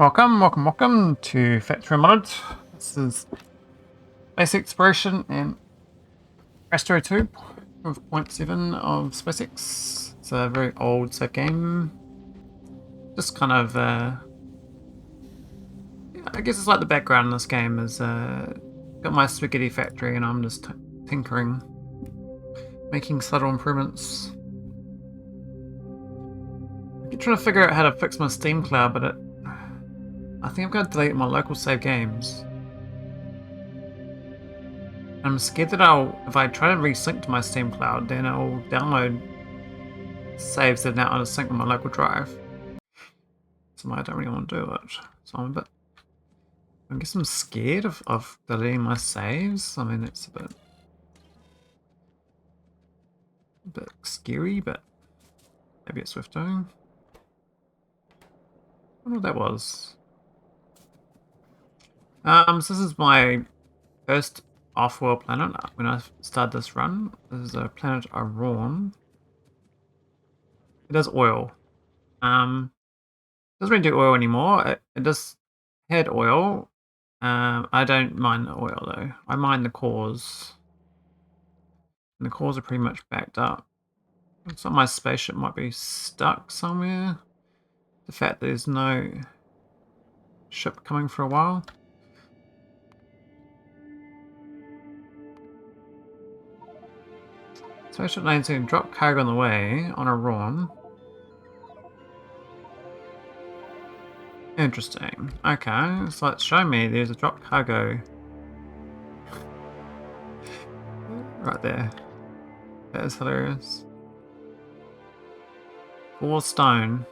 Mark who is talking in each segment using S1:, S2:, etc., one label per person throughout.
S1: Welcome to Factorio Mod. This is Space Exploration and Krastorio 2 with point 0.7 of SpaceX. It's a very old save game. Just kind of, I guess it's like the background in this game is, got my spaghetti factory and I'm just tinkering, making subtle improvements. I keep trying to figure out how to fix my Steam cloud, but I think I've got to delete my local save games. I'm scared that if I try to resync to my Steam cloud, then it'll download saves that are now out of sync with my local drive. So I don't really want to do it. So I guess I'm scared of deleting my saves. I mean, it's a bit scary, but maybe it's worth doing. I wonder what that was. So this is my first off-world planet when I started this run. This is a planet Aurora. It does oil. Doesn't really do oil anymore. It just had oil. I don't mine the oil though. I mine the cores. And the cores are pretty much backed up. Looks like my spaceship might be stuck somewhere. The fact that there's no ship coming for a while. Spaceship lane's going to drop cargo on the way on a run. Interesting. Okay, so it's showing me there's a drop cargo right there. That is hilarious. 4 stone.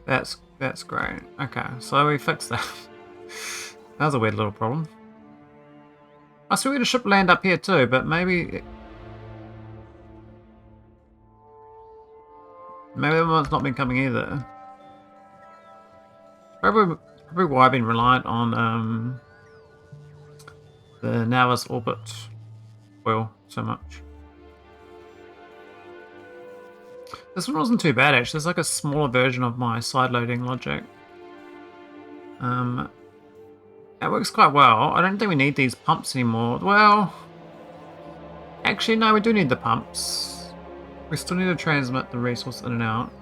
S1: That's great. Okay, so we fixed that. That was a weird little problem. I still get a ship land up here too, but maybe that one's not been coming either. Probably why I've been reliant on the nauvis orbit oil so much. This one wasn't too bad actually. It's like a smaller version of my side loading logic. That works quite well. I don't think we need these pumps anymore. Well, actually no, we do need the pumps. We still need to transmit the resource in and out.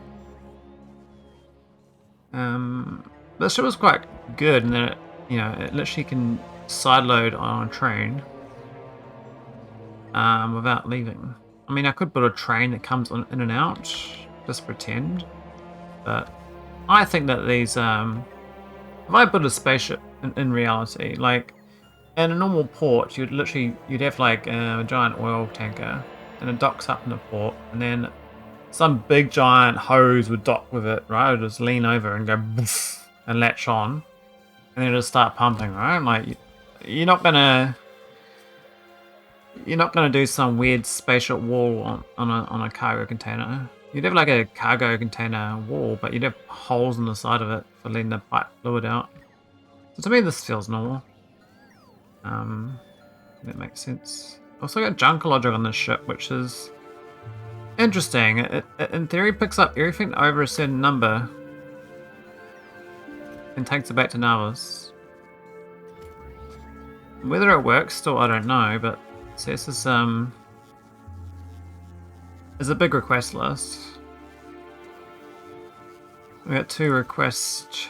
S1: This ship was quite good in that it literally can side load on a train without leaving. I mean, I could build a train that comes in and out, just pretend. But I think that these, if I build a spaceship in reality, like in a normal port, you'd have like a giant oil tanker, and it docks up in the port, and then some big giant hose would dock with it, right? It would just lean over and go boof, and latch on, and then just start pumping, right? Like you're not gonna do some weird spaceship wall on a cargo container. You'd have like a cargo container wall, but you'd have holes in the side of it for letting the pipe fluid out. So to me, this feels normal. That makes sense. Also got junk logic on this ship, which is interesting. It in theory picks up everything over a certain number and takes it back to nauvis. Whether it works still, I don't know, but so this is a big request list. We got 2 requests.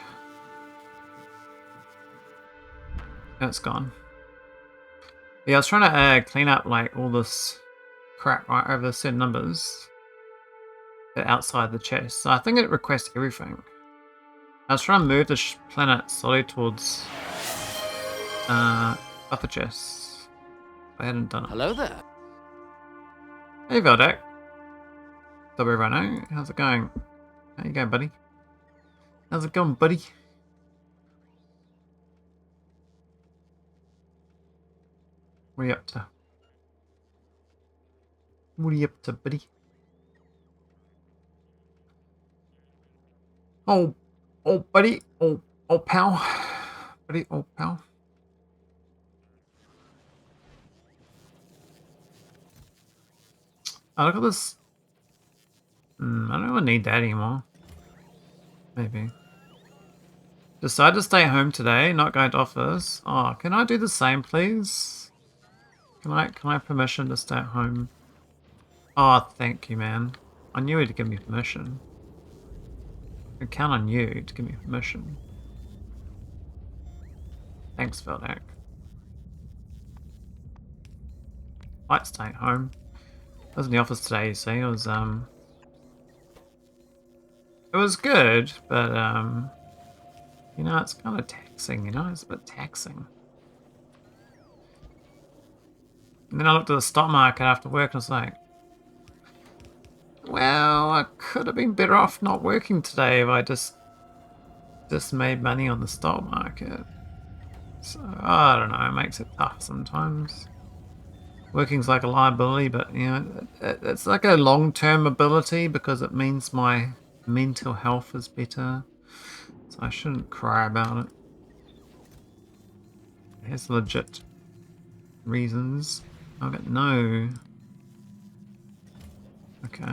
S1: That's gone. Yeah, I was trying to clean up like all this crap right over certain numbers that are outside the chest. So I think it requests everything. I was trying to move the planet slowly towards upper chests. I hadn't done it.
S2: Hello there.
S1: Hey Veldek. W Rhino, how's it going? How you going, buddy? How's it going, buddy? What are you up to? What are you up to, buddy? Oh, buddy. Oh, pal. Buddy, oh, pal. Oh, look at this. I don't even need that anymore. Maybe. Decided to stay home today, not going to office. Oh, can I do the same, please? Can I have permission to stay at home? Oh, thank you, man. I knew he'd give me permission. I can count on you to give me permission. Thanks, Veldak. Might stay at home. I was in the office today, you see. It was good, but you know, it's kind of taxing, you know, it's a bit taxing. And then I looked at the stock market after work and I was like, well, I could have been better off not working today if I just made money on the stock market. So, I don't know, it makes it tough sometimes. Working's like a liability, but, you know, it's like a long-term ability because it means my mental health is better. So I shouldn't cry about it. Here's legit reasons. I've got no... Okay.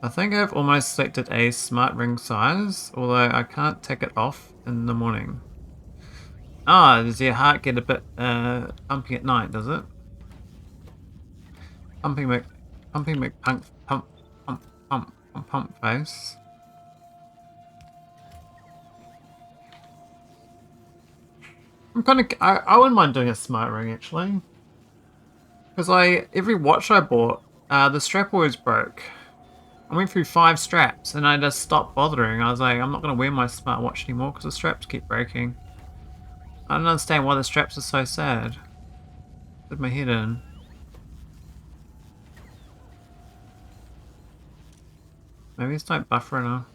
S1: I think I've almost selected a smart ring size, although I can't take it off in the morning. Ah, does your heart get a bit pumping at night, does it? Pumping pump face. I'm kind of... I wouldn't mind doing a smart ring, actually. Because every watch I bought, the strap always broke. I went through 5 straps and I just stopped bothering. I was like, I'm not going to wear my smartwatch anymore because the straps keep breaking. I don't understand why the straps are so sad. Put my head in. Maybe it's not buffer enough.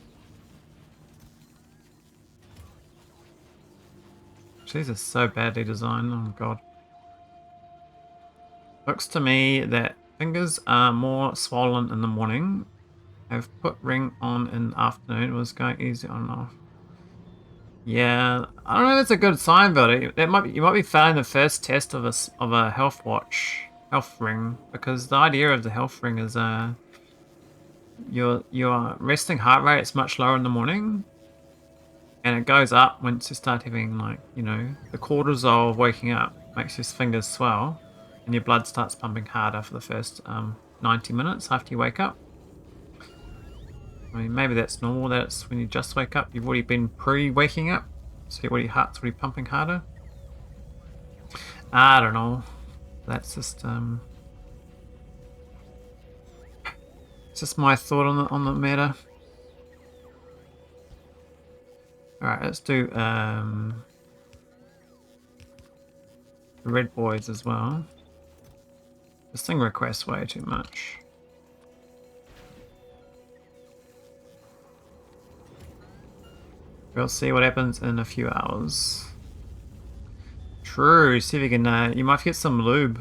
S1: These are so badly designed, oh god. Looks to me that fingers are more swollen in the morning. I've put ring on in the afternoon. It was going easy on and off. Yeah, I don't know if that's a good sign, but you might be failing the first test of a health ring, because the idea of the health ring is your resting heart rate is much lower in the morning, and it goes up once you start having, like, you know, the cortisol of waking up makes your fingers swell, and your blood starts pumping harder for the first 90 minutes after you wake up. I mean, maybe that's normal. That's when you just wake up. You've already been pre-waking up, so your heart's already pumping harder. I don't know. That's just it's just my thought on the matter. All right, let's do the red boys as well. This thing requests way too much. We'll see what happens in a few hours. True, see if you can, you might get some lube.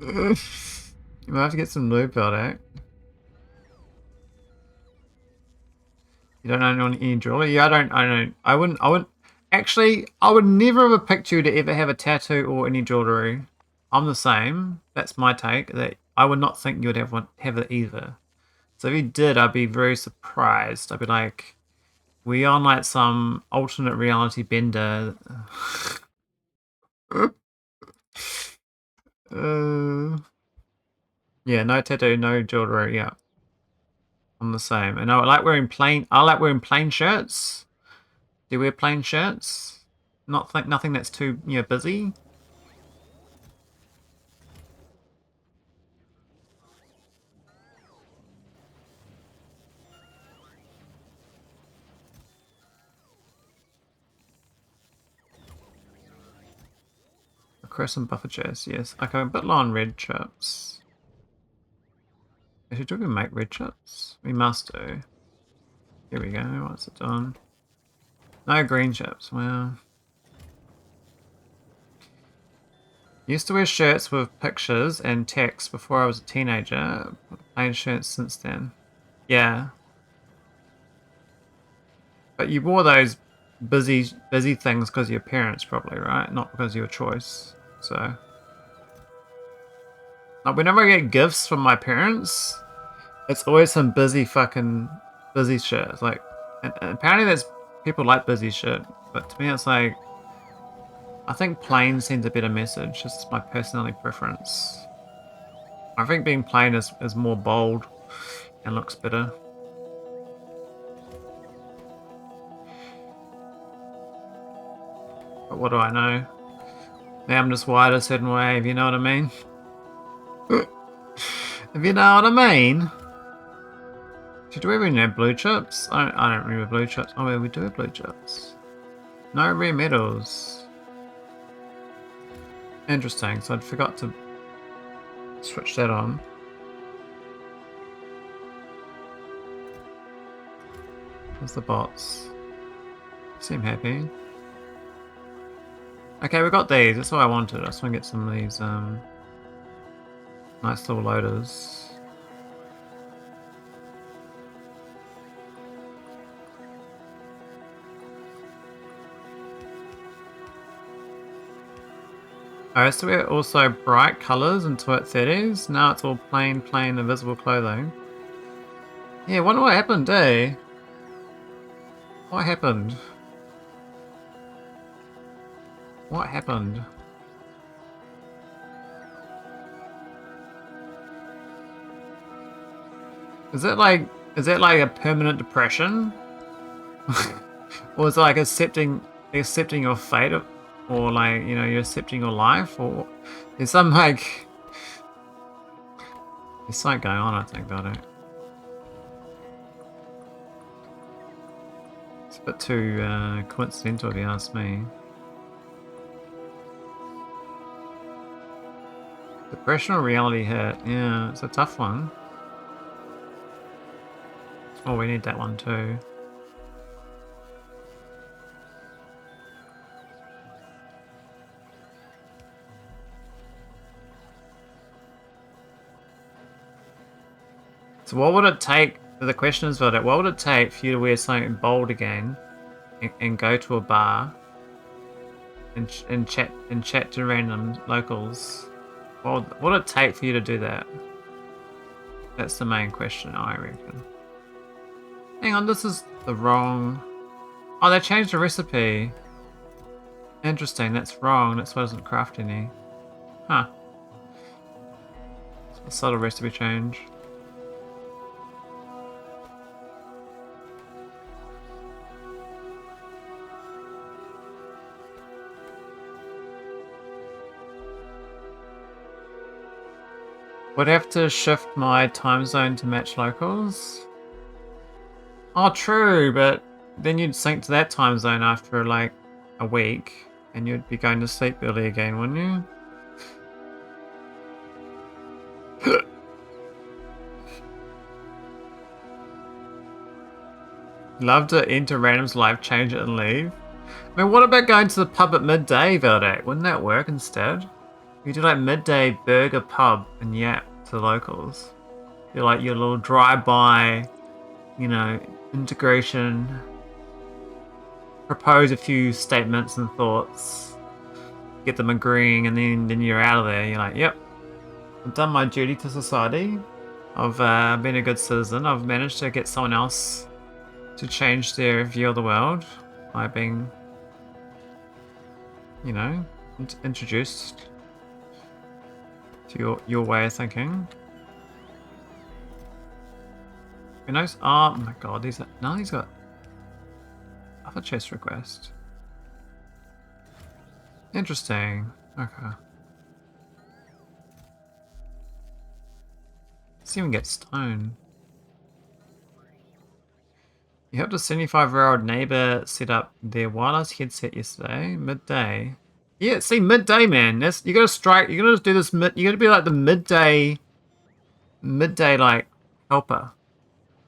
S1: You might have to get some lube out, eh? You don't own any jewelry? Yeah, I wouldn't, actually, I would never have picked you to ever have a tattoo or any jewelry. I'm the same. That's my take, that I would not think you would have it either. So if you did, I'd be very surprised. I'd be like, we on like some alternate reality bender. Yeah, no tattoo, no jewelry. Yeah, I'm the same. And I like wearing plain shirts. Do you wear plain shirts? Nothing that's too, you know, busy. Crescent buffer chest, yes. Okay, a bit low on red chips. Actually, do we make red chips? We must do. Here we go. What's it done? No green chips. Well, used to wear shirts with pictures and text before I was a teenager. Plain shirts since then. Yeah. But you wore those busy things because of your parents, probably, right? Not because of your choice. So, like, whenever I get gifts from my parents, It's always some busy shit. It's like, and apparently there's people like busy shit, but to me it's like, I think plain sends a better message. This is my personality preference. I think being plain is more bold and looks better. But what do I know? Now I'm just wired a certain way, if you know what I mean. If you know what I mean. Do we even have blue chips? I don't remember blue chips. Oh, yeah, we do have blue chips. No rare metals. Interesting, so I forgot to switch that on. There's the bots. Seem happy. Okay, we got these. That's what I wanted. I just want to get some of these nice little loaders. Oh, so we're also bright colours into it 30s. Now it's all plain invisible clothing. Yeah, wonder what happened, eh? What happened? What happened? Is that like a permanent depression? Or is it like accepting your fate, or like, you know, you're accepting your life, or there's some like there's something going on, I think, about it. It's a bit too coincidental if you ask me. Depression or reality hit? Yeah, it's a tough one. Oh, we need that one too. So what would it take, the question is about it, what would it take for you to wear something bold again and go to a bar and chat to random locals? What would it take for you to do that? That's the main question, I reckon. Hang on, this is the wrong... Oh, they changed the recipe. Interesting, that's wrong. That's why it doesn't craft any. Huh. It's a subtle recipe change. Would have to shift my time zone to match locals. Oh, true, but then you'd sync to that time zone after like a week, and you'd be going to sleep early again, wouldn't you? Love to enter random's life, change it, and leave. I mean, what about going to the pub at midday, Velde? Wouldn't that work instead? You do like midday burger pub and yap to locals. You're like your little drive-by, you know, integration. Propose a few statements and thoughts. Get them agreeing, and then you're out of there. You're like, yep, I've done my duty to society. I've been a good citizen. I've managed to get someone else to change their view of the world by being, you know, introduced to your way of thinking. Be nice. Oh my god, these are... No, he's got other chest request. Interesting. Okay. Let's even get stone. You helped a 75-year-old neighbor set up their wireless headset yesterday, midday. Yeah, see, midday, man. That's, you gotta strike. You gotta do this mid. You gotta be like the midday like helper.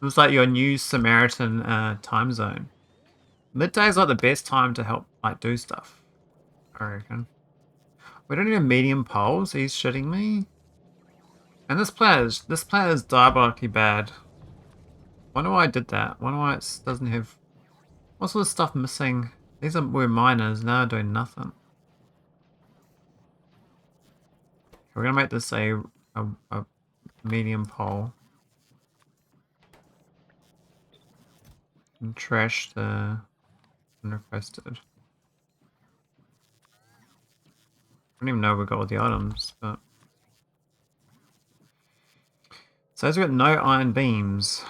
S1: It was like your new Samaritan time zone. Midday is like the best time to help like do stuff, I reckon. We don't need a medium poles. He's shitting me. And this player is diabolically bad. Wonder why I did that. Wonder why it doesn't have... What's all this stuff missing? These were miners, now doing nothing. We're gonna make this a medium pole. And trash the unrequested. I don't even know we got all the items, but so we've got no iron beams.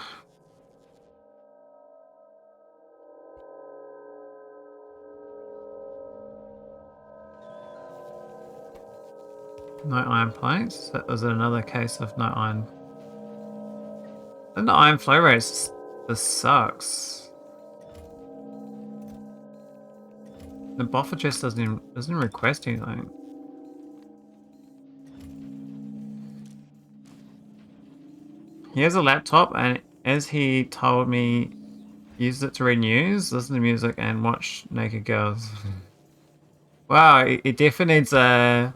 S1: No iron plates. That was another case of no iron. And the iron flow rates. This sucks. The buffer chest doesn't request anything. He has a laptop, and as he told me, use it to read news, listen to music, and watch naked girls. Wow, it definitely needs a.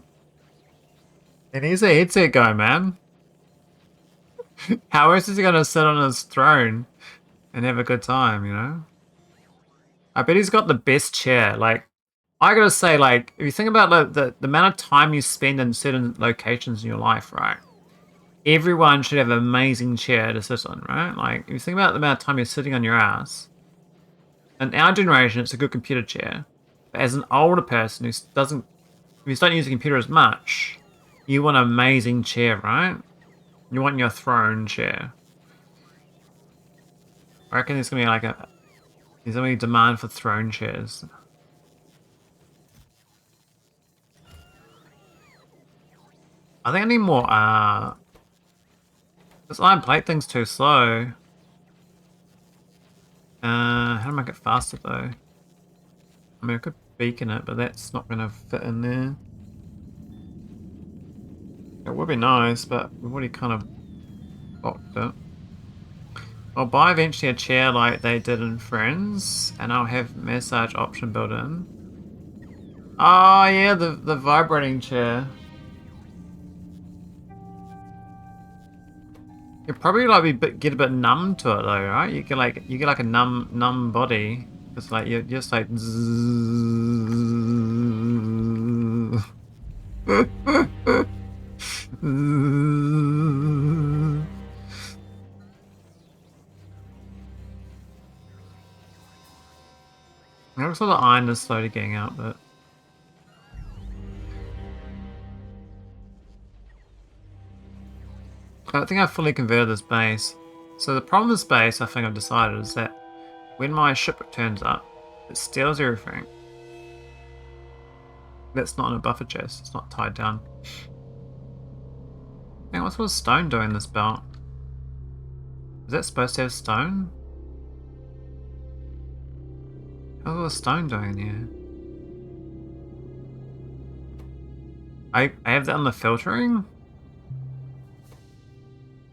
S1: It needs a headset guy, man. How else is he gonna sit on his throne and have a good time, you know? I bet he's got the best chair. Like, I gotta say, like, if you think about the amount of time you spend in certain locations in your life, right? Everyone should have an amazing chair to sit on, right? Like, if you think about the amount of time you're sitting on your ass, in our generation, it's a good computer chair. But as an older person who doesn't, if you don't use a computer as much, you want an amazing chair, right? You want your throne chair. I reckon there's gonna be like there's gonna be demand for throne chairs. I think I need more, this iron plate thing's too slow. How to make it faster though? I mean, I could beacon it, but that's not gonna fit in there. It would be nice, but we've already kind of blocked it. I'll buy eventually a chair like they did in Friends, and I'll have massage option built in. Oh yeah, the vibrating chair. You probably like get a bit numb to it though, right? You get like a numb body. It's like you're just like. It looks like the iron is slowly getting out, but I don't think I've fully converted this base. So the problem with this base, I think I've decided, is that when my ship turns up, it steals everything. That's not in a buffer chest. It's not tied down. Man, what's with stone doing this belt? Is that supposed to have stone? How's all the stone doing here? I have that on the filtering?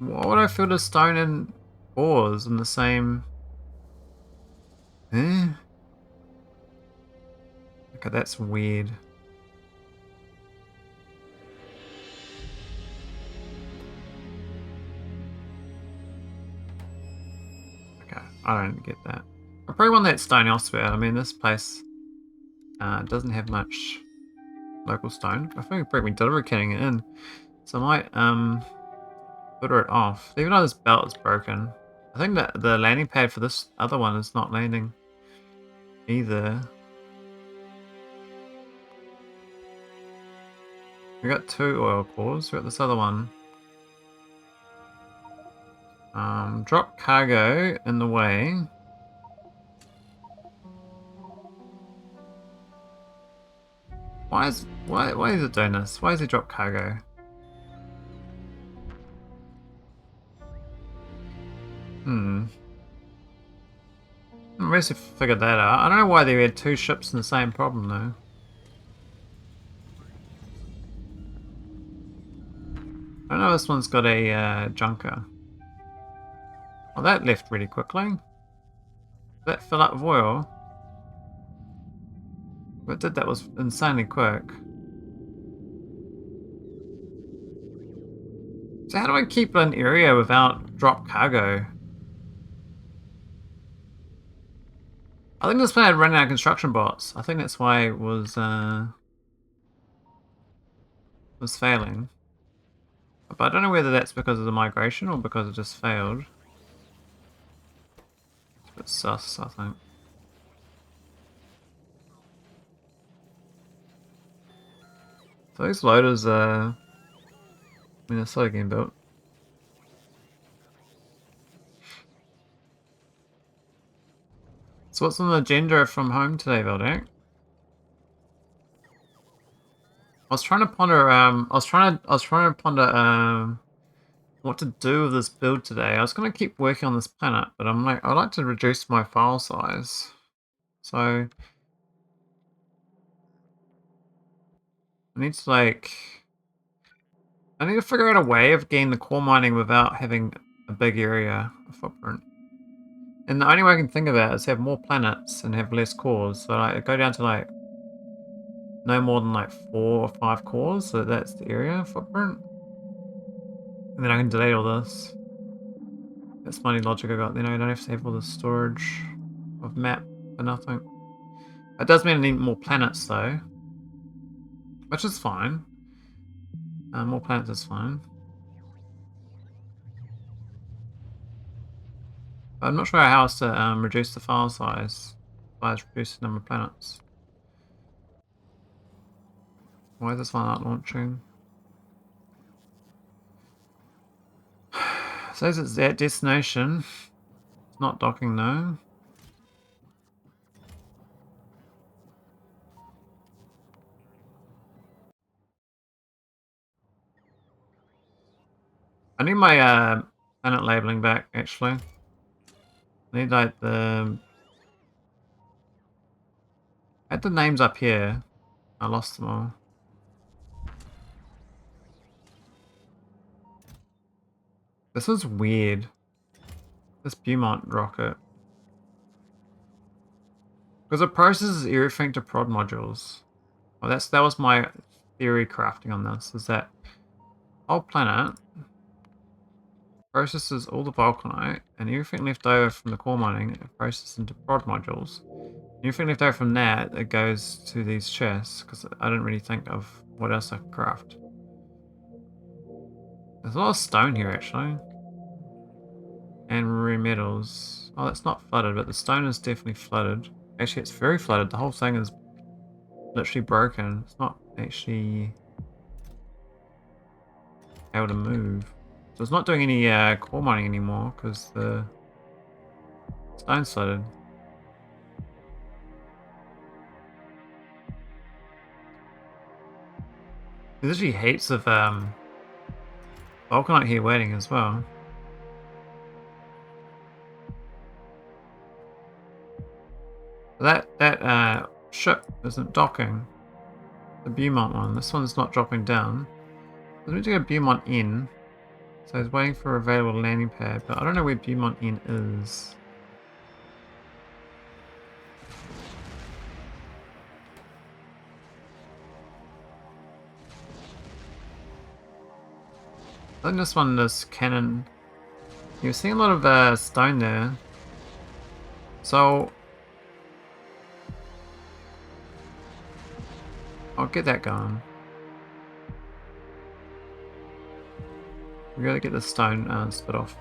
S1: Why would I filter stone and ores in the same... Eh? Okay, that's weird. Okay, I don't get that. I probably want that stone elsewhere. I mean, this place doesn't have much local stone. I think we're delivery kitting it in. So I might filter it off. Even though this belt is broken. I think that the landing pad for this other one is not landing either. We got 2 oil cores. We got this other one. Drop cargo in the way. Why is it doing this? Why is it drop cargo? Unless we figured that out. I don't know why they had 2 ships in the same problem though. I know this one's got a junker. Well, that left really quickly. Did that fill up with oil? What did that was insanely quick. So how do I keep an area without drop cargo? I think this planet running out of construction bots. I think that's why it was failing. But I don't know whether that's because of the migration or because it just failed. It's sus, I think. So these loaders are... I mean, they're slowly getting built. So what's on the agenda from home today, Valdek? I was trying to ponder, I was trying to ponder, what to do with this build today. I was going to keep working on this planet, but I'm like, I'd like to reduce my file size. So I need to I need to figure out a way of getting the core mining without having a big area of footprint. And the only way I can think about is have more planets and have less cores. So I go down to like no more than like 4 or 5 cores. So that's the area footprint. And then I can delete all this. That's money logic I got. Then I don't have to have all the storage of map for nothing. It does mean I need more planets though, which is fine. More planets is fine. But I'm not sure how else to reduce the file size by reducing the number of planets. Why is this one not launching? Says it's at destination. It's not docking though. I need my planet labeling back actually. I need like the... I had the names up here. I lost them all. This is weird. This Beaumont rocket. Because it processes everything to prod modules. Oh, that was my theory crafting on this, is that whole planet processes all the vulcanite and everything left over from the core mining it processes into prod modules. Everything left over from that it goes to these chests because I didn't really think of what else I could craft. There's a lot of stone here actually. And rare metals. Oh, that's not flooded, but the stone is definitely flooded. Actually, it's very flooded. The whole thing is literally broken. It's not actually able to move. So it's not doing any core mining anymore because the stone's flooded. There's actually heaps of vulcanite here waiting as well. That ship isn't docking. The Beaumont one. This one's not dropping down. Let me to go Beaumont in. So it's waiting for available landing pad, but I don't know where Beaumont in is. I think this one, this cannon. You're seeing a lot of stone there. So I'll get that going. We gotta get the stone split off.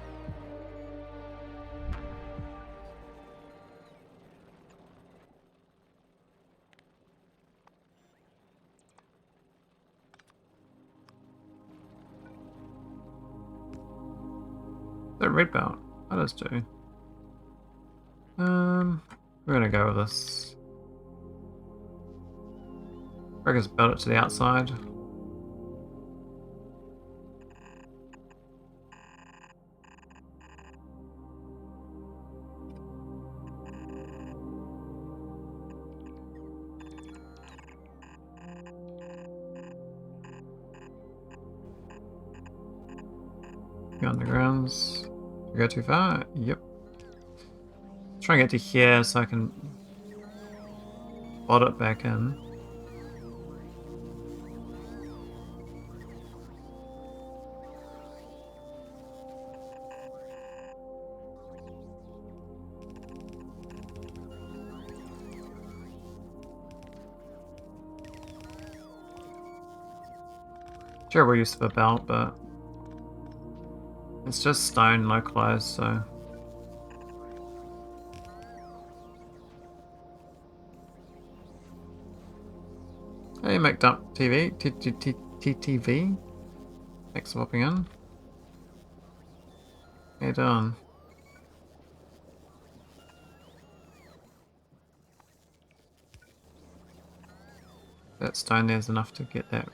S1: The red belt. That does too. We're gonna go with this. I guess belt it to the outside. Go undergrounds. We go too far? Yep. Try and get to here so I can bot it back in. Terrible use of a belt, but it's just stone localized, so Hey, McDump TV, TTV. Thanks for popping in. How you doing? That stone there's enough to get that.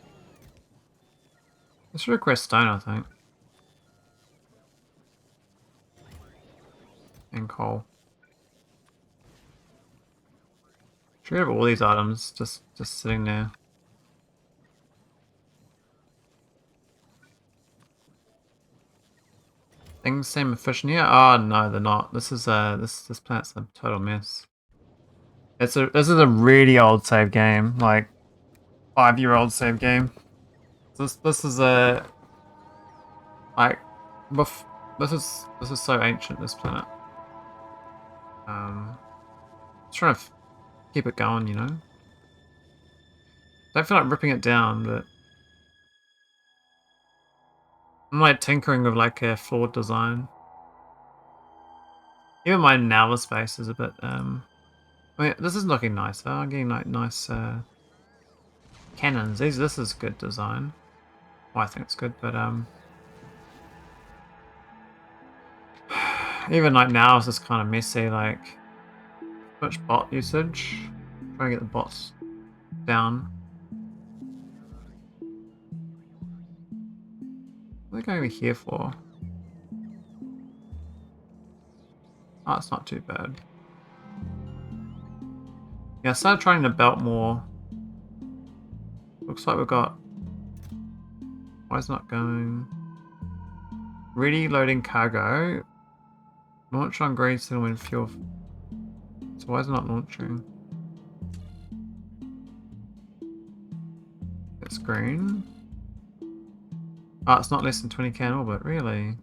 S1: Let's request stone, I think. And coal. Should we have all these items just sitting there? Things seem efficient here. Oh no, they're not. This is this planet's a total mess. This is a really old save game, like 5-year-old save game. This is a like this is so ancient, this planet. Just trying to keep it going, you know. Don't feel like ripping it down, but I'm like tinkering with like a flawed design. Even my nauvis space is a bit I mean, this is looking nicer. I'm getting like nice cannons. This is good design. Well, I think it's good, but even like now it's just kind of messy. Like much bot usage. Trying to get the bots down. What are they going over here for? Oh, it's not too bad. Yeah, I started trying to belt more. Looks like we've got... Why is it not going? Ready loading cargo. Launch on green settlement fuel. So why is it not launching? It's green. Oh, it's not less than 20k in orbit, really?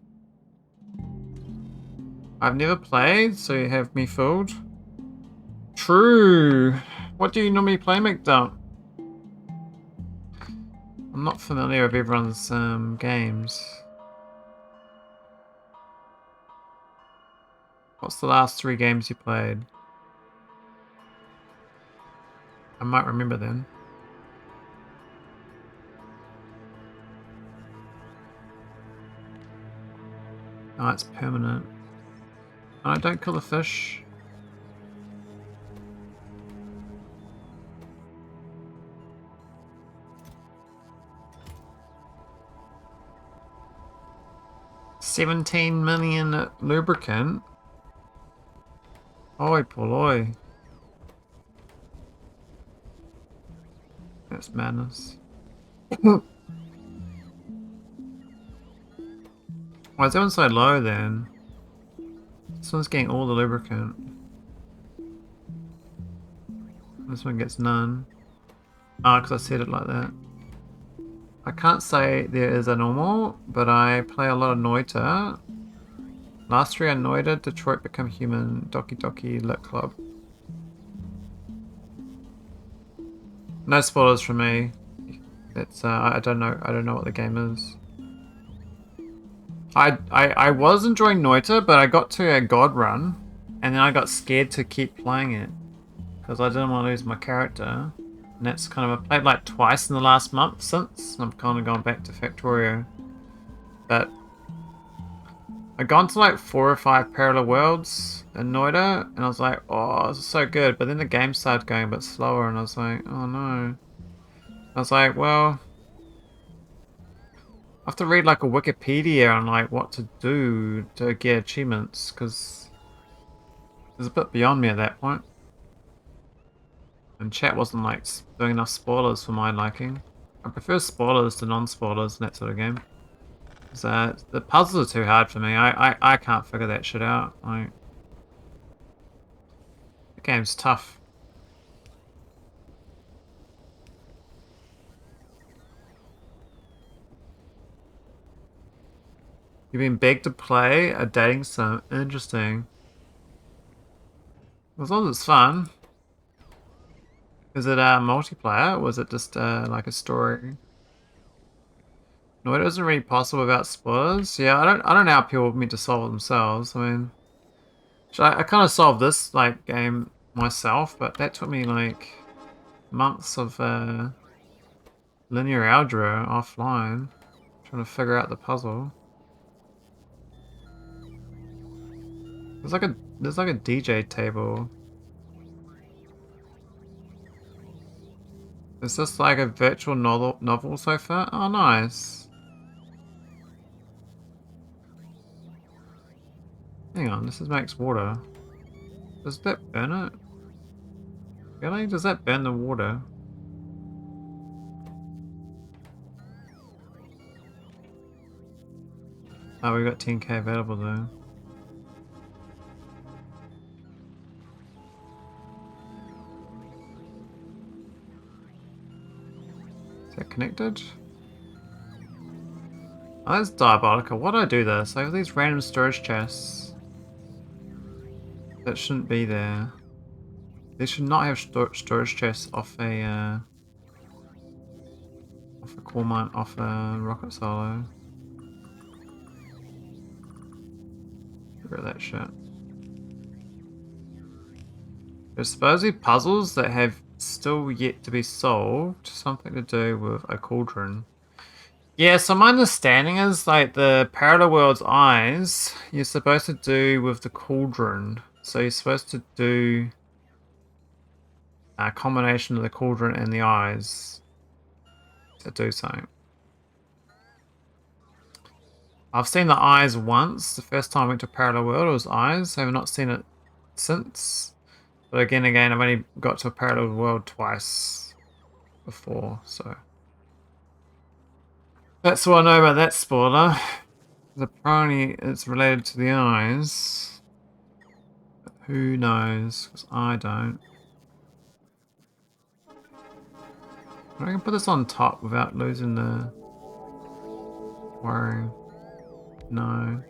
S1: I've never played, so you have me fooled. True. What do you normally play, McDump? I'm not familiar with everyone's games. What's the last 3 games you played? I might remember then. Oh, it's permanent. Oh, don't kill the fish. $17 million lubricant. Oi, polloi. That's madness. Why is that one so low then? This one's getting all the lubricant. This one gets none. Ah, because I said it like that. I can't say there is a normal, but I play a lot of Noita. Last 3 are Noita, Detroit Become Human, Doki Doki, Lit Club. No spoilers from me. It's I don't know what the game is. I was enjoying Noita, but I got to a god run, and then I got scared to keep playing it because I didn't want to lose my character. And that's kind of, I played like twice in the last month since, and I'm kind of going back to Factorio. But I've gone to like 4 or 5 parallel worlds in Noida, and I was like, oh, this is so good. But then the game started going a bit slower, and I was like, oh no. I was like, well, I have to read like a Wikipedia on like what to do to get achievements, because it was a bit beyond me at that point. And chat wasn't like doing enough spoilers for my liking. I prefer spoilers to non-spoilers in that sort of game. The puzzles are too hard for me. I can't figure that shit out. Like, the game's tough. You've been begged to play a dating sim. Interesting. As long as it's fun. Is it multiplayer, or was it just like a story? No, it isn't really possible without spoilers. Yeah, I don't know how people are meant to solve it themselves. I mean, I kind of solved this like game myself, but that took me like months of linear algebra offline. Trying to figure out the puzzle. There's like a DJ table. Is this like a virtual novel so far? Oh, nice. Hang on, this makes water. Does that burn it? Really? Does that burn the water? Oh, we've got 10k available though. Is that connected? Oh, that's diabolical. Why do I do this? I have these random storage chests that shouldn't be there. They should not have storage chests off a core mine, off a rocket silo. Get rid of that shit. There's supposedly puzzles that have still yet to be solved. Something to do with a cauldron. Yeah, so my understanding is like the parallel world's eyes, you're supposed to do with the cauldron. So you're supposed to do a combination of the cauldron and the eyes to do something. I've seen the eyes once. The first time I went to parallel world, it was eyes. I have not seen it since. But again, I've only got to a parallel world twice before, so. That's what I know about that spoiler. Apparently it's related to the eyes. But who knows? Because I don't. I can put this on top without losing the wiring. No.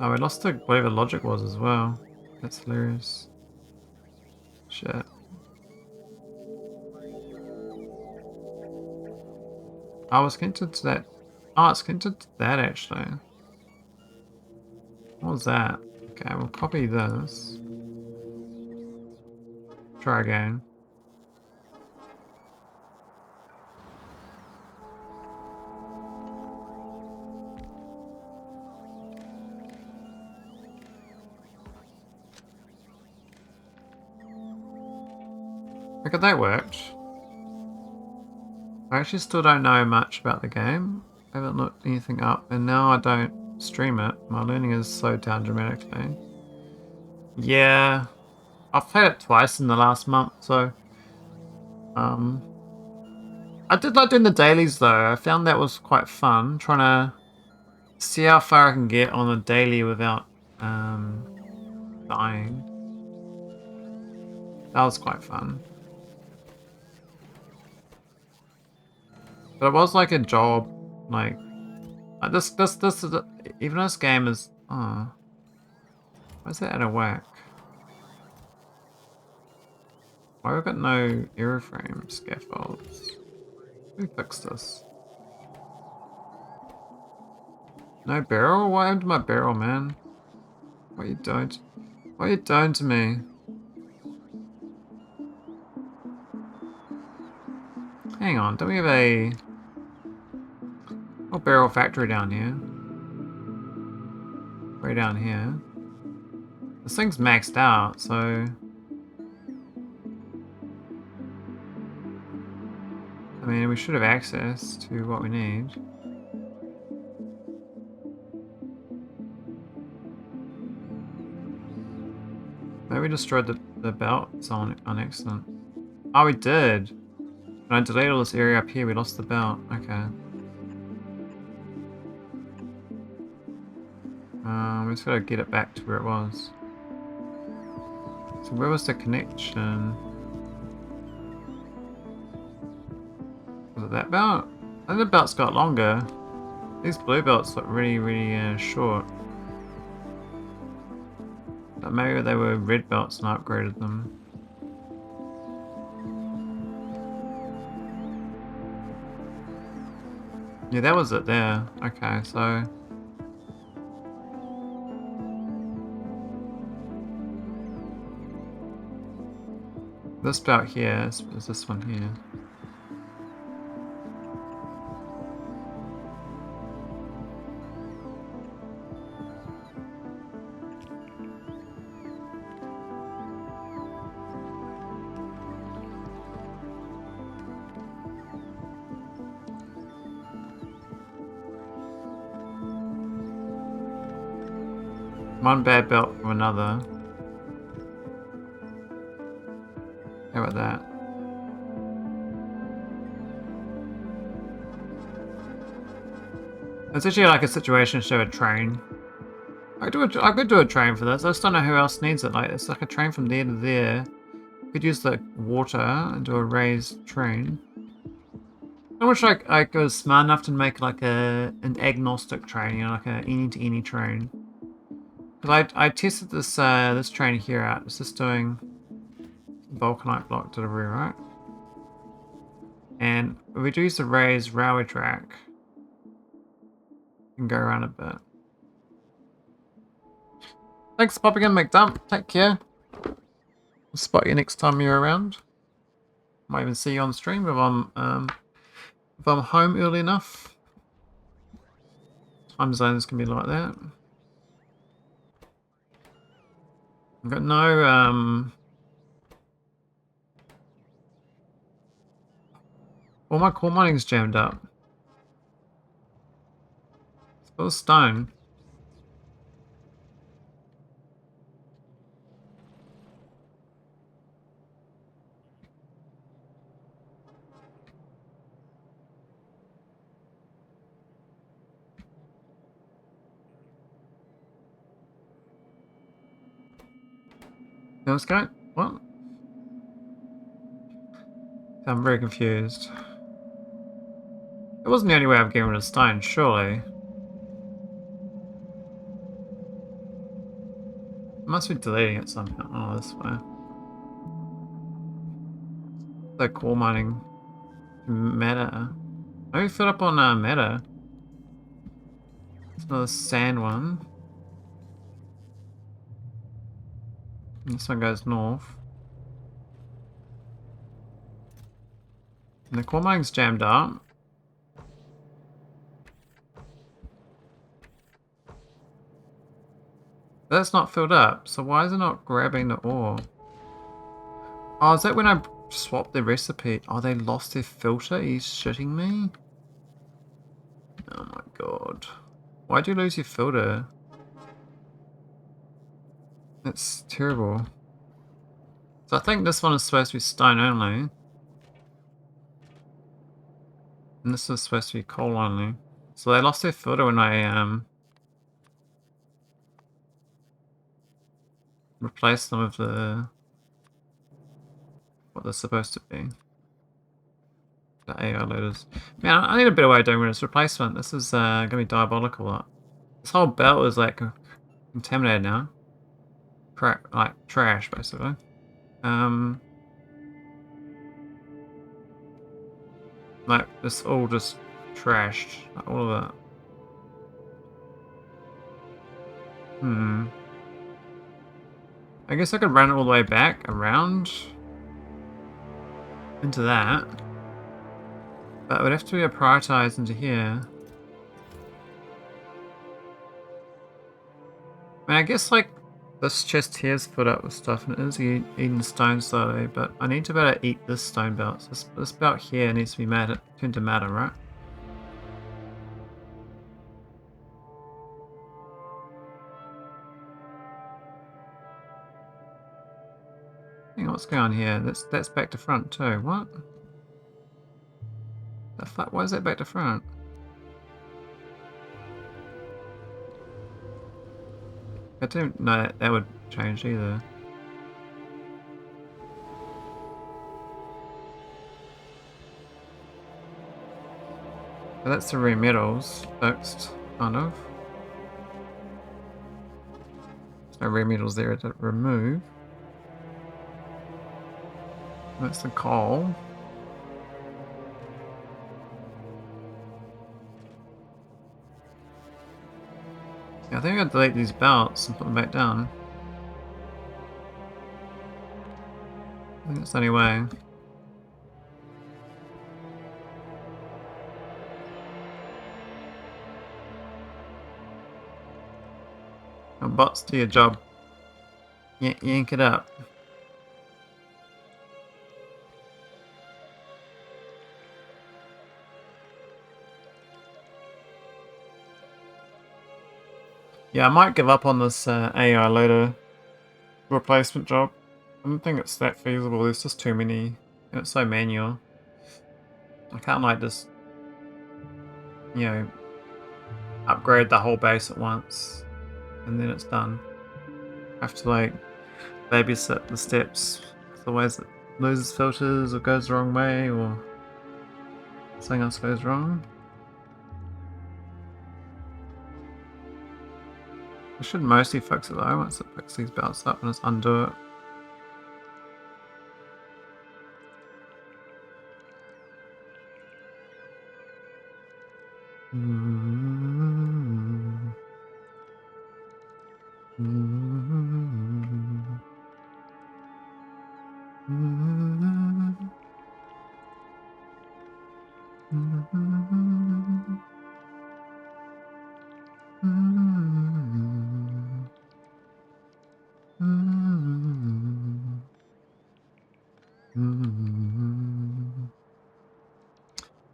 S1: Oh, we lost the whatever logic was as well. That's hilarious. Shit. I was connected to that. Oh, it's connected to that actually. What was that? Okay, we'll copy this. Try again. Look at that worked. I actually still don't know much about the game. I haven't looked anything up, and now I don't stream it. My learning is slowed down dramatically. Yeah, I've played it twice in the last month, so I did like doing the dailies though. I found that was quite fun, trying to see how far I can get on a daily without dying. That was quite fun. But it was like a job, like this is even though this game is why is that out of whack? Why we've got no airframe scaffolds? Let me fix this. No barrel? What happened to my barrel, man? What are you doing? What are you doing to me? Hang on, don't we have a barrel factory down here? Way down here. This thing's maxed out, so I mean, we should have access to what we need. Maybe we destroyed the belts on accident. Oh, we did. When I deleted all this area up here, we lost the belt. Okay. We just gotta get it back to where it was. So where was the connection? Was it that belt? I think the belt's got longer. These blue belts look really short. But maybe they were red belts and I upgraded them. Yeah, that was it there. Okay, so This belt here is this one here. One bad belt from another. How about that? It's actually like a situation show a train. I could do a train for this. I just don't know who else needs it. Like it's like a train from there to there. Could use the water and do a raised train. I wish I was smart enough to make like an agnostic train, you know, like a any to any train. Because I tested this this train here out. It's just doing vulcanite block delivery, right? And if we do use the raised railway track, we can go around a bit. Thanks for popping in, McDump. Take care. I'll spot you next time you're around. Might even see you on stream if I'm home early enough. Time zones can be like that. I've got no all my core mining's jammed up. It's full of stone. No, it's going. What? I'm very confused. It wasn't the only way of getting rid of stone, surely. I must be deleting it somehow. Oh, this way. The core mining meta. Maybe fill up on meta. It's another sand one. And this one goes north. And the core mining's jammed up. That's not filled up, so why is it not grabbing the ore? Oh, is that when I swapped the recipe? Oh, they lost their filter? Are you shitting me? Oh my god. Why'd you lose your filter? That's terrible. So I think this one is supposed to be stone only. And this is supposed to be coal only. So they lost their filter when I replaced them with the what they're supposed to be. The AI loaders. Man, I need a better way of doing this replacement. This is gonna be diabolical. This whole belt is like contaminated now. Like trash basically. Like this all just trashed. Like, all of it. I guess I could run it all the way back around into that. But it would have to be prioritized into here. I mean, I guess like this chest here is filled up with stuff and it is eating stone slowly, but I need to be able to eat this stone belt. So this belt here needs to be turned to matter, right? Hang on, what's going on here? That's back to front too. What? The fuck? Why is that back to front? I didn't know that would change either. But that's the rare metals fixed, kind of. There's no rare metals there to remove. That's the coal. Yeah, I think I gotta delete these belts and put them back down. think it's the only way. Bots, do your job. Yank it up. Yeah, I might give up on this AI loader replacement job. I don't think it's that feasible. There's just too many. And it's so manual. I can't like just, you know, upgrade the whole base at once and then it's done. I have to like babysit the steps. Otherwise it loses filters or goes the wrong way or something else goes wrong. I should mostly fix it though, once it picks these belts up and just undo it.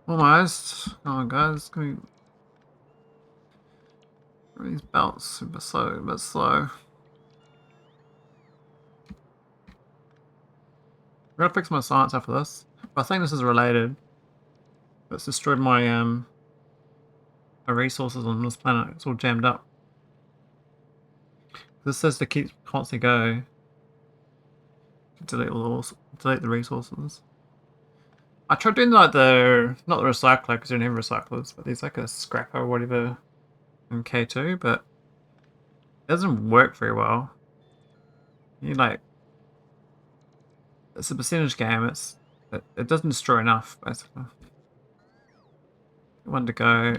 S1: Almost. Come on, guys. Can we... These belts super slow, a bit slow. I'm gonna fix my science after this. But I think this is related. It's destroyed my my resources on this planet. It's all jammed up. This says to keep constantly go. Delete the resources. I tried doing like not the recycler because you don't have recyclers, but there's like a scrapper or whatever in K2, but it doesn't work very well. You like, it's a percentage game. It doesn't destroy enough basically. One to go.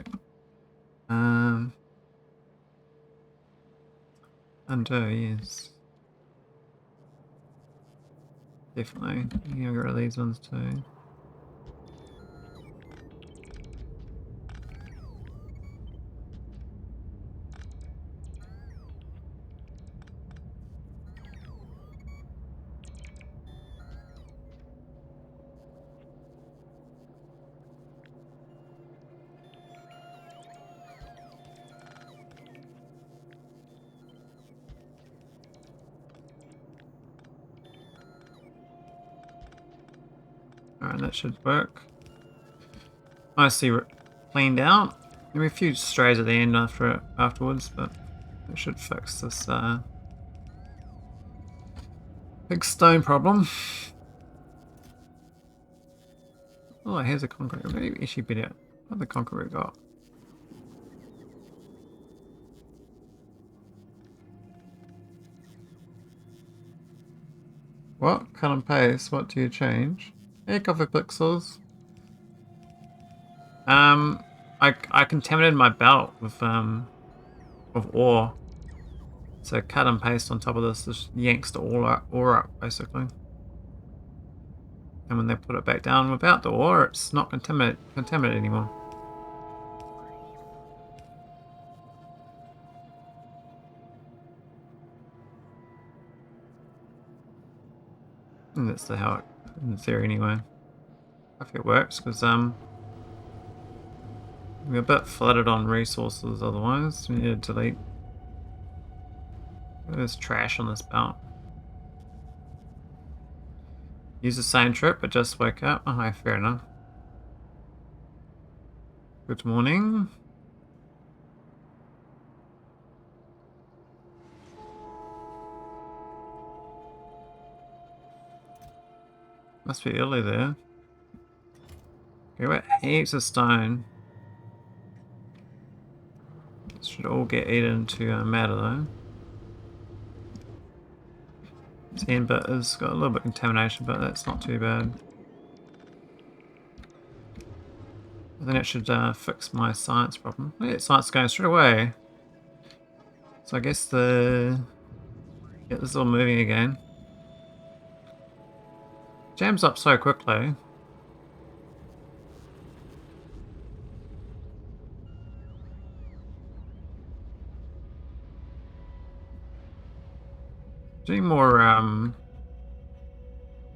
S1: Undo, yes. Definitely. You get rid of these ones too. Alright, that should work. Mostly cleaned out. Maybe a few strays at the end afterwards, but it should fix this big stone problem. Oh, here's a concrete. Maybe actually better. What the concrete we got? What? Cut and paste. What do you change? Hey, coffee pixels. I contaminated my belt with ore. So cut and paste on top of this just yanks the ore up basically. And when they put it back down without the ore, it's not contaminated anymore. And that's how it, in theory anyway. I think it works because we're a bit flooded on resources otherwise. We need to delete. There's trash on this belt. Use the same trip, but just wake up. Oh, hi, fair enough. Good morning. Must be early there. Okay, we're heaps of stone. This should all get eaten to matter though. 10 bit has got a little bit of contamination, but that's not too bad. I think it should fix my science problem. Yeah, science is going straight away. So I guess this is all moving again. Jams up so quickly. Doing more, I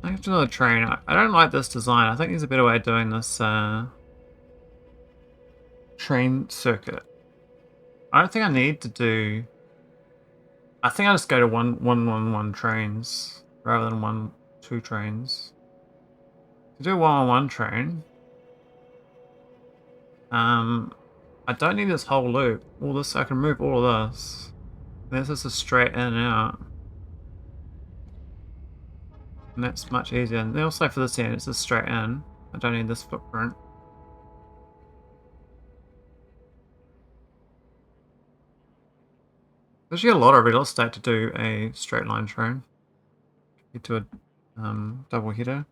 S1: have to another train. I don't like this design. I think there's a better way of doing this, train circuit. I don't think I need to do... I think I just go to one trains rather than two trains. To do a 1-on-1 train, I don't need this whole loop. All this, I can move all of this. This is a straight in and out. And that's much easier. And also for this end, it's just straight in. I don't need this footprint. There's actually a lot of real estate to do a straight line train. Get to a double header.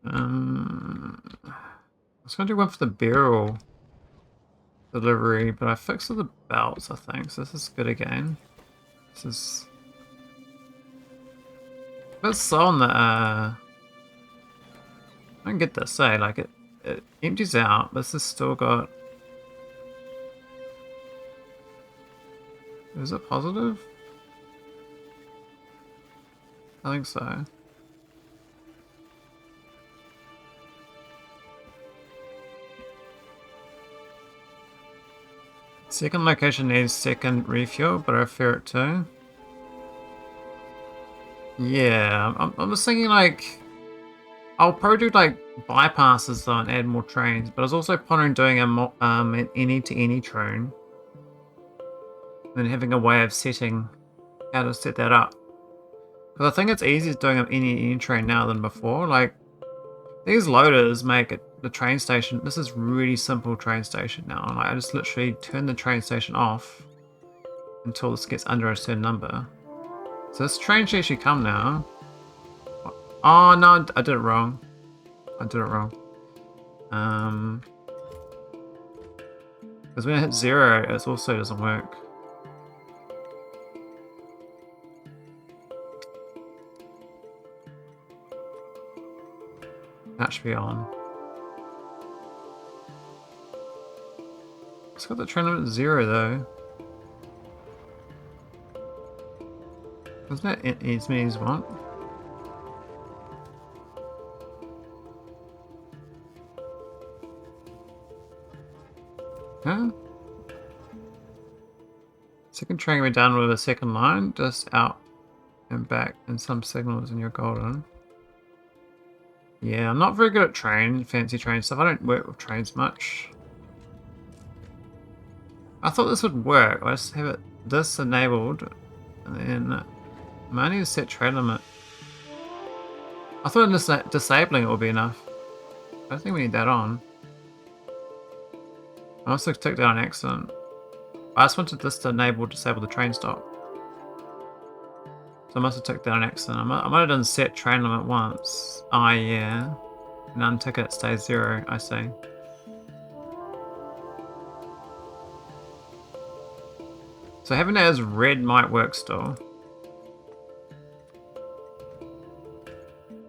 S1: I was going to do one for the barrel delivery, but I fixed all the belts, I think, so this is good again. This is a bit slow on the, I don't get this, say, like it empties out, but this has still got... Is it positive? I think so. Second location needs second refuel, but I fear it too. Yeah, I'm just thinking like... I'll probably do like bypasses though and add more trains, but I was also pondering doing an any-to-any train. And then having a way of setting how to set that up. Because I think it's easier doing an any train now than before. Like, these loaders make it the train station. This is really simple train station now. Like, I just literally turn the train station off until this gets under a certain number. So this train should actually come now. Oh no, I did it wrong. Because when I hit 0, it also doesn't work. That should be on. It's got the train limit at 0 though. Isn't that as many as want? Huh? Second train we're done with a second line, just out and back, and some signals and you're golden. Yeah, I'm not very good at fancy train stuff. I don't work with trains much. I thought this would work. I just have it this enabled, and then I need to set train limit. I thought just disabling it would be enough. I don't think we need that on. I also took that on accident. I just wanted this to disable the train stop. So I must have took that on accident. I might have done set train limit once. Oh yeah. And untick it, stays 0, I see. So having it as red might work still.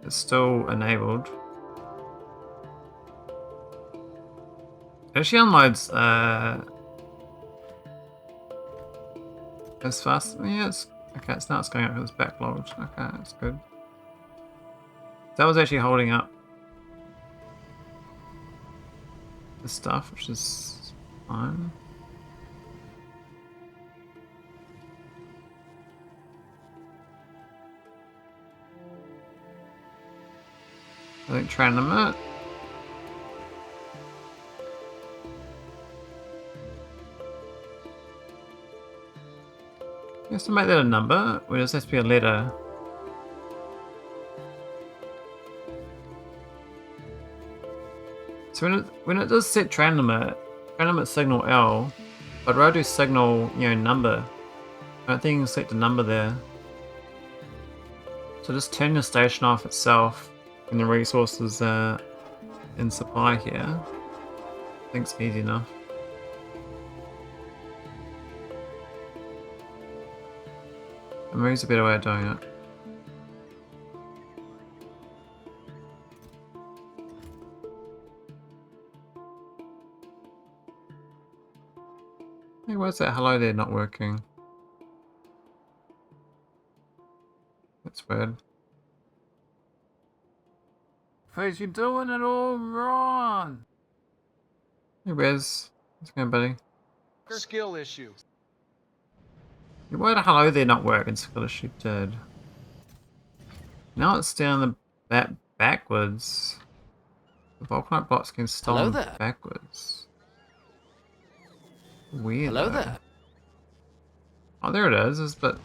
S1: It's still enabled. It actually unloads as fast. Yeah, it's okay. Now it's going up because it's backlogged. Okay, that's good. That was actually holding up this stuff, which is fine. I think train limit. Just to make that a number, it just has to be a letter. So when it does set train limit signal L, but rather do signal, number. I don't think you can select a number there. So just turn your station off itself and the resources in supply here. I think it's easy enough. And maybe there's a better way of doing it. Hey, where's that hello there not working? That's weird. Face, you're doing it all wrong! Hey, Wes. How's it going, buddy?
S2: Skill issue.
S1: Why the hello there not work? And skill issue did. Now it's down the backwards. The volcanite blocks can stolen backwards. Weird.
S2: Hello there.
S1: Oh, there it is. It's a bit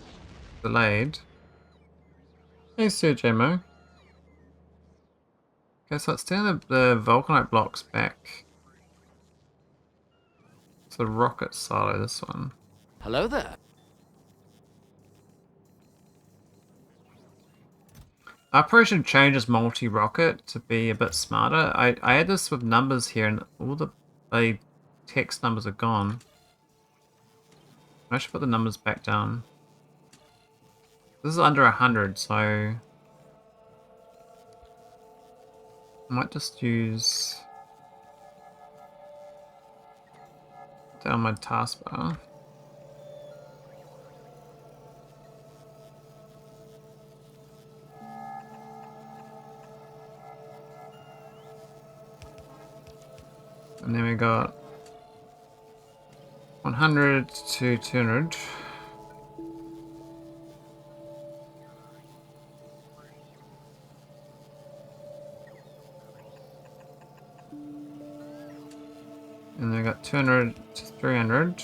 S1: delayed. Hey, Sir JMO. Okay, so it's down the volcanite blocks back. It's the rocket silo, this one.
S2: Hello there.
S1: I probably should change this multi-rocket to be a bit smarter. I had this with numbers here and all the text numbers are gone. I should put the numbers back down. This is under 100, so I might just use down my taskbar. And then we got 100 to 200. And then we got 200 to 300.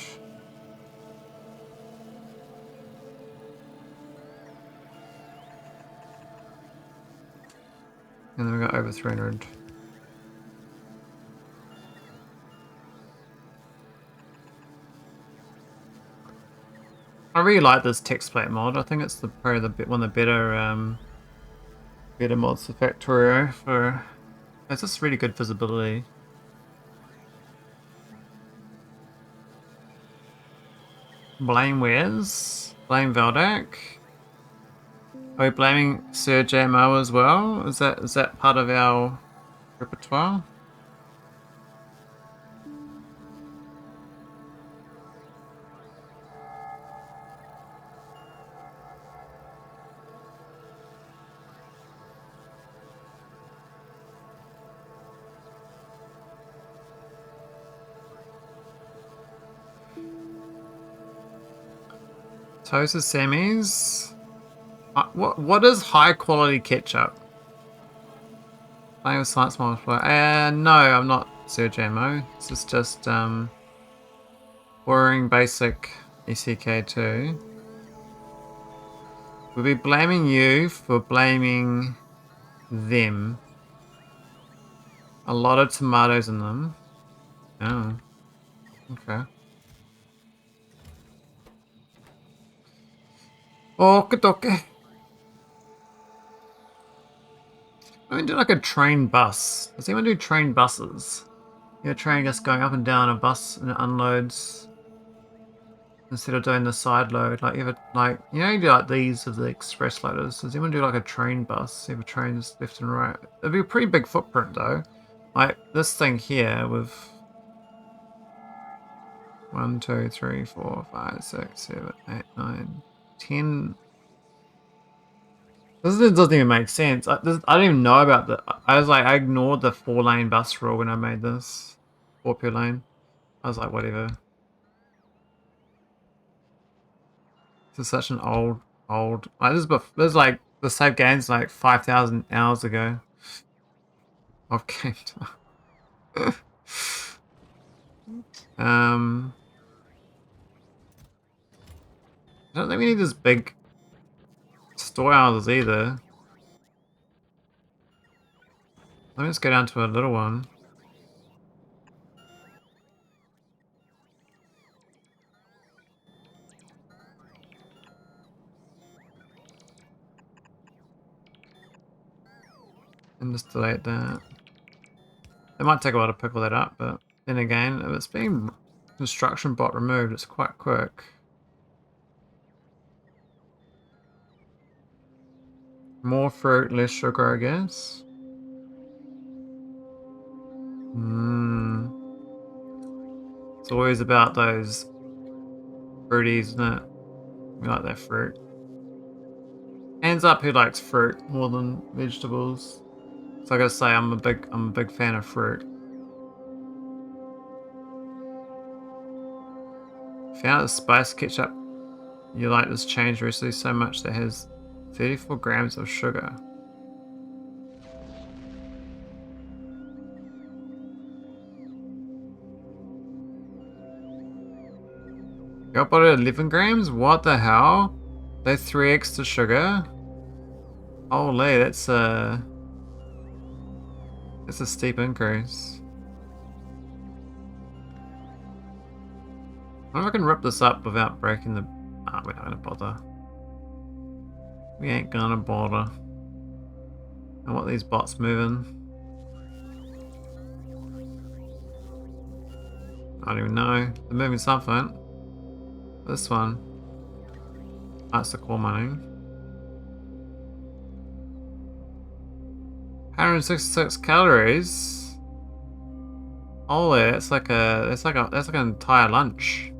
S1: And then we got over 300. I really like this text plate mod. I think it's probably one of the better mods for Factorio. It's just really good visibility. Blame Wes, blame Valdak. Are we blaming Sir JMO as well? Is that part of our repertoire? Toasted semis. What is high quality ketchup? Playing with science multiplier. No, I'm not Sir JMO. This is just boring basic ECK2. We'll be blaming you for blaming them. A lot of tomatoes in them. Oh. Okay. Okay. I mean, do like a train bus. Does anyone do train buses? A train just going up and down a bus and it unloads instead of doing the side load. Like you do like these of the express loaders. Does anyone do like a train bus? You have a trains left and right. It'd be a pretty big footprint though. Like this thing here with 1, 2, 3, 4, 5, 6, 7, 8, 9, 10. This doesn't even make sense. I don't even know about the. I ignored the 4-lane bus rule when I made this 4 per lane. I was like, whatever. This is such an old. This is like the save games like 5,000 hours ago. Of game time. I don't think we need this big storehouses either. Let me just go down to a little one. And just delete that. It might take a while to pickle that up, but then again, if it's being construction bot removed, it's quite quick. More fruit, less sugar, I guess. It's always about those fruities, isn't it? We like that fruit. Hands up who likes fruit more than vegetables. So I gotta say I'm a big fan of fruit. Found out the spice ketchup you like this change recently so much that it has 34 grams of sugar. Got bought at 11 grams? What the hell? They 3x the sugar? Holy, that's a steep increase. I wonder if I can rip this up without breaking the... Ah, we're not gonna bother. We ain't gonna bother. I want these bots moving. I don't even know. They're moving something. This one. That's the core mining. 166 calories. Holy, that's like an entire lunch.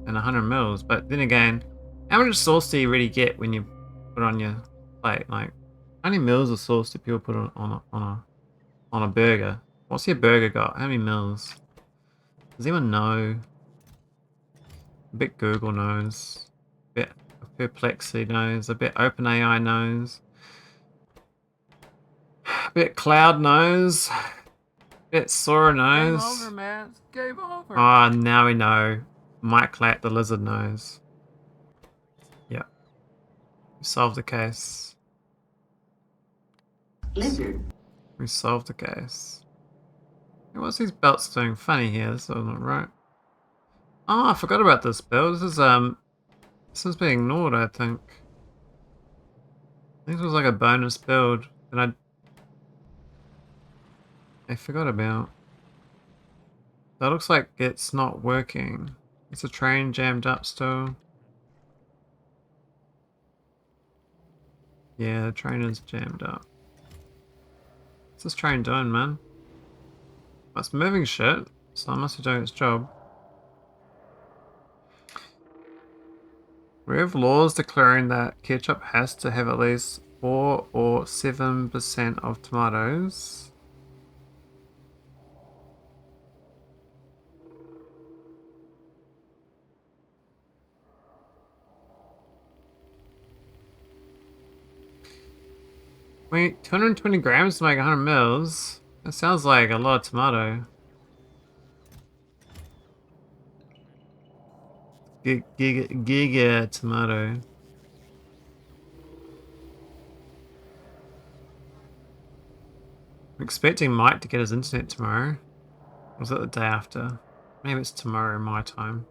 S1: And 100 mils. But then again, how much sauce do you really get when you put on your plate? Like, how many mils of sauce do people put on a burger? What's your burger got? How many mils? Does anyone know? A bit Google knows. A bit Perplexity knows. A bit OpenAI knows. A bit Cloud knows. A bit Sora knows.
S2: Game over, man. Game over.
S1: Ah, now we know. Mike Clack the lizard knows. Yep. We solved the case.
S3: Lizard.
S1: We solved the case. Hey, what's these belts doing funny here? This is not right. Oh, I forgot about this belt. This is being ignored, I think. I think this was like a bonus build that I forgot about. That looks like it's not working. Is the train jammed up still? Yeah, the train is jammed up. What's this train doing, man? Well, it's moving shit, so it must be doing its job. We have laws declaring that ketchup has to have at least 4 or 7% of tomatoes. Wait, 220 grams to make 100 mils? That sounds like a lot of tomato. Giga tomato. I'm expecting Mike to get his internet tomorrow. Or was it the day after? Maybe it's tomorrow my time.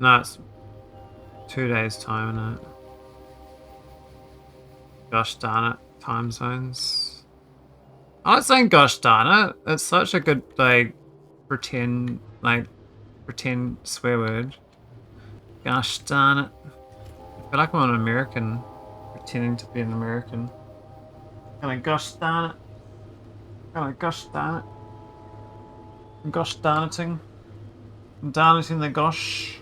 S1: No, it's 2 days time, isn't it? Gosh darn it, time zones. I'm not saying gosh darn it. It's such a good pretend swear word. Gosh darn it. I feel like I'm an American pretending to be an American. Kinda gosh darn it. Kinda gosh darn it. I'm gosh darniting. I'm darniting the gosh.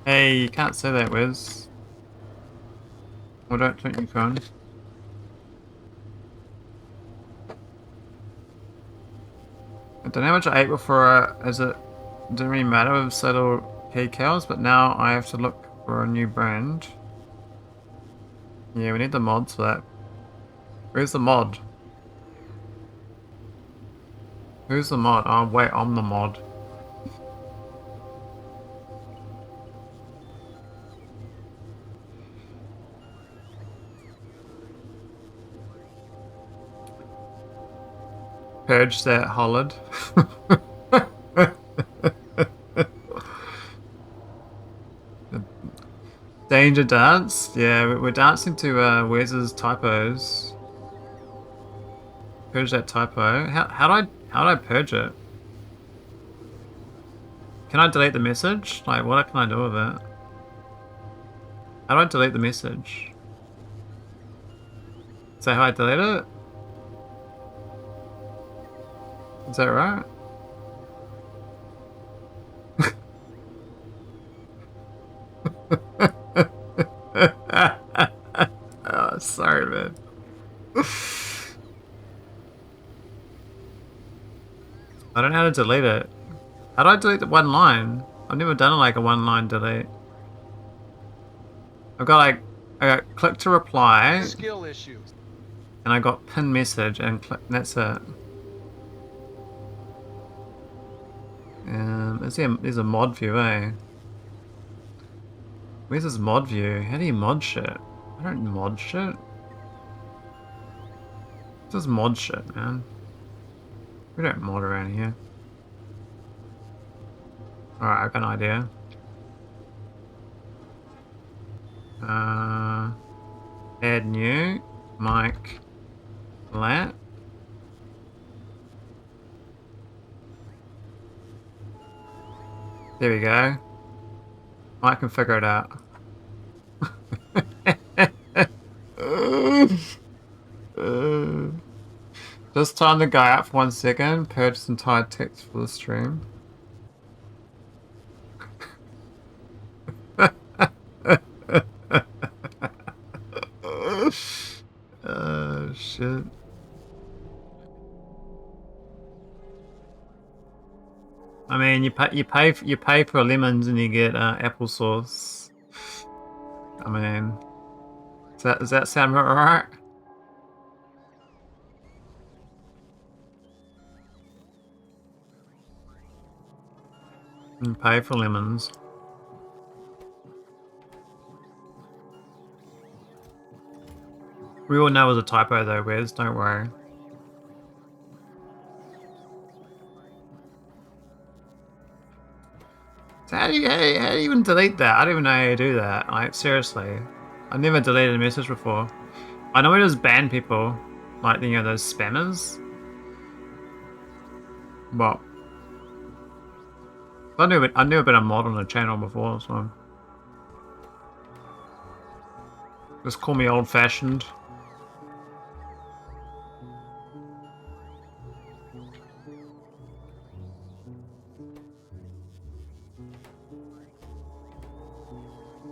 S1: Hey, you can't say that, Wiz. Or don't you can. I don't know how much I ate before, as it didn't really matter with subtle keycows, but now I have to look for a new brand. Yeah, we need the mods for that. Where's the mod? Who's the mod? Oh wait, I'm the mod. Purge that hollowed. change a dance? Yeah, we're dancing to Wes's typos. Purge that typo. How do I purge it? Can I delete the message? Like, what can I do with it? How do I delete the message? Is that how I delete it? Is that right? Oh, sorry, man. I don't know how to delete it. How do I delete the one line? I've never done like a one line delete. I've got like, I got click to reply.
S3: Skill issues.
S1: And I got pin message and click, and that's it. There's a mod view, eh? Where's this mod view? How do you mod shit? I don't mod shit. This is mod shit, man. We don't mod around here. Alright, I've got an idea. Add new, mic, lat. There we go. I can figure it out. Just time the guy out for 1 second. Purge this entire text for the stream. Oh shit. I mean, you pay for lemons and you get applesauce. I mean, does that sound right? You pay for lemons. We all know it was a typo though, Wes. Don't worry. So how do you even delete that? I don't even know how you do that. Like, seriously. I've never deleted a message before. I know we just ban people. Like, you know, those spammers. But I knew a bit of mod on the channel before, so just call me old fashioned.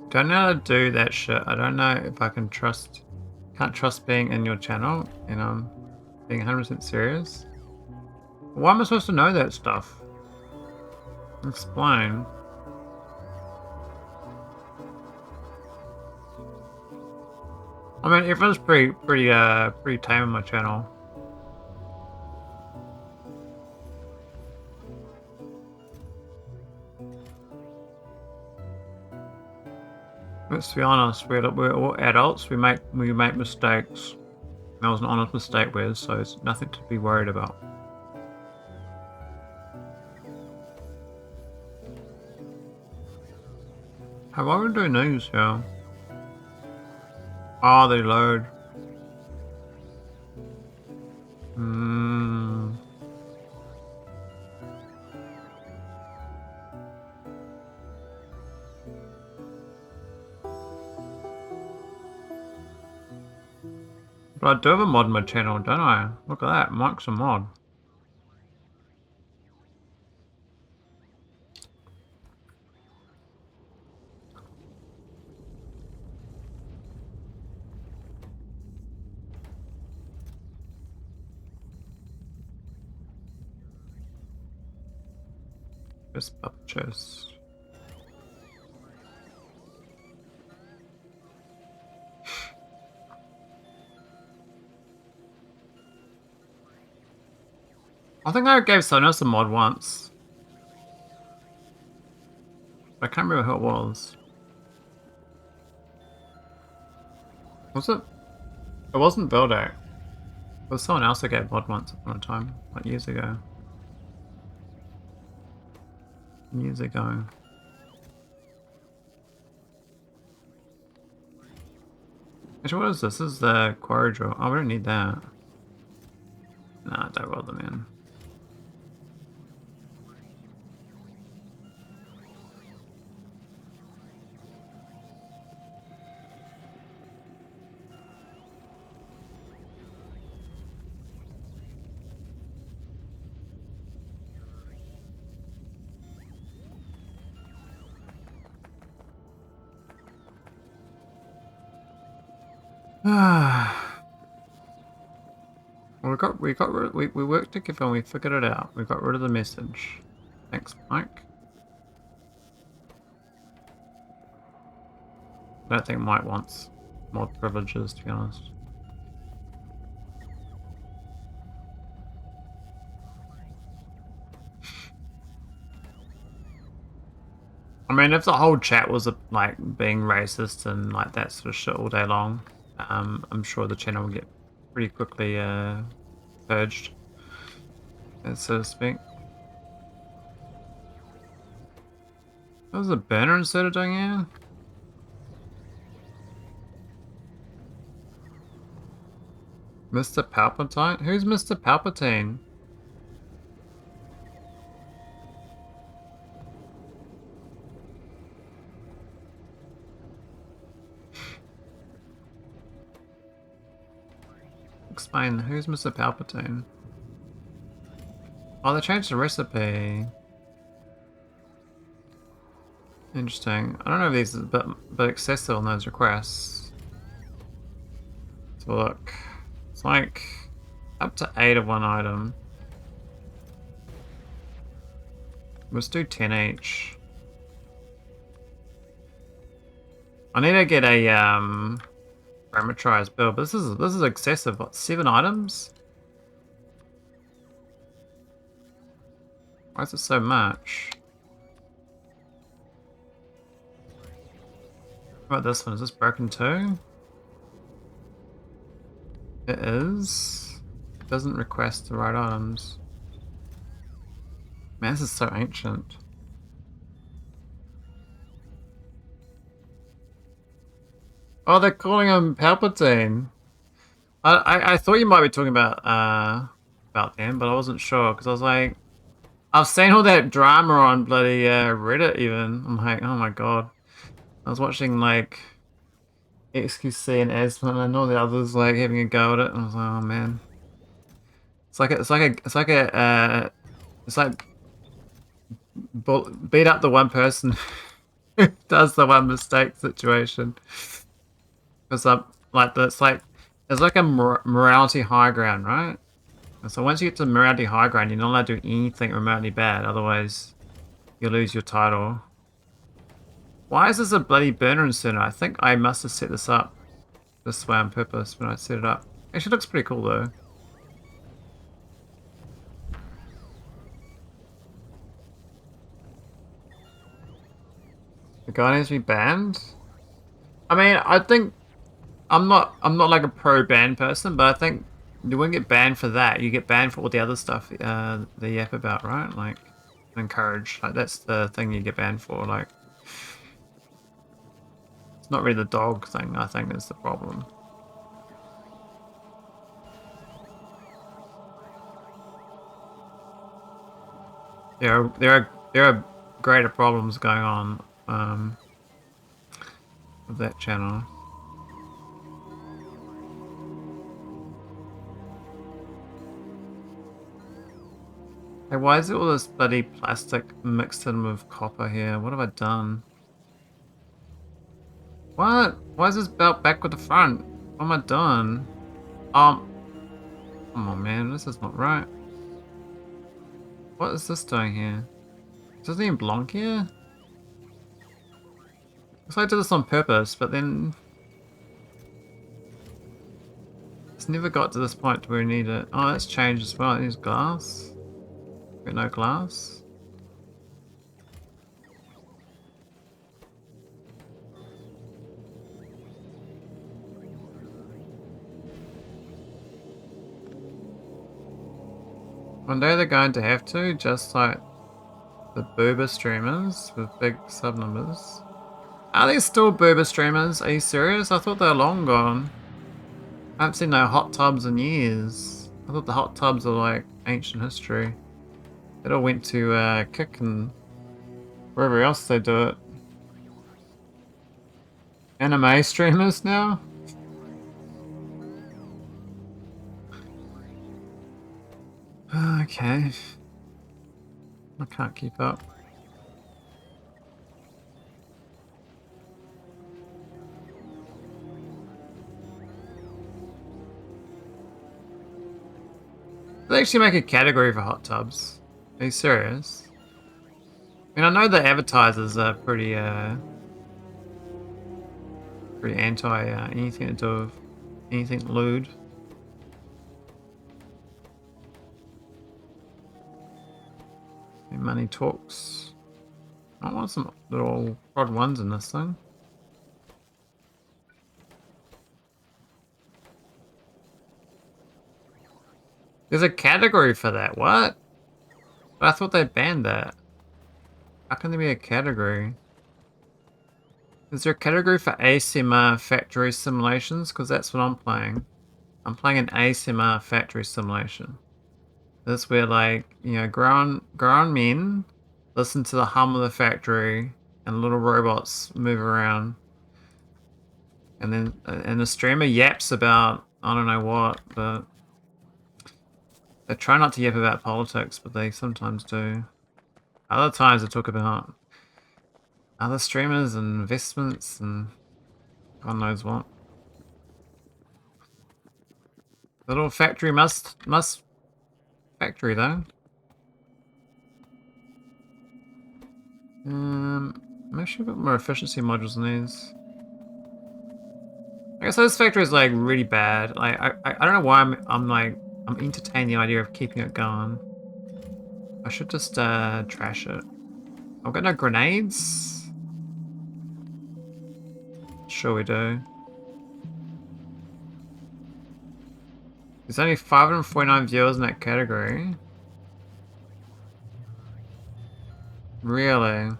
S1: Don't know how to do that shit. I don't know if I can trust. Can't trust being in your channel, and I'm being 100% serious. Why am I supposed to know that stuff? Explain. I mean, everyone's pretty tame on my channel. Let's be honest, we're all adults. We make mistakes. That was an honest mistake, Wes, so it's nothing to be worried about. Have I been doing these? Yeah. Oh, they load. But I do have a mod in my channel, don't I? Look at that, Mike's a mod. Just purchase. I think I gave someone else a mod once. I can't remember who it was. Was it? It wasn't Builder. It was someone else I gave mod once upon a time, like years ago. Years ago. Actually, what is this? This is the quarry drill. Oh, we don't need that. Nah, don't bother, man. We worked together and we figured it out. We got rid of the message. Thanks, Mike. I don't think Mike wants more privileges, to be honest. I mean, if the whole chat was like being racist and like that sort of shit all day long, I'm sure the channel will get pretty quickly purged, so to speak. There's a burner instead of doing here. Mr. Palpatine? Who's Mr. Palpatine? Explain, who's Mr. Palpatine? Oh, they changed the recipe. Interesting. I don't know if these are a bit excessive on those requests. Let's have a look. It's like up to 8 of one item. Let's do 10 each. I need to get a parameterized build, but this is excessive. What, 7 items? Why is it so much? What about this one? Is this broken too? It is. It doesn't request the right items. Man, this is so ancient. Oh, they're calling him Palpatine. I thought you might be talking about them, but I wasn't sure because I was like, I've seen all that drama on bloody Reddit. Even I'm like, oh my god. I was watching like XQC and Asmon and all the others like having a go at it, and I was like, oh man. It's like beat up the one person who does the one mistake situation. Because there's like a morality high ground, right? And so once you get to morality high ground, you're not allowed to do anything remotely bad, otherwise you lose your title. Why is this a bloody burner incentive? I think I must have set this up this way on purpose when I set it up. Actually, it looks pretty cool though. The guy needs to be banned? I mean, I think I'm not like a pro ban person, but I think you wouldn't get banned for that. You get banned for all the other stuff they yap about, right? Like encourage. Like that's the thing you get banned for. Like it's not really the dog thing. I think is the problem. There are greater problems going on with that channel. Hey, why is it all this bloody plastic mixed in with copper here? What have I done? What? Why is this belt back with the front? What am I doing? Come on, man, this is not right. What is this doing here? Doesn't even belong here? Looks like I did this on purpose, but then it's never got to this point where we need it. Oh, that's changed as well. It needs glass. Got no glass. One day they're going to have to, just like the boober streamers with big sub numbers. Are they still boober streamers? Are you serious? I thought they were long gone. I haven't seen no hot tubs in years. I thought the hot tubs are like ancient history. It all went to Kick and wherever else they do it. Anime streamers now? Okay. I can't keep up. They actually make a category for hot tubs. Are you serious? I mean, I know the advertisers are pretty anti anything to do with anything lewd. Money talks. I want some little odd ones in this thing. There's a category for that. What? But I thought they banned that. How can there be a category? Is there a category for ASMR factory simulations? Because that's what I'm playing. I'm playing an ASMR factory simulation. This where, like, you know, grown men listen to the hum of the factory and little robots move around. And then the streamer yaps about I don't know what, but they try not to yap about politics, but they sometimes do. Other times they talk about other streamers and investments and God knows what. Little factory must factory though. Maybe I should put more efficiency modules in these. I guess this factory is like really bad. Like I don't know why I'm entertaining the idea of keeping it going. I should just trash it. I've got no grenades. Sure we do. There's only 549 viewers in that category. Really?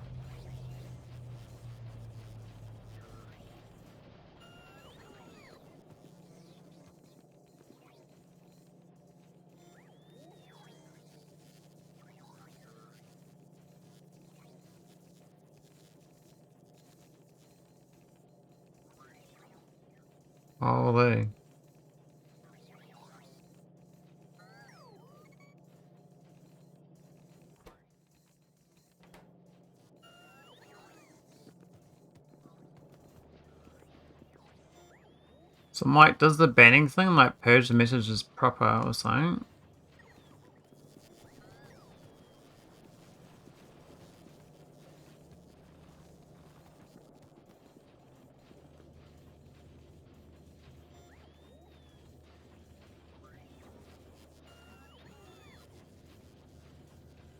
S1: Holy. So Mike, does the banning thing like purge the messages proper or something?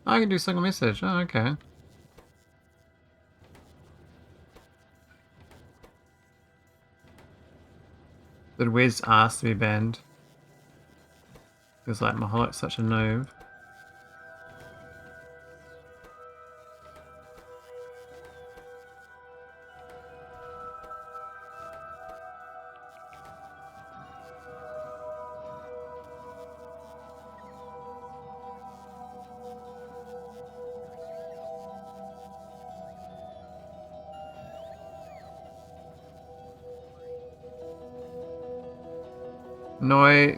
S1: I can do single message. Oh, okay. Did Wes ask to be banned? Because like Maholic's such a noob.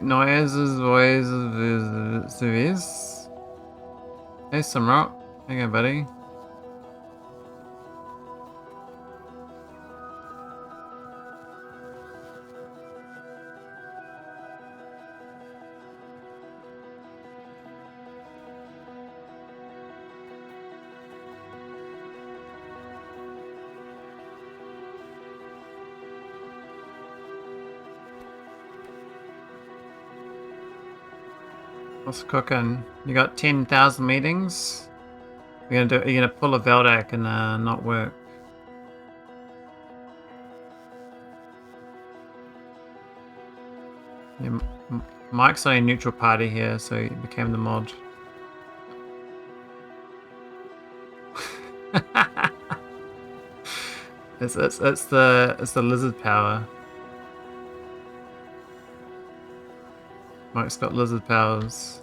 S1: Noises, voices. Hey, Samrock. Hang on, buddy. What's cooking? You got 10,000 meetings? You're gonna pull a Veldak and not work. Yeah, Mike's on a neutral party here, so he became the mod. It's the lizard power. Mike's got lizard powers.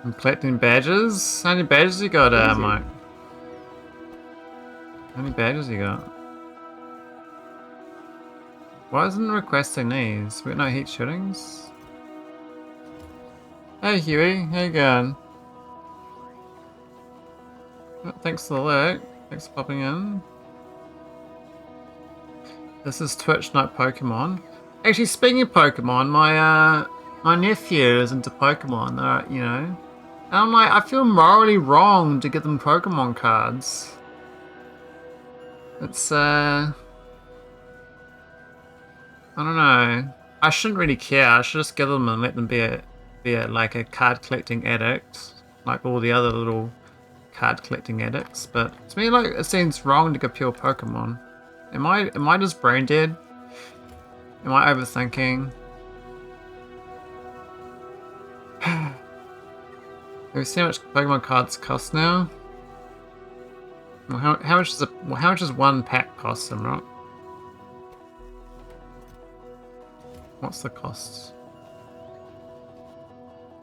S1: I'm collecting badges. How many badges you got, Mike? How many badges you got? Why isn't it requesting these? We got no heat shootings. Hey Huey, how you going? Oh, thanks for the alert. Thanks for popping in. This is Twitch, not Pokemon. Actually, speaking of Pokemon, my nephew is into Pokemon. You know, and I'm like, I feel morally wrong to get them Pokemon cards. It's I don't know. I shouldn't really care. I should just get them and let them be like a card collecting addict, like all the other little card collecting addicts. But to me, like, it seems wrong to get pure Pokemon. Am I just brain dead? Am I overthinking? Have you seen how much Pokemon cards cost now? Well, how much does one pack cost them, right? What's the cost?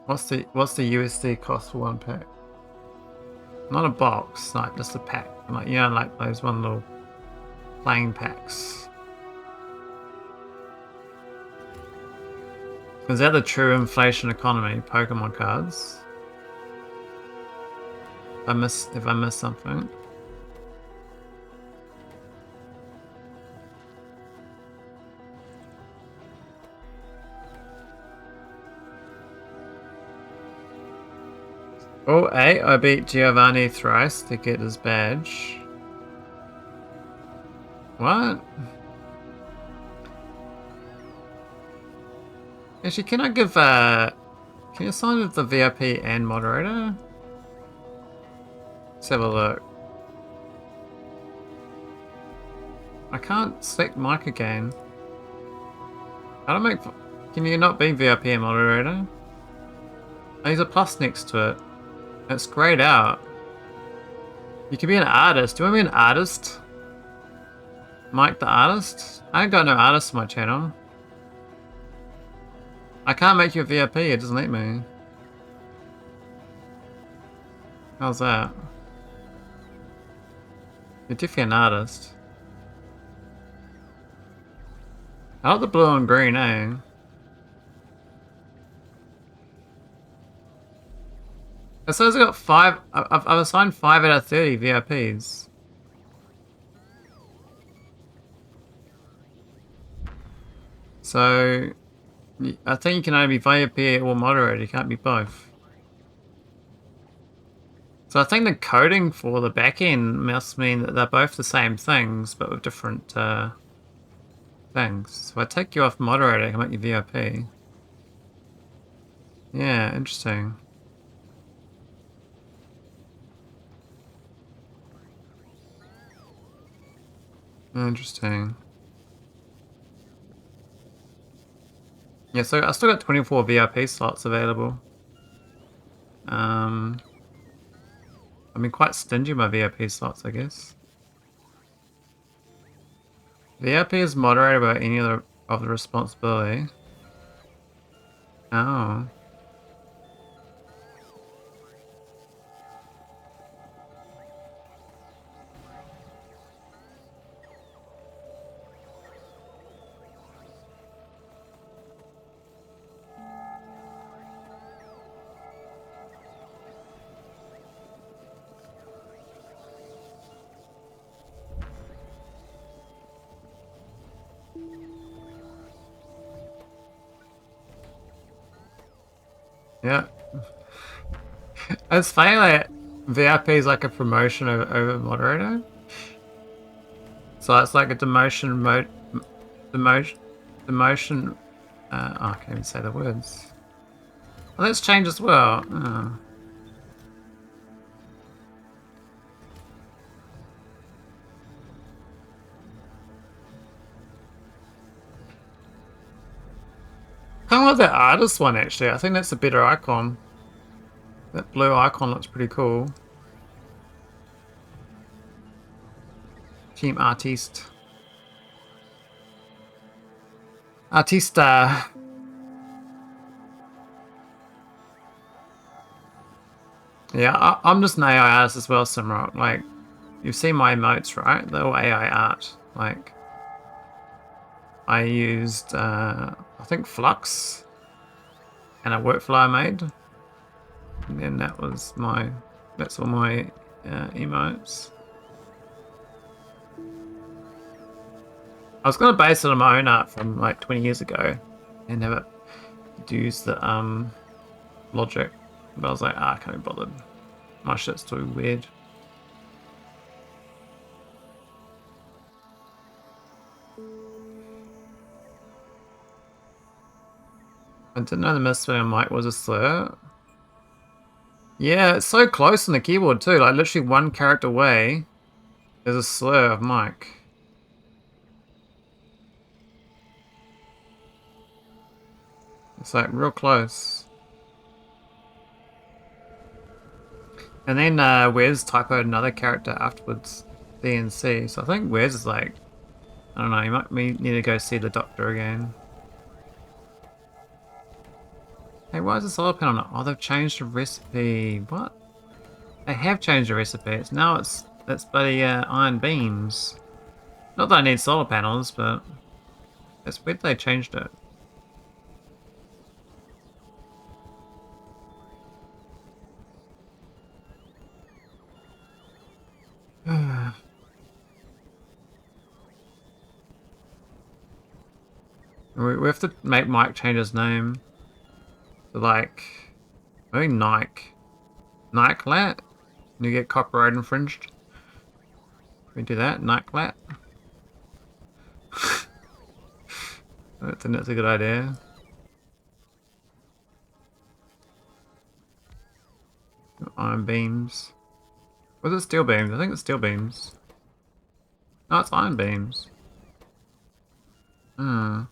S1: What's the USD cost for one pack? Not a box, like just a pack. Like, you know, like those one little playing packs. Is that the true inflation economy? Pokemon cards. If I miss something. Oh, hey, I beat Giovanni thrice to get his badge. What? Actually, can I give can you assign it the VIP and moderator? Let's have a look. I can't select Mike again. I don't make. Can you not be VIP and moderator? Oh, there's a plus next to it. It's grayed out. You can be an artist. Do you want to be an artist? Mike the artist? I ain't got no artists on my channel. I can't make you a VIP, it doesn't let me. How's that? You're definitely an artist. I like the blue and green, eh? It says I got 5. I've assigned 5 out of 30 VIPs. So, I think you can only be VIP or moderator, you can't be both. So I think the coding for the backend must mean that they're both the same things, but with different things. So I take you off moderator, I can make you VIP. Yeah, interesting. Interesting. Yeah, so I still got 24 VIP slots available. I've been quite stingy with my VIP slots, I guess. VIP is moderated by any other of the responsibility. Oh. Yeah. It's funny that VIP is like a promotion over moderator. So it's like a demotion demotion. Oh, I can't even say the words. Well, that's changed as well. Oh. Kind of like that artist one, actually. I think that's a better icon. That blue icon looks pretty cool. Team Artiste. Artista. Yeah, I'm just an AI artist as well, Simrock. Like, you've seen my emotes, right? They're all AI art. Like, I used, I think Flux and a workflow I made. And then that's all my emotes. I was going to base it on my own art from like 20 years ago and have it use the logic. But I was like, I can't be bothered. My shit's too weird. I didn't know the misspelling on mic was a slur. Yeah, it's so close on the keyboard too. Like literally one character away is a slur of mic. It's like real close. And then Wes typoed another character afterwards, D and C. So I think Wes is like, I don't know, you might need to go see the doctor again. Hey, why is the solar panel not? Oh, they've changed the recipe. What? They have changed the recipe. It's bloody iron beams. Not that I need solar panels, but it's weird they changed it. We have to make Mike change his name to like, maybe Nike. Nikelat? And you get copyright infringed. Can we do that? Nikelat? I don't think that's a good idea. Iron beams. Was it steel beams? I think it's steel beams. No, it's iron beams. Hmm.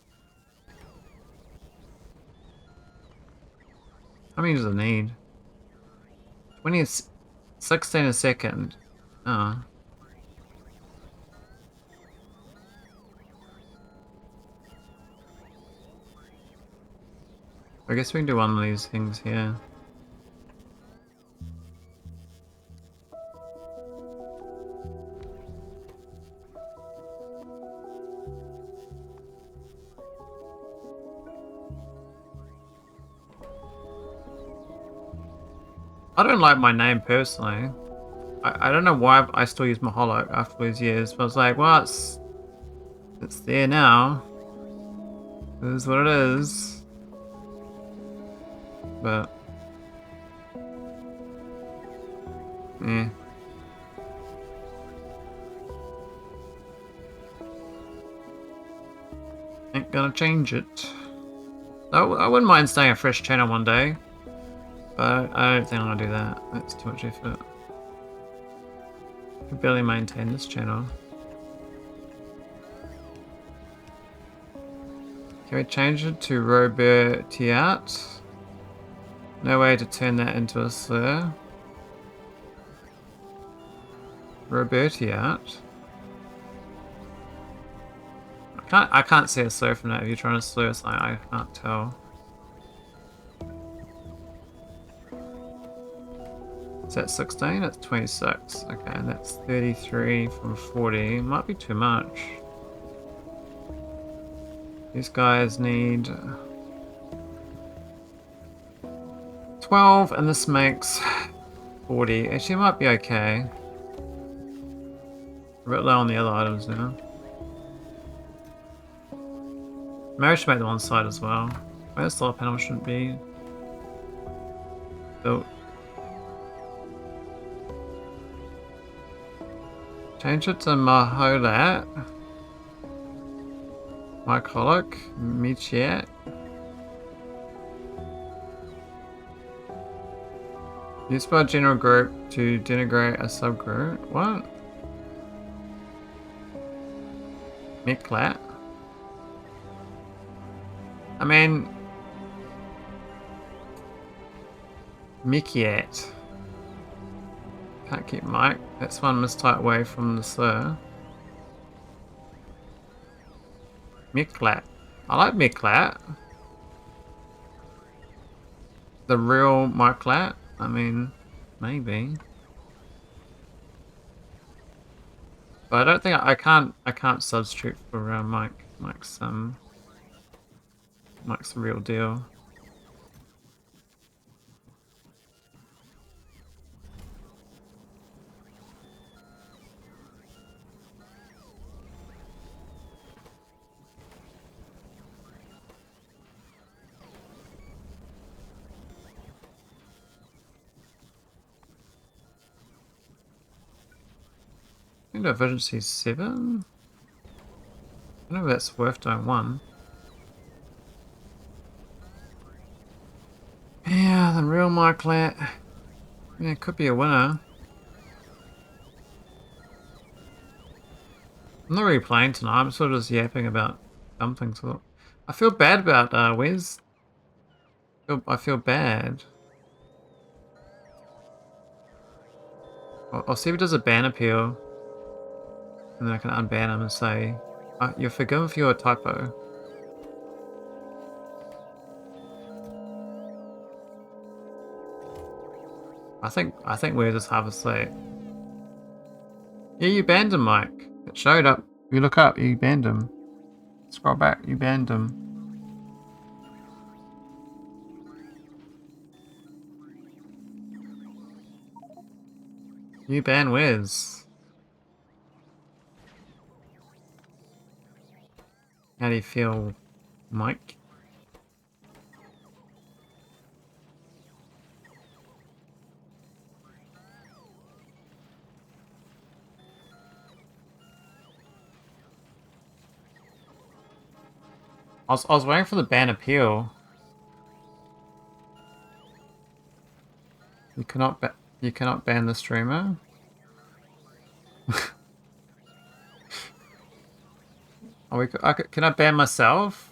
S1: How many does it need? 20 is 16 a second. Oh. I guess we can do one of these things here. I don't like my name personally. I don't know why I still use Maholic after these years, but I was like, well, it's there now. It is what it is. But yeah. Ain't gonna change it. I wouldn't mind starting a fresh channel one day, but I don't think I'm gonna do that. That's too much effort. I can barely maintain this channel. Can we change it to Robertiat? No way to turn that into a slur. Robertiat? I can't see a slur from that. If you're trying to slur something, I can't tell. Is that 16? That's 26. Okay, and that's 33 from 40. Might be too much. These guys need 12, and this makes 40. Actually, it might be okay. A bit low on the other items now. Maybe I should make them on side as well. Maybe the solar panel shouldn't be built. Change it to Maholic. Maholic. Michiat. Used by a general group to denigrate a subgroup. What? Miklat. I mean, Mickey at? Can't keep Mike. That's one mistype away from the slur. Miklat. I like Miklat. The real Miklat? I mean, maybe. But I don't think I can't substitute for Mike. Mike's the real deal. I think efficiency 7. I don't know if that's worth doing 1. Yeah, the real Miklat. Yeah, it could be a winner. I'm not really playing tonight. I'm sort of just yapping about dumping. So I feel bad about Wes. I feel bad. I'll see if he does a ban appeal, and then I can unban him and say, "You're forgiven for your typo." I think we're just half asleep. Yeah, you banned him, Mike. It showed up. You look up, you banned him. Scroll back, you banned him. You ban Wes. How do you feel, Mike? I was waiting for the ban appeal. You cannot ban the streamer. Can I ban myself?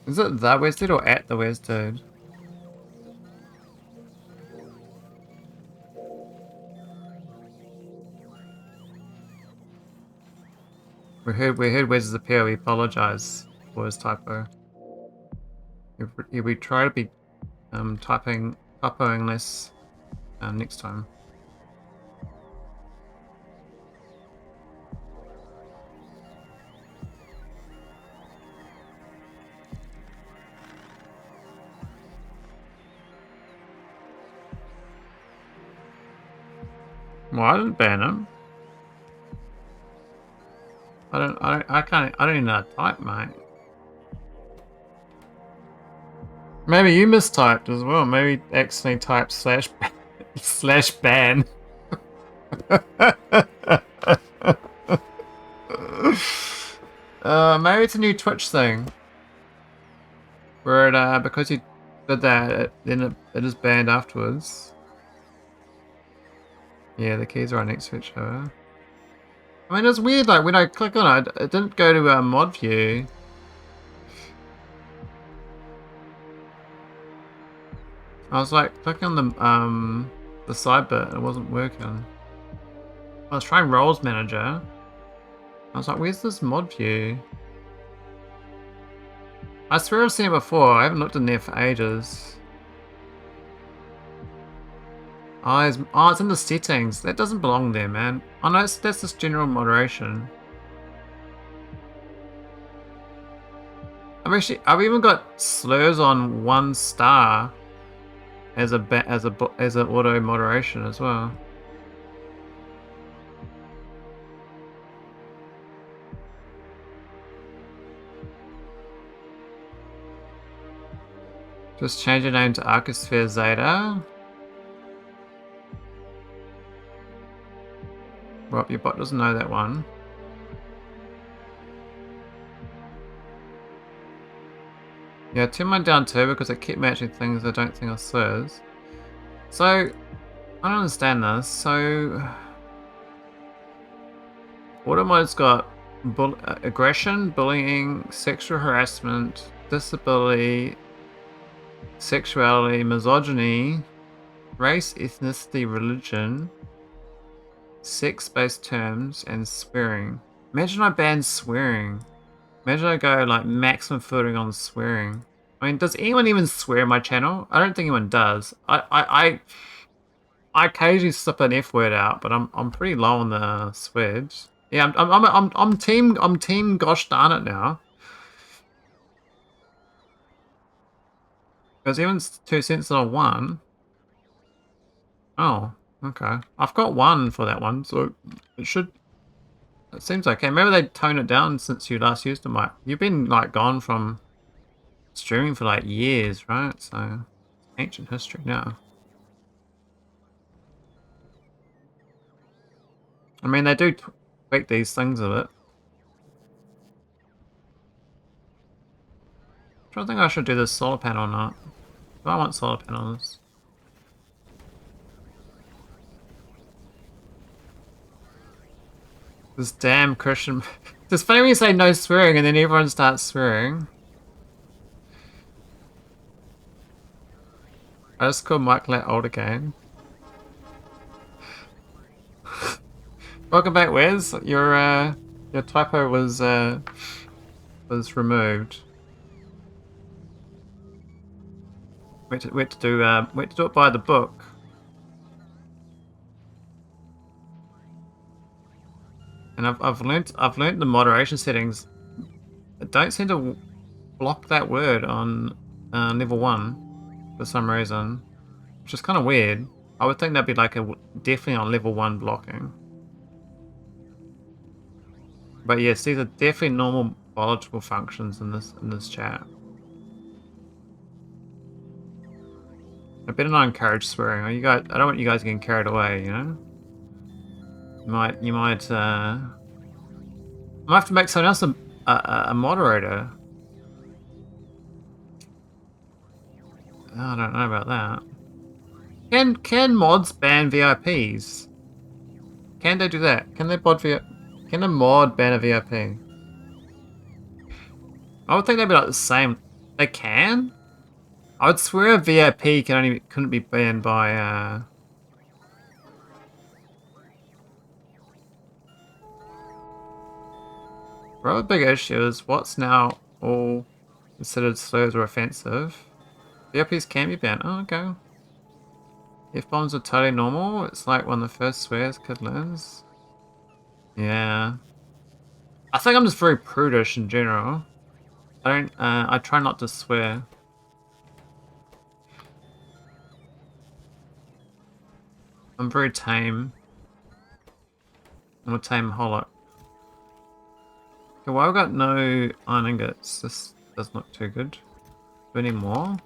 S1: Is it the Wes dude or at the Wes dude? We heard Wes's appeal. We apologize for his typo. We try to be typoing less next time. Well, I didn't ban him. I don't even know how to type, mate. Maybe you mistyped as well. Maybe accidentally typed slash ban. Maybe it's a new Twitch thing. Where it, because you did that, then it is banned afterwards. Yeah, the keys are right next to each other. I mean, it's weird, like, when I click on it, it didn't go to mod view. I was like, clicking on the side bit, and it wasn't working. I was trying roles manager. I was like, where's this mod view? I swear I've seen it before, I haven't looked in there for ages. Oh, it's in the settings. That doesn't belong there, man. Oh no, that's just general moderation. I've even got slurs on 1 star as an auto moderation as well. Just change your name to Arcosphere Zeta. Rob, your bot doesn't know that one. Yeah, turn mine down too because I keep matching things I don't think are slurs. So, I don't understand this. So, Auto mode's got aggression, bullying, sexual harassment, disability, sexuality, misogyny, race, ethnicity, religion, sex-based terms, and swearing. Imagine I ban swearing. Imagine I go like maximum footing on swearing. I mean, does anyone even swear on my channel? I don't think anyone does. I occasionally slip an F word out, but I'm pretty low on the swears. Yeah, I'm team gosh darn it now. Because even 2 cents on 1. Oh, okay. I've got 1 for that one, so it should. It seems okay. Maybe they tone it down since you last used the mic. You've been like gone from streaming for like years, right? So ancient history now. I mean, they do tweak these things a bit. I don't think I should do this solar panel or not. Do I want solar panels? This damn Christian. It's funny when you say no swearing and then everyone starts swearing. I just called Mike Lat old again. Welcome back, Wes. Your typo was removed. We had to do it by the book. And I've learnt the moderation settings. It don't seem to block that word on level 1 for some reason, which is kind of weird. I would think that'd be like definitely on level 1 blocking. But yes, these are definitely normal biological functions in this chat. I better not encourage swearing. I don't want you guys getting carried away, you know? You might I might have to make someone else a moderator. I don't know about that. Can mods ban VIPs? Can they do that? Can a mod ban a VIP? I would think they'd be like the same. They can? I would swear a VIP couldn't be banned by Well, the big issue is what's now all considered slurs or offensive. VIPs can be banned. Oh, okay. F-bombs are totally normal. It's like one of the first swears kid learns. Yeah. I think I'm just very prudish in general. I try not to swear. I'm very tame. I'm a tame Maholic. Okay, well, I've got no iron ingots. This doesn't look too good. Do we need more?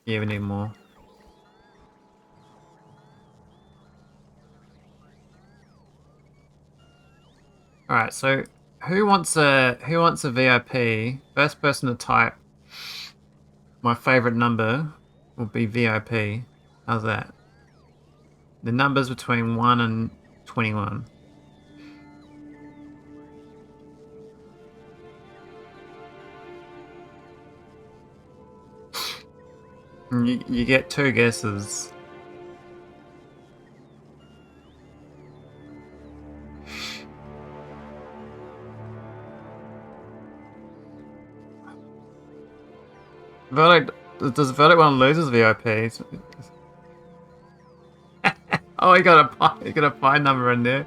S1: Yeah, we need more. Alright, so who wants a VIP? First person to type my favorite number will be VIP. How's that? The numbers between 1 and 21. You get 2 guesses. Verdict, does Verdict want to lose his VIP? Oh, he got a pie number in there.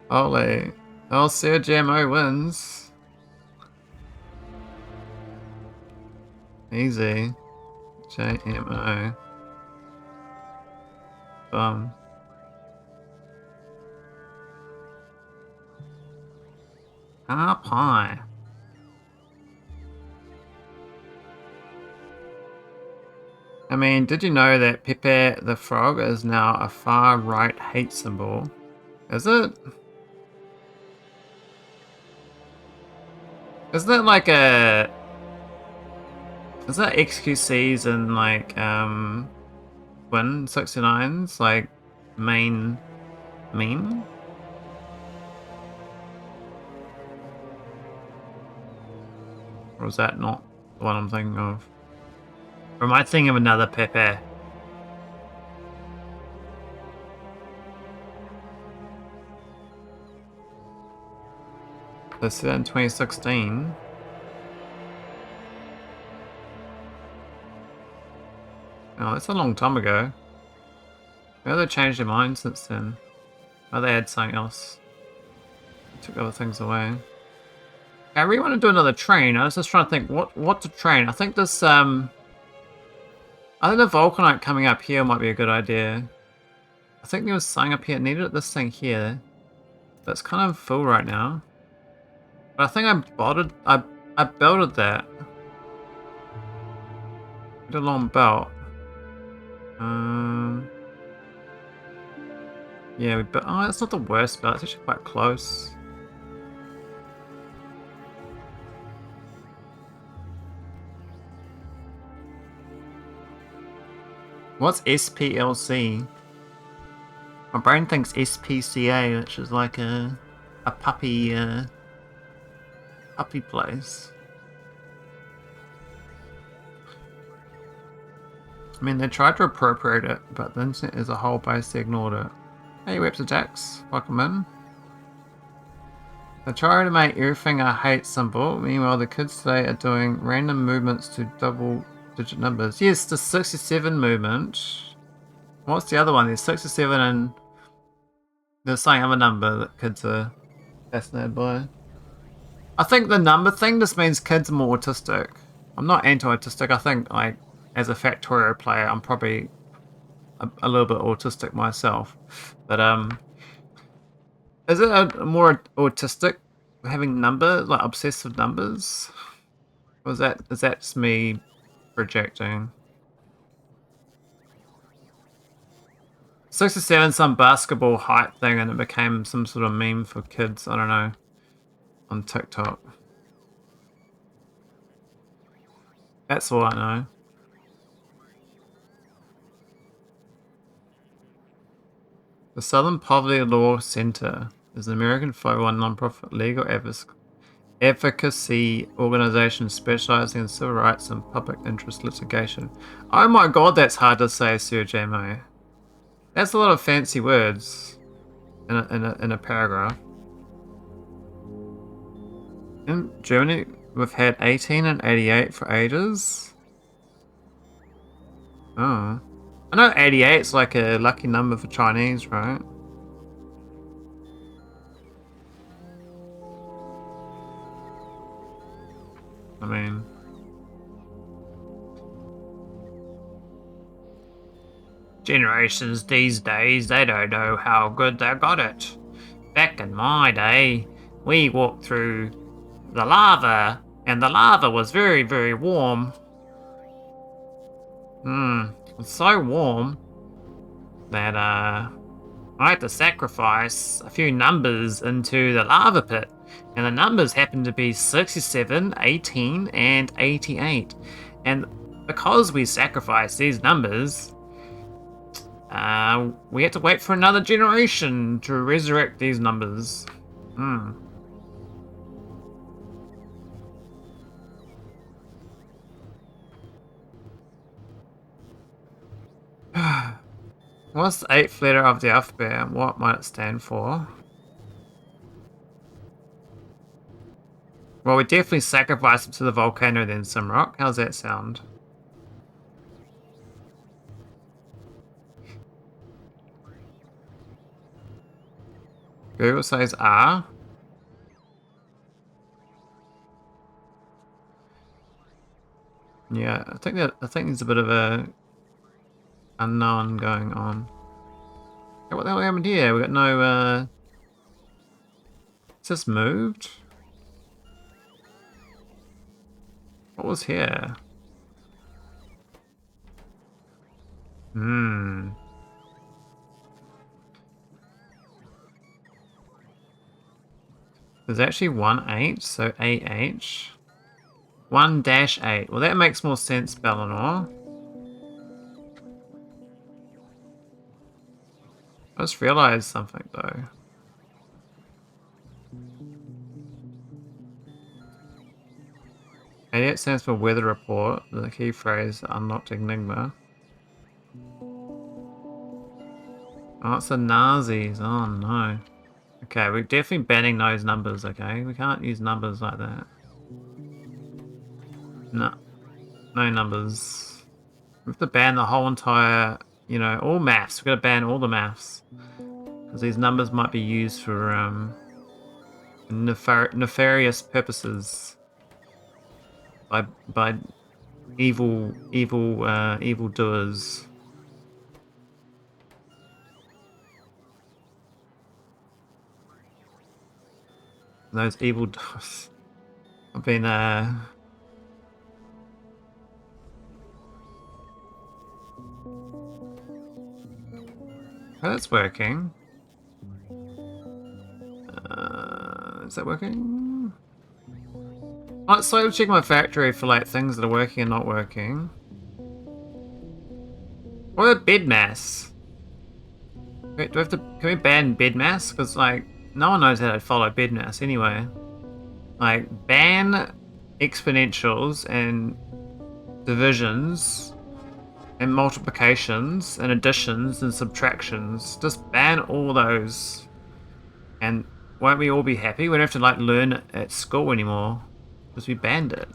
S1: Holy. Oh, Sir GMO wins. Easy. JMO. Pie. I mean, did you know that Pepe the Frog is now a far-right hate symbol? Is it? Isn't that like a... Is that XQC's and like, Twin 69's like main meme? Or is that not the one I'm thinking of? Or am I thinking of another Pepe? This is in 2016. Oh, that's a long time ago. Maybe they changed their mind since then. Oh, they had something else. They took other things away. I really want to do another train. I was just trying to think what to train. I think this I think the vulcanite coming up here might be a good idea. I think there was something up here. It needed this thing here. But it's kind of full right now. But I think I belted that. Get a long belt. Yeah, oh, that's not the worst belt. It's actually quite close. What's SPLC? My brain thinks SPCA, which is like a puppy puppy place. I mean, they tried to appropriate it, but the internet as a whole basically ignored it. Hey, Webster Jax, welcome in. They try to make everything a hate symbol. Meanwhile, the kids today are doing random movements to double-digit numbers. Yes, the 67 movement. What's the other one? There's 67 and there's some other number that kids are fascinated by. I think the number thing just means kids are more autistic. I'm not anti-autistic. I think, like, as a Factorio player, I'm probably a little bit autistic myself. But is it a more autistic having like obsessive numbers? Or is that just me projecting? 67, some basketball height thing, and it became some sort of meme for kids. I don't know, on TikTok. That's all I know. The Southern Poverty Law Center is an American 501 nonprofit legal advocacy organization specializing in civil rights and public interest litigation. Oh my god, that's hard to say, Sir JMO. That's a lot of fancy words in a paragraph. In Germany, we've had 18 and 88 for ages. Oh. I know 88 is like a lucky number for Chinese, right? I mean... generations these days, they don't know how good they got it. Back in my day, we walked through the lava, and the lava was very, very warm. It's so warm that I had to sacrifice a few numbers into the lava pit, and the numbers happened to be 67, 18, and 88. And because we sacrificed these numbers, we had to wait for another generation to resurrect these numbers. What's the 8th letter of the alphabet and what might it stand for? Well, we definitely sacrificed it to the volcano then, Simrock. How's that sound? Google says R. Yeah, I think there's a bit of a unknown going on. Hey, what the hell happened here? We got no Is this moved? What was here? There's actually 1-8, so AH. 1-8. Well, that makes more sense, Bellinor. I just realized something, though. 88 stands for weather report. The key phrase unlocked Enigma. Oh, it's the Nazis. Oh no. Okay, we're definitely banning those numbers, okay? We can't use numbers like that. No. No numbers. We have to ban the whole entire, you know, all maths. We've got to ban all the maths. Because these numbers might be used for nefarious purposes. By evil doers. Those evil doers. I've been oh, that's working. Is that working? Let's slowly check my factory for like things that are working and not working. What about bed mass? Wait, do we have to? Can we ban bed mass? Because like no one knows how to follow bed mass anyway. Like ban exponentials and divisions and multiplications and additions and subtractions. Just ban all those, and won't we all be happy? We don't have to like learn it at school anymore because we banned it.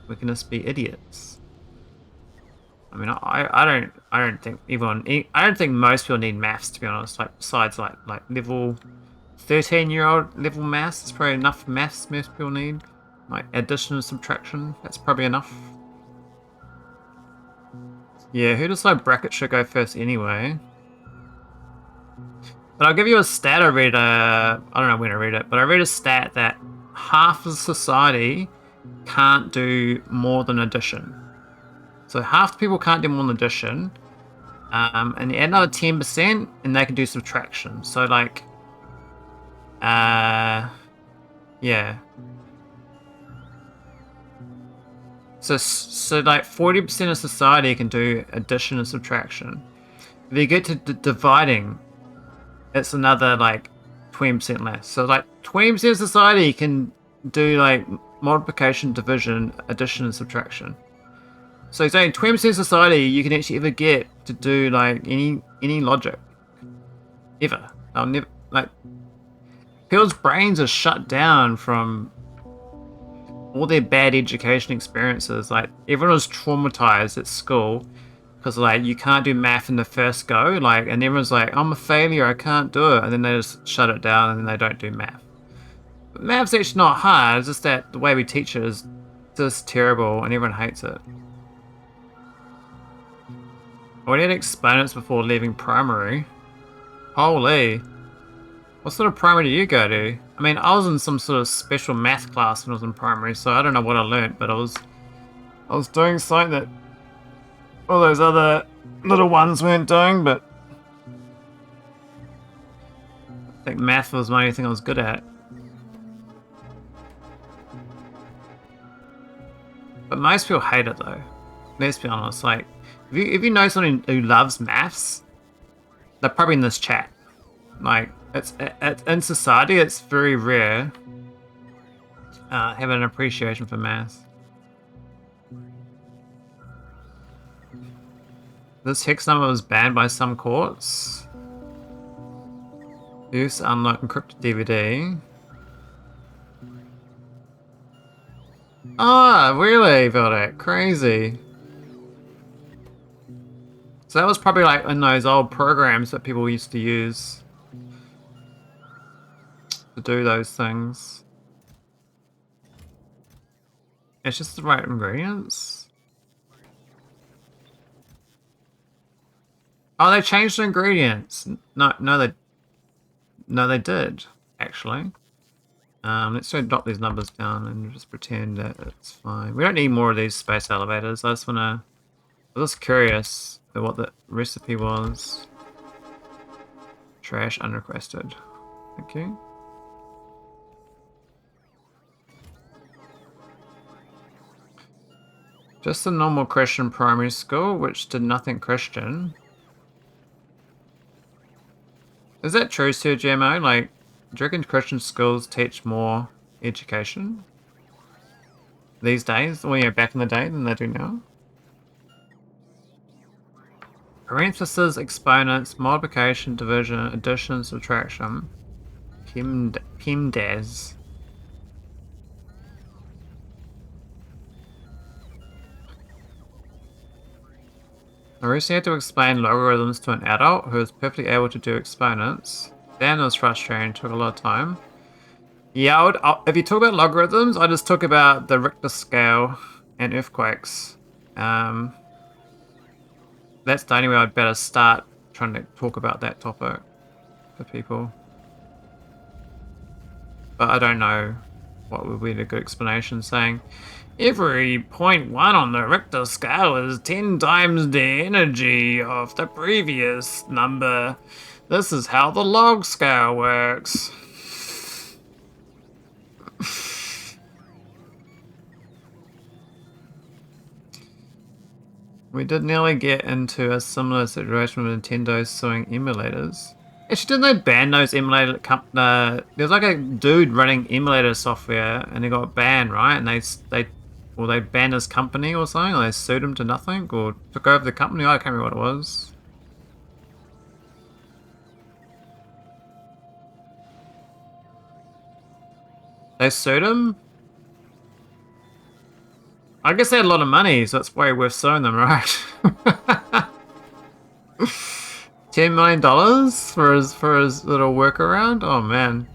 S1: We can just be idiots. I mean, I don't think I don't think most people need maths, to be honest. Like besides like level 13-year-old level maths, it's probably enough maths most people need. Like addition and subtraction, that's probably enough. Yeah, who decided bracket should go first anyway? But I'll give you a stat I read. I don't know when I read it, but I read a stat that half of society can't do more than addition. So half the people can't do more than addition, and you add another 10%, and they can do subtraction. So like, yeah. So like 40% of society can do addition and subtraction. If you get to dividing, it's another like 20% less. So like 20% of society can do like multiplication, division, addition, and subtraction. So saying 20% of society you can actually ever get to do like any logic. Ever. I'll never like people's brains are shut down from all their bad education experiences. Like everyone was traumatized at school because like you can't do math in the first go, like, and everyone's like, I'm a failure, I can't do it, and then they just shut it down and then they don't do math. But math's actually not hard, it's just that the way we teach it is just terrible and everyone hates it. We had exponents before leaving primary. Holy. What sort of primary did you go to? I mean, I was in some sort of special math class when I was in primary, so I don't know what I learnt, but I was doing something that all those other little ones weren't doing, but I think math was my only thing I was good at. But most people hate it though. Let's be honest, like, if you know someone who loves maths, they're probably in this chat. Like, it's in society, it's very rare having an appreciation for maths. This hex number was banned by some courts. Use unlock encrypted DVD. Ah, really, Vildak? Crazy. So that was probably like in those old programs that people used to use to do those things. It's just the right ingredients. Oh, they changed the ingredients. No, they did actually. Let's just drop these numbers down and just pretend that it's fine. We don't need more of these space elevators. I was just curious about what the recipe was. Trash unrequested. Thank you. Just a normal Christian primary school, which did nothing Christian. Is that true, Sir GMO? Like, do you reckon Christian schools teach more education? these days, or back in the day than they do now. Parentheses, exponents, multiplication, division, addition, subtraction. PIMDAS. I recently had to explain logarithms to an adult who was perfectly able to do exponents. Damn, it was frustrating, it took a lot of time. Yeah, if you talk about logarithms, I just talk about the Richter scale and earthquakes. That's the only way I'd better start trying to talk about that topic for people. But I don't know what would be a good explanation, saying every 0.1 on the Richter scale is 10 times the energy of the previous number. This is how the log scale works. We did nearly get into a similar situation with Nintendo suing emulators. Actually, didn't they ban those emulator there was like a dude running emulator software and he got banned, right? And they banned his company or something, or they sued him to nothing, or took over the company. I can't remember what it was. They sued him? I guess they had a lot of money, so it's probably worth suing them, right? $10 million for his little workaround? Oh man.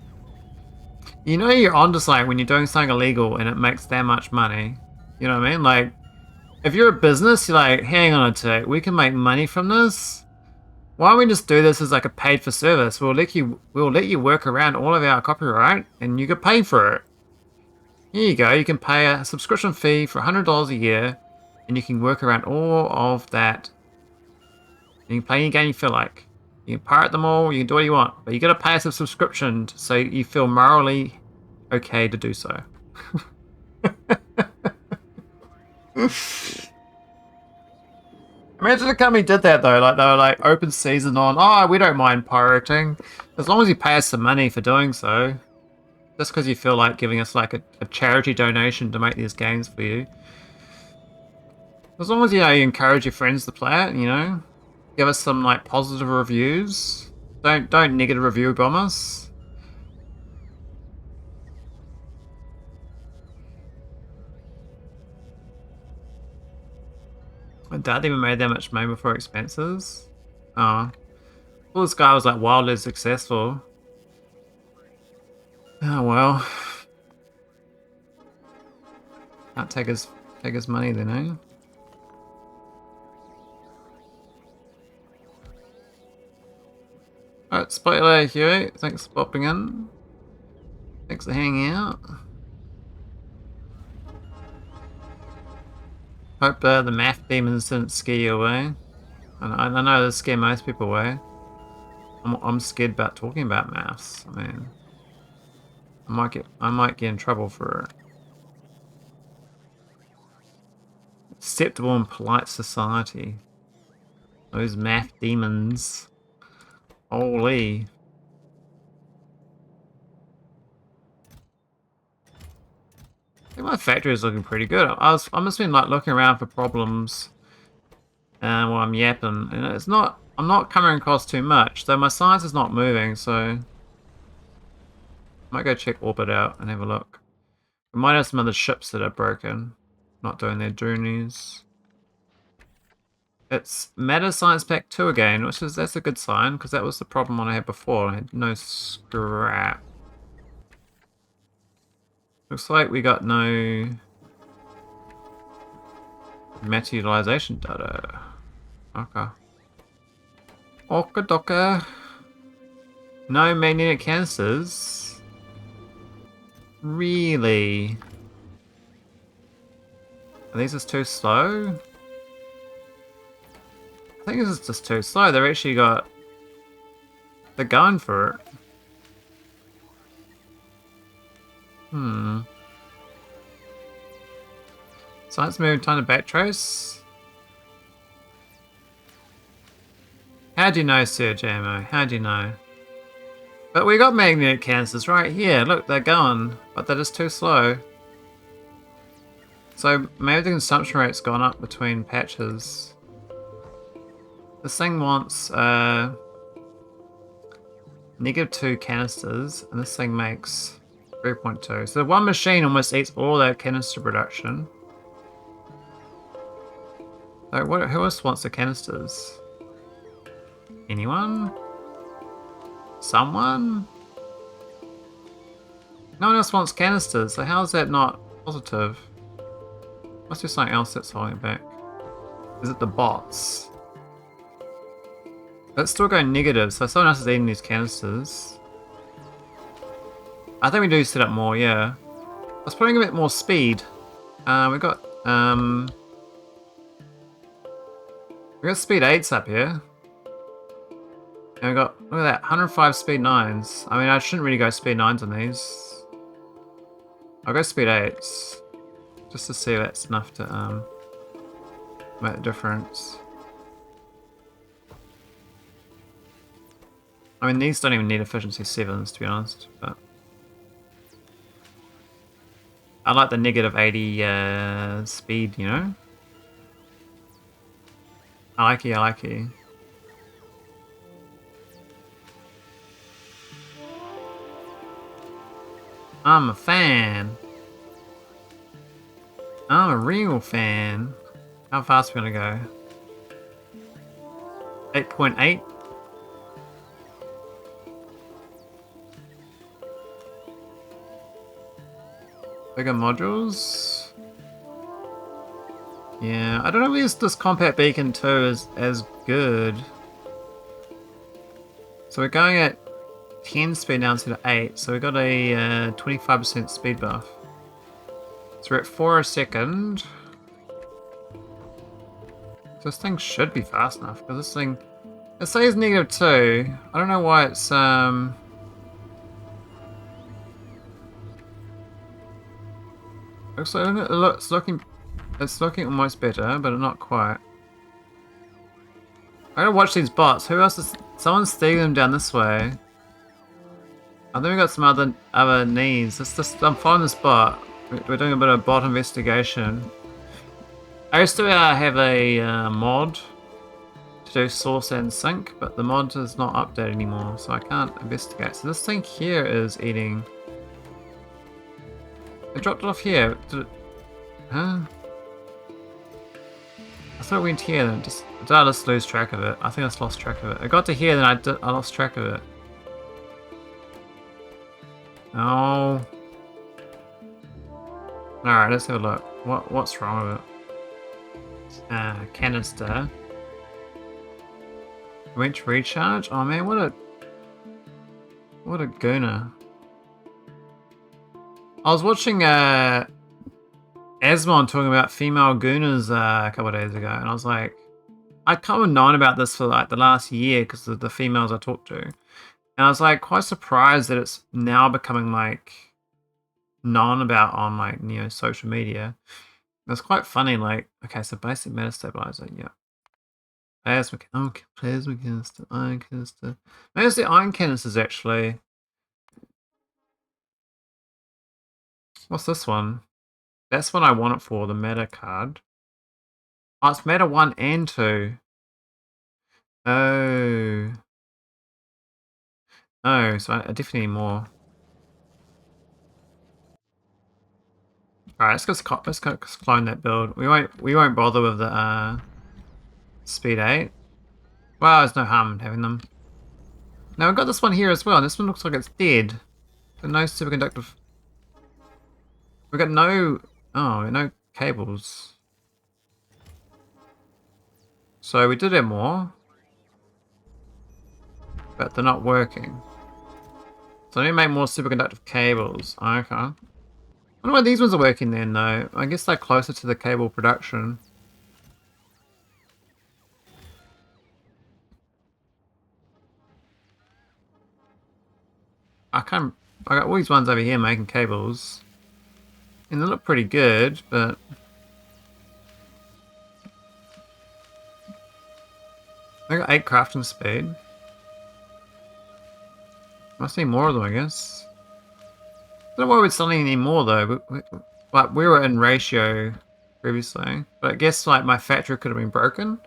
S1: You know you're onto something when you're doing something illegal and it makes that much money. You know what I mean? Like, if you're a business, you're like, hang on a tick, we can make money from this? Why don't we just do this as like a paid for service? We'll let you work around all of our copyright and you get paid for it. Here you go, you can pay a subscription fee for $100 a year and you can work around all of that. You can play any game you feel like. You can pirate them all, you can do what you want, but you gotta pay us a subscription so you feel morally okay to do so. Imagine a company did that though, like they were like open season on, oh, we don't mind pirating, as long as you pay us some money for doing so. Just because you feel like giving us like a charity donation to make these games for you. As long as you encourage your friends to play it, give us some like positive reviews. Don't negative review bomb us. I doubt they even made that much money before expenses. Oh. Well, this guy was like wildly successful. Oh well. Can't take his money then, eh? Alright, spoiler Huey. Thanks for popping in. Thanks for hanging out. Hope the math demons didn't scare you away. I know they scare most people away. I'm scared about talking about maths. I mean, I might get in trouble for it. Acceptable and polite society. Those math demons. Holy. I think my factory is looking pretty good. I must have been like looking around for problems while I'm yapping, and I'm not coming across too much, though my science is not moving, so I might go check orbit out and have a look. We might have some other ships that are broken, not doing their journeys. It's Meta Science Pack 2 again, that's a good sign, because that was the problem one I had before. I had no scrap. Looks like we got no materialization data. Okay. Oka. No magnetic cancers. Really? Are these just too slow? I think this is just too slow. They're actually they're going for it. Science moving time to backtrace. How do you know, Sir JMO? How do you know? But we got magnetic cancers right here. Look, they're going, but they're just too slow. So maybe the consumption rate's gone up between patches. This thing wants -2 canisters, and this thing makes 3.2. So one machine almost eats all that canister production. So who else wants the canisters? Anyone? Someone? No one else wants canisters, so how is that not positive? Must be something else that's holding it back. Is it the bots? Let's still go negative, so someone else is eating these canisters. I think we do set up more, yeah. Let's put in a bit more speed. We got speed 8s up here. And we got, look at that, 105 speed 9s. I mean, I shouldn't really go speed 9s on these. I'll go speed 8s. Just to see if that's enough to make a difference. I mean, these don't even need efficiency 7s, to be honest, but I like the -80 speed, you know? I like it, I like it. I'm a fan. I'm a real fan. How fast are we gonna go? 8.8? Bigger modules? Yeah, I don't know if this compact beacon 2 is as good. So we're going at 10 speed now instead of 8, so we got a 25% speed buff. So we're at 4 a second. So this thing should be fast enough, because this thing, let's say it's -2. I don't know why it's looks like it's looking almost better, but not quite. I gotta watch these bots. Who else is? Someone's stealing them down this way. I think we got some other needs. I'm following this bot. We're doing a bit of bot investigation. I used to have a mod to do source and sync, but the mod is not updated anymore, so I can't investigate. So this thing here is eating. It dropped it off here. Did it? Huh? I thought it went here, then did I just lose track of it? I think I just lost track of it. I got to here, then I lost track of it. Oh. Alright, let's have a look. What's wrong with it? Canister. Went to recharge? Oh man, what a gooner. I was watching Asmon talking about female gooners a couple of days ago, and I was like, I'd kind of known about this for like the last year because of the females I talked to, and I was like quite surprised that it's now becoming like known about on like social media. It's quite funny. Like, okay, so basic meta stabilizer, yeah. Plasma canister, iron canister. Maybe it's the iron canisters actually. What's this one? That's what I want it for, the meta card. Oh, it's meta 1 and 2. Oh. Oh, so I definitely need more. Alright, let's go clone that build. We won't bother with the speed 8. Well, there's no harm in having them. Now we've got this one here as well, and this one looks like it's dead. But no superconductive. We've got no cables. So we did have more, but they're not working. So I need to make more superconductive cables. Okay. I wonder why these ones are working then though. I guess they're closer to the cable production. I got all these ones over here making cables. And they look pretty good, but I got 8 crafting speed. Must need more of them, I guess. I don't know why we'd suddenly need more though. But we were in ratio previously. But I guess like my factory could have been broken.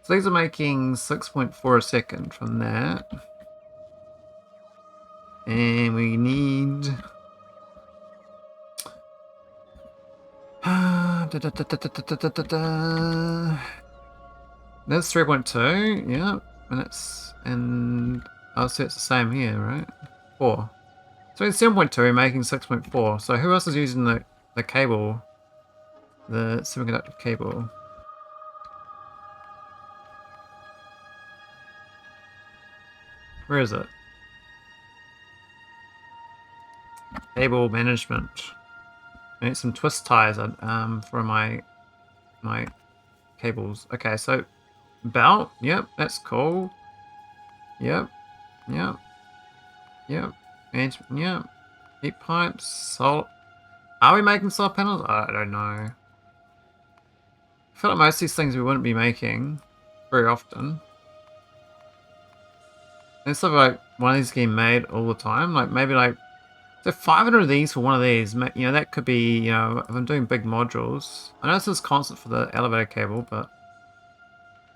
S1: So these are making 6.4 a second from that. And we need... That's 3.2, yeah. And I'll say it's the same here, right? 4. So it's 7.2 making 6.4. So who else is using the cable? The superconductive cable. Where is it? Cable management. I need some twist ties for my cables. Okay, so belt. Yep, that's cool. Yep, yep, yep. And yep. Heat pipes. Salt. Are we making solar panels? I don't know. I feel like most of these things we wouldn't be making very often. Instead of like one of these getting made all the time, like maybe like so 500 of these for one of these, you know, that could be, you know, if I'm doing big modules. I know this is constant for the elevator cable, but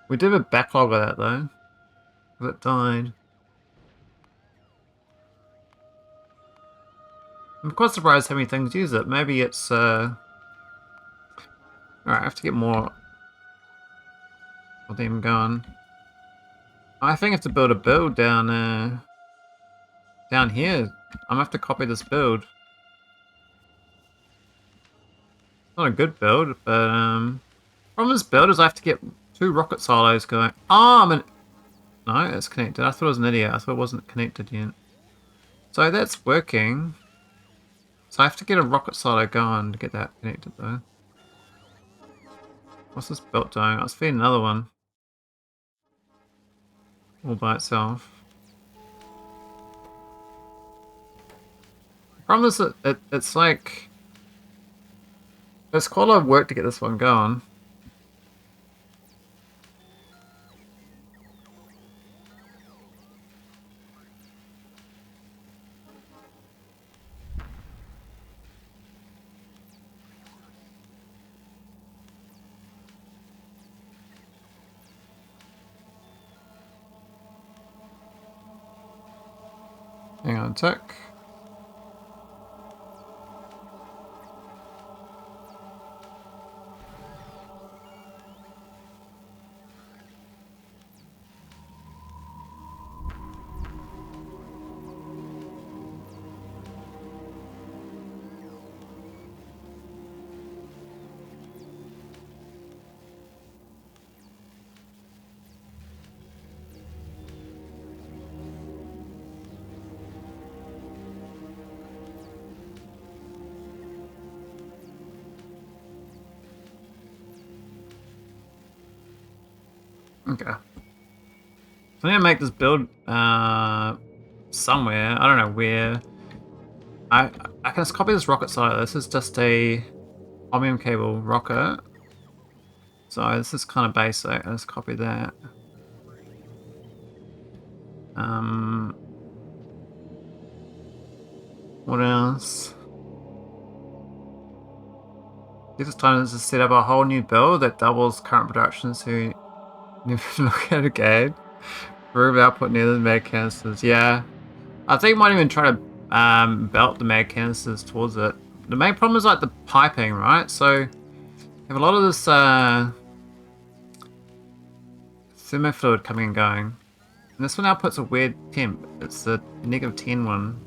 S1: we did have a backlog of that though. Because it died. I'm quite surprised how many things use it. Maybe it's, alright, I have to get more of them going. I think I have to build a build down here. I'm gonna have to copy this build. Not a good build, but problem with this build is I have to get 2 rocket silos going. Oh, no, it's connected. I thought I was an idiot. I thought it wasn't connected yet. So that's working. So I have to get a rocket silo going to get that connected though. What's this belt doing? I was feeding another one. All by itself. The problem is that it's like... There's quite a lot of work to get this one going. Hang on a tick. Okay. So I'm gonna make this build somewhere. I don't know where. I can just copy this rocket silo. This is just a holmium cable rocket. So this is kind of basic. Let's copy that. What else? This time is to set up a whole new build that doubles current production, so you never look at it again. Remove output near the mag canisters. Yeah, I think you might even try to belt the mag canisters towards it. The main problem is like the piping, right? So you have a lot of this thermo fluid coming and going. And this one outputs a weird temp. It's the -10 one.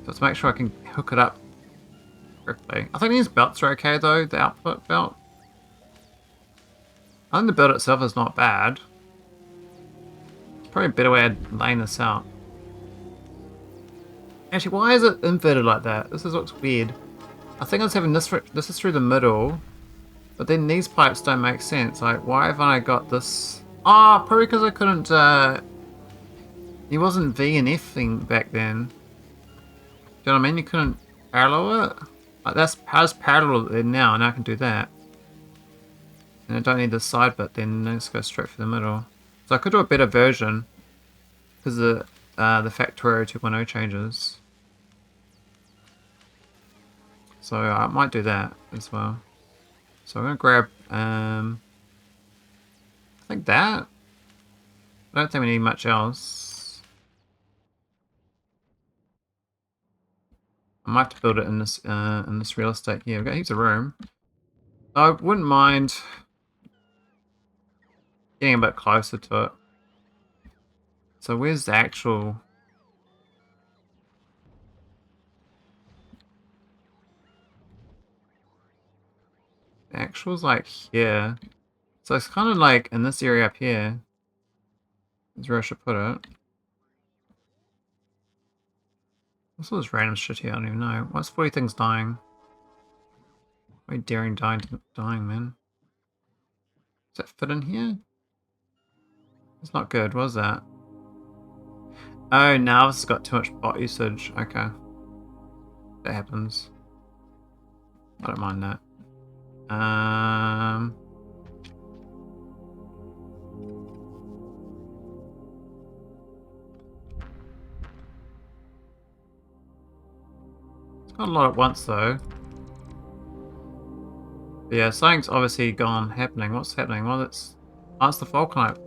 S1: So let's make sure I can hook it up correctly. I think these belts are okay though, the output belt. I think the belt itself is not bad. It's probably a better way of laying this out. Actually, why is it inverted like that? This looks weird. I think I was having this is through the middle, but then these pipes don't make sense. Like, why haven't I got this? Oh, probably because I couldn't, it wasn't V and F thing back then. Do you know what I mean? You couldn't parallel it? Like, how's parallel there now, and I can do that. And I don't need the side bit then, let's go straight for the middle. So I could do a better version, because the Factorio 2.0 changes. So I might do that as well. So I'm gonna grab I think that. I don't think we need much else. I might have to build it in this real estate here. We've got heaps of room. I wouldn't mind getting a bit closer to it. So where's the actual... The actual's like here. So it's kind of like in this area up here. Is where I should put it. What's all this random shit here? I don't even know. What's 40 things dying? Very daring dying, man. Does that fit in here? It's not good, what was that? Oh, now this has got too much bot usage. Okay. That happens. I don't mind that. It's not a lot at once though. But yeah, something's obviously happening. What's happening? Well, it's the vulcanite.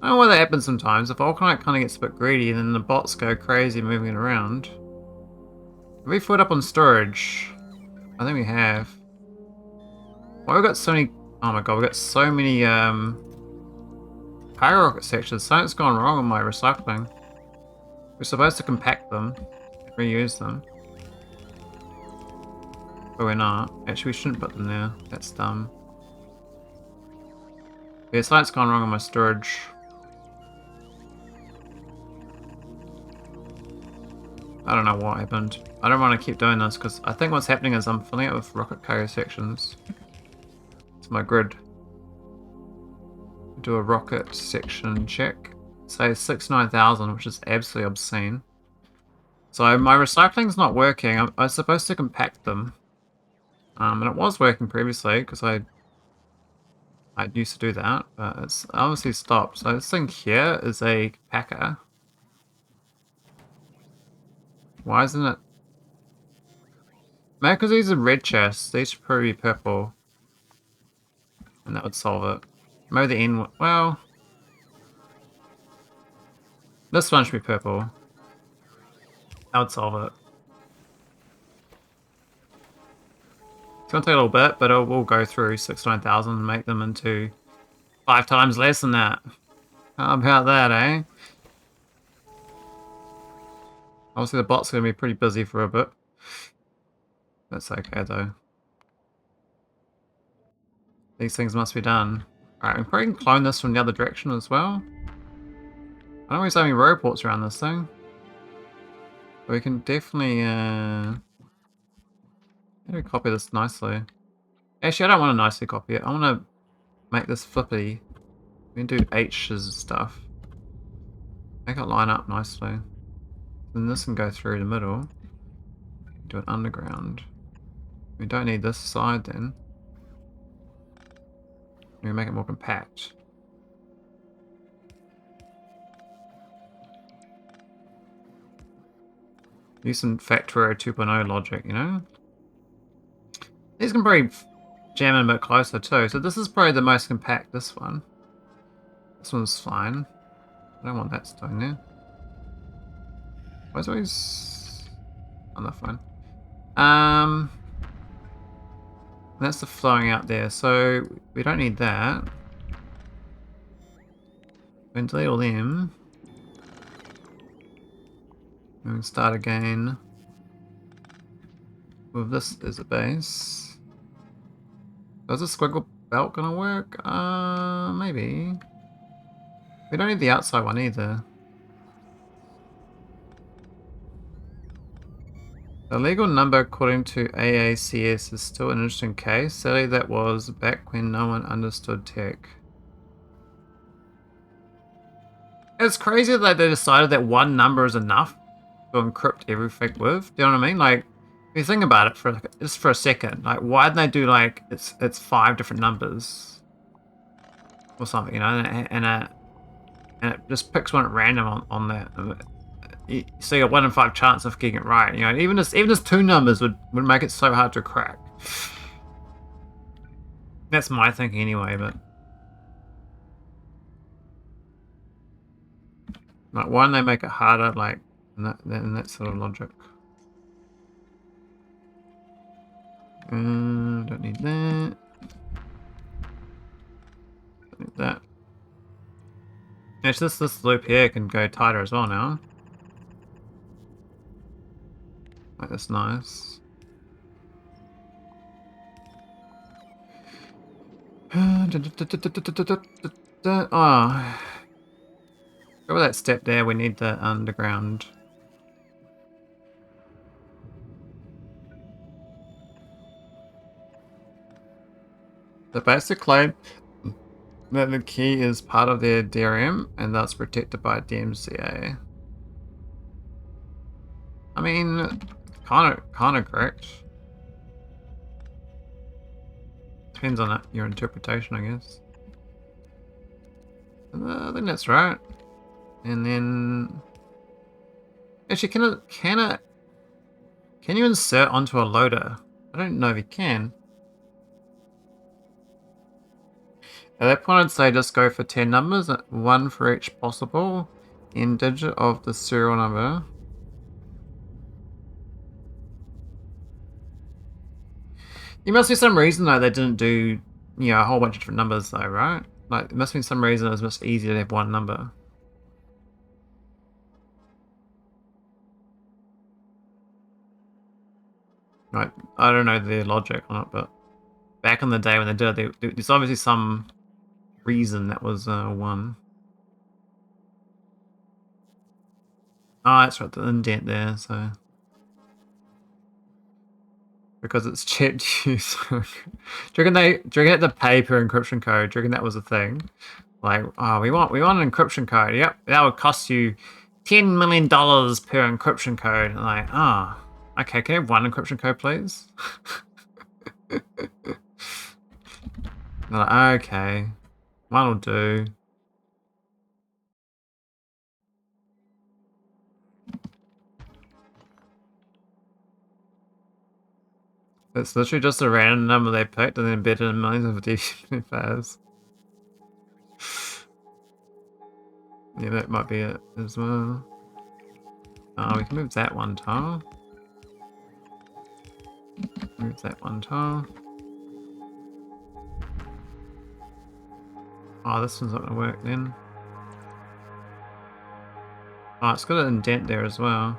S1: I don't know why that happens sometimes. The vulcanite kind of gets a bit greedy and then the bots go crazy moving it around. Have we filled up on storage? I think we have. Why we've got so many... Oh my god, we've got so many power rocket sections. Something's gone wrong with my recycling. We're supposed to compact them, reuse them. But we're not. Actually, we shouldn't put them there. That's dumb. Yeah, something's gone wrong with my storage. I don't know what happened. I don't want to keep doing this because I think what's happening is I'm filling it with rocket carrier sections. It's my grid. Do a rocket section check. Say 69,000, which is absolutely obscene. So my recycling's not working. I was supposed to compact them. And it was working previously because I used to do that, but it's obviously stopped. So this thing here is a packer. Why isn't it? Maybe because these are red chests. These should probably be purple. And that would solve it. Maybe the end... Well... This one should be purple. That would solve it. It's going to take a little bit, but it will go through 69,000 and make them into 5 times less than that. How about that, eh? Obviously the bot's going to be pretty busy for a bit. That's okay though. These things must be done. Alright, we probably can clone this from the other direction as well. I don't know if there's any roboports around this thing. But we can definitely how do we copy this nicely? Actually, I don't want to nicely copy it. I want to make this flippy. We can do H's and stuff. Make it line up nicely. Then this can go through the middle. Do an underground. We don't need this side then. We make it more compact. Use some Factorio 2.0 logic, you know? These can probably jam in a bit closer too. So this is probably the most compact, this one. This one's fine. I don't want that stone there. Why is always... Oh, that's fine. That's the flowing out there, so we don't need that. We can delete all them. We can start again with this as a base. Does the squiggle belt gonna work? Maybe. We don't need the outside one either. The legal number according to AACS is still an interesting case. Sadly, that was back when no one understood tech. It's crazy that they decided that one number is enough to encrypt everything with. Do you know what I mean? Like, if you think about it for just for a second, like, why didn't they do like it's 5 different numbers or something, you know? And it just picks one at random on that. So you got 1 in 5 chance of getting it right. You know, even just 2 numbers would make it so hard to crack. That's my thinking anyway, but like, why don't they make it harder, like, in that sort of logic? Don't need that. Don't need that. Actually, this loop here can go tighter as well now. Like, that's nice. Oh, go with that step there. We need the underground. So basically, the key is part of their DRM and thus protected by DMCA. I mean, kind of correct. Depends on your interpretation, I guess. I think that's right. And then, actually, can you insert onto a loader? I don't know if you can. At that point, I'd say just go for 10 numbers, 1 for each possible in digit of the serial number. There must be some reason though they didn't do, you know, a whole bunch of different numbers though, right? Like, there must be some reason it was much easier to have one number. Like, I don't know the logic on it, but back in the day when they did it, there's obviously some reason that was 1. Oh, that's right, the indent there, so... Because it's cheap to use. Do you reckon they had to pay per encryption code? Do you reckon that was a thing? Like, oh, we want an encryption code. Yep, that would cost you $10 million per encryption code. And like, oh, okay, can I have 1 encryption code, please? Like, okay, 1 will do. It's literally just a random number they picked and then embedded in millions of DFS. Yeah, that might be it as well. Oh, we can move that 1 tile. Move that 1 tile. Oh, this one's not gonna work then. Oh, it's got an indent there as well.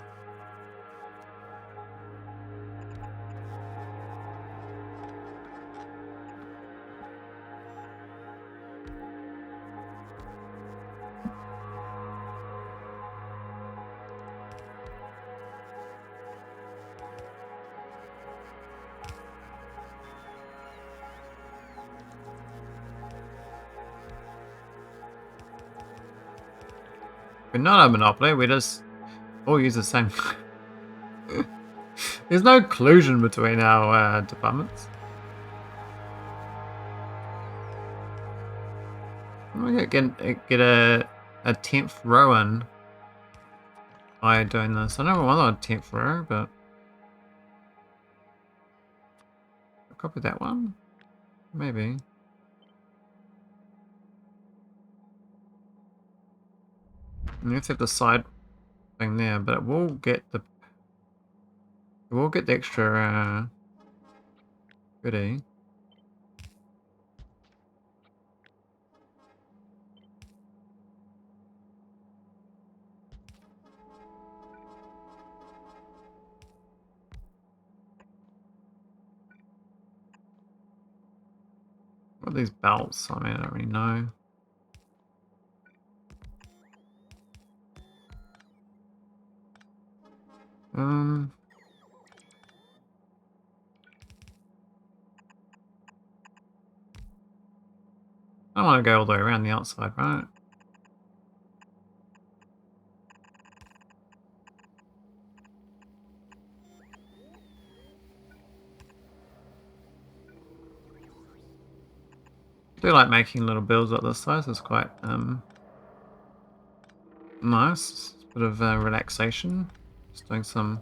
S1: We're not a monopoly, we just all use the same. There's no collusion between our departments. We get a 10th row in by doing this. I never want a 10th row, but I'll copy that one. Maybe. And let's have the side thing there, but it will get the extra goodie. What are these belts? I mean, I don't really know. I don't want to go all the way around the outside, right? I do like making little builds like this size. It's quite nice. Bit of relaxation. Just doing some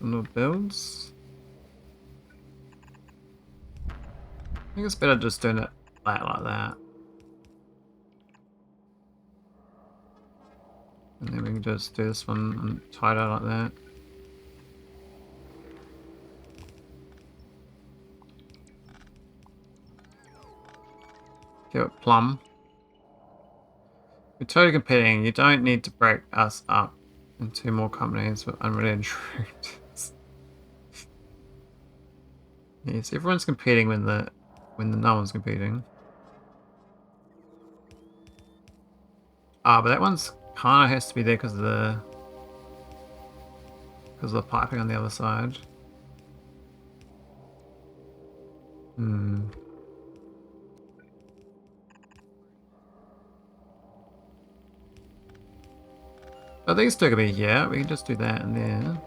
S1: little builds. think it's better just doing it flat like that. And then we can just do this one and tighter like that. Give it plumb. We're totally competing. You don't need to break us up into more companies with unrelated troops. Yes, everyone's competing when no one's competing. Ah, but that one's kind of has to be there because of the piping on the other side. Hmm. I think it's still gonna be here. We can just do that and there.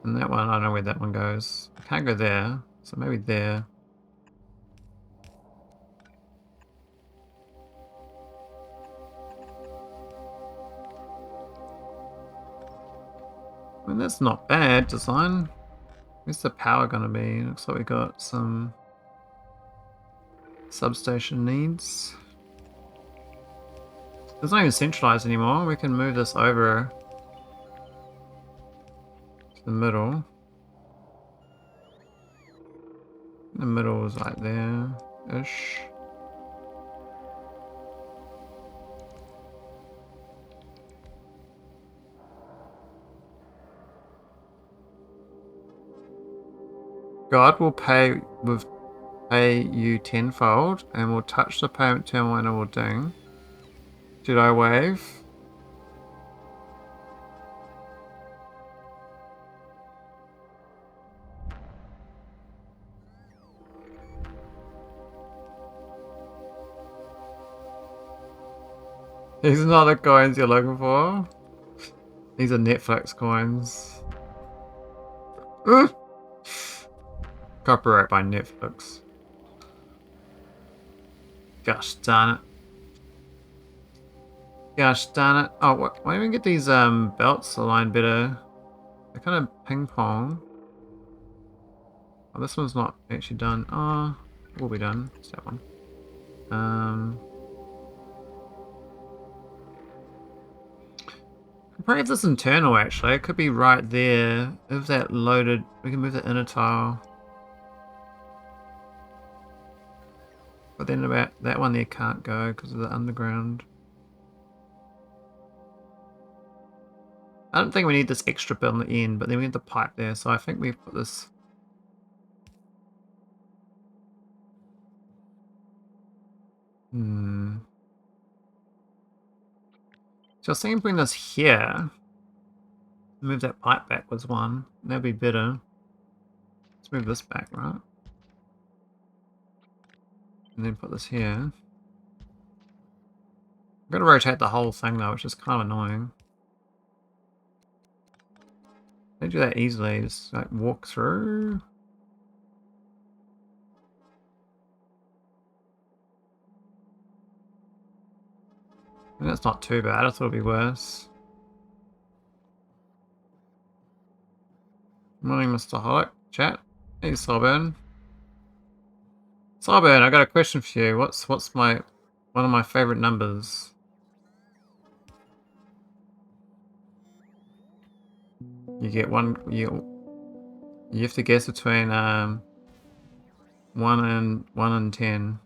S1: And that one, I don't know where that one goes. I can't go there, so maybe there. I mean, that's not bad design. Where's the power gonna be? Looks like we got some substation needs. It's not even centralized anymore. We can move this over to the middle. The middle is like there-ish. God will pay you tenfold, and will touch the payment terminal and it will ding. Did I wave? These are not the coins you're looking for. These are Netflix coins. Copyright by Netflix. Gosh darn it. Gosh darn it. Oh, why don't we get these belts aligned better? They're kind of ping pong. Oh, this one's not actually done. Oh, it will be done. It's that one. Probably if this internal actually. It could be right there. If that loaded, we can move the inner tile. But then about that one there can't go because of the underground. I don't think we need this extra bit on the end, but then we need the pipe there, so I think we put this. So I was thinking putting this here. Move that pipe backwards one. That'd be better. Let's move this back, right? And then put this here. I'm gonna rotate the whole thing though, which is kind of annoying. Don't do that easily, just like walk through. I mean, that's not too bad, I thought it'd be worse. Morning, Mr. Maholic. Chat. Hey, Sawburn. Sawburn, I got a question for you. What's one of my favorite numbers? You get one. You have to guess between 1 and 10.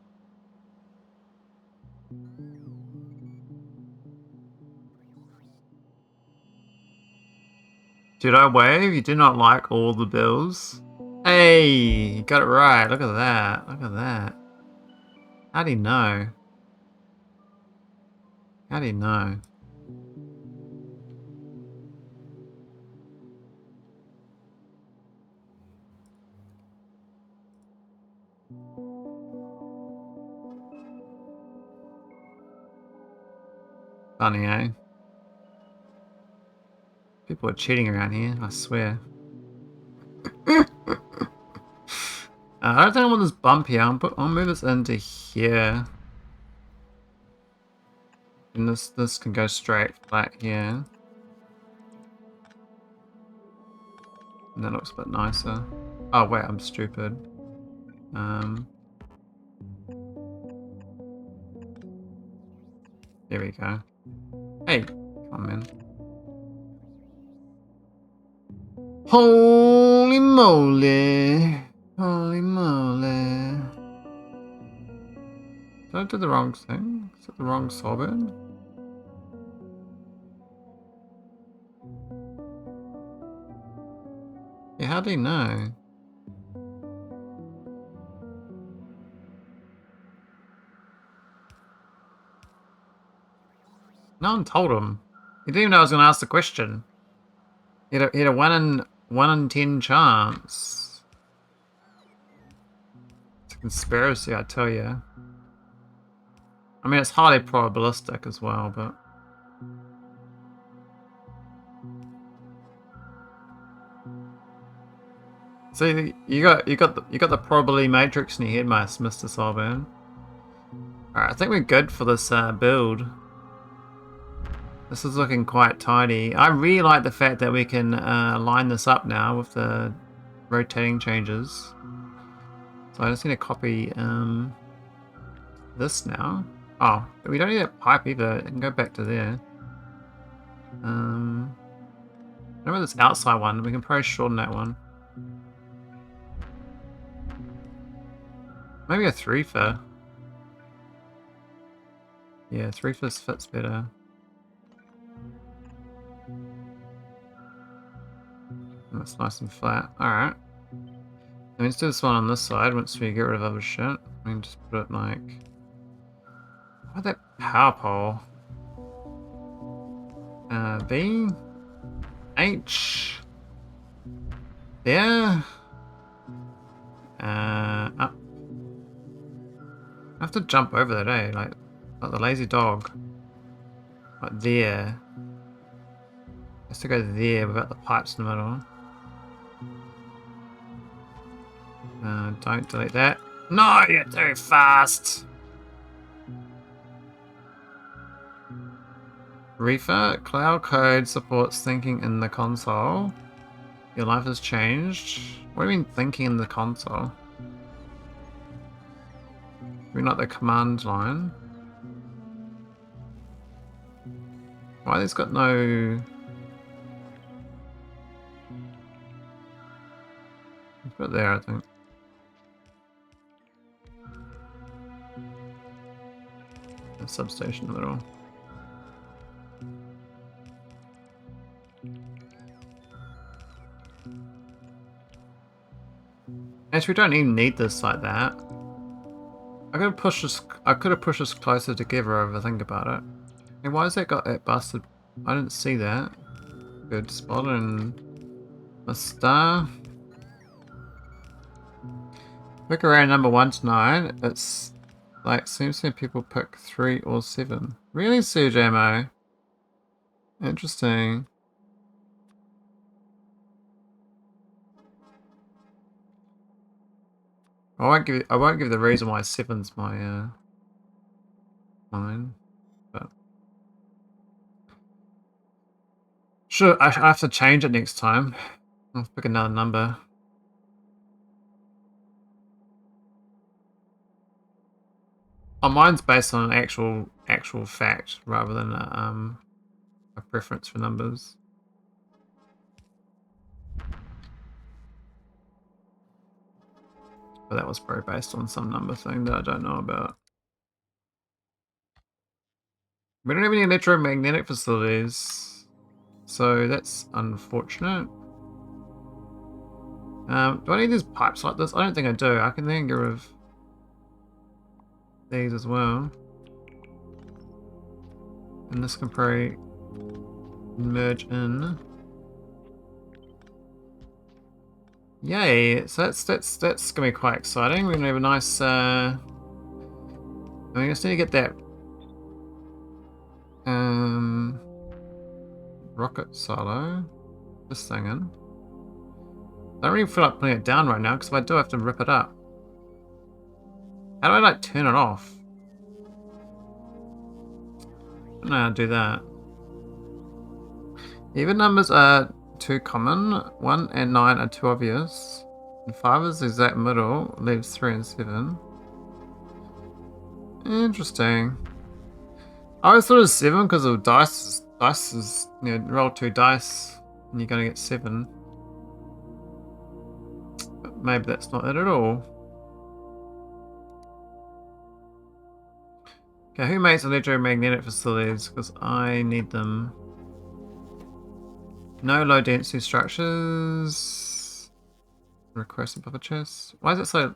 S1: Did I wave? You do not like all the bills? Hey, you got it right. Look at that. Look at that. How do you know? How do you know? Funny, eh? People are cheating around here, I swear. I don't think I want this bump here. I'll move this into here. And this can go straight flat here. And that looks a bit nicer. Oh wait, I'm stupid. There we go. Hey, come on, man. Holy moly! Holy moly! Did I do the wrong thing? Is it the wrong sorbet? Yeah, how do you know? No one told him. He didn't even know I was going to ask the question. He had a 1 in 10 chance. It's a conspiracy, I tell you. I mean, it's highly probabilistic as well, but... See, you got the probability matrix in your head, Mr. Solvan. Alright, I think we're good for this build. This is looking quite tidy. I really like the fact that we can line this up now with the rotating changes. So I just need to copy this now. Oh, but we don't need that pipe either. It can go back to there. Remember this outside one? We can probably shorten that one. Maybe a 3-fer. Yeah, 3-fer fits better. That's nice and flat. Alright. Let's do this one on this side once we get rid of other shit. We can just put it like... What that power pole? B? H? There? Up. I have to jump over that, eh? Like the lazy dog. Like there. Has to go there without the pipes in the middle. Don't delete that. No, you're too fast! Reefer, cloud code supports thinking in the console. Your life has changed. What do you mean thinking in the console? Maybe not the command line. Why these got no... Put it there, I think. A substation in the middle. Actually, we don't even need this like that. I could have pushed this closer together if I think about it. Hey, why has that got that busted? I didn't see that. Good spot and a star. Pick around number 1 to 9. It's like seems to people pick 3 or 7. Really, Sujamo? Interesting. I won't give the reason why 7's my mine, but sure, I have to change it next time. I'll pick another number. Oh, mine's based on an actual fact rather than a preference for numbers. But that was probably based on some number thing that I don't know about. We don't have any electromagnetic facilities, so that's unfortunate. Do I need these pipes like this? I don't think I do. I can then get rid of these as well. And this can probably merge in. Yay! So that's gonna be quite exciting. We're gonna have a nice. I just need to get that rocket silo. This thing in. I don't really feel like putting it down right now because if I do, I have to rip it up. How do I like turn it off? I don't know how to do that. Even numbers are too common. 1 and 9 are too obvious. And 5 is the exact middle, leaves 3 and 7. Interesting. I always thought it was 7 because of dice. Dice is, you know, roll 2 dice and you're going to get 7. But maybe that's not it at all. Okay, who makes electromagnetic facilities? Because I need them. No low density structures. Request above a chest. Why is it so?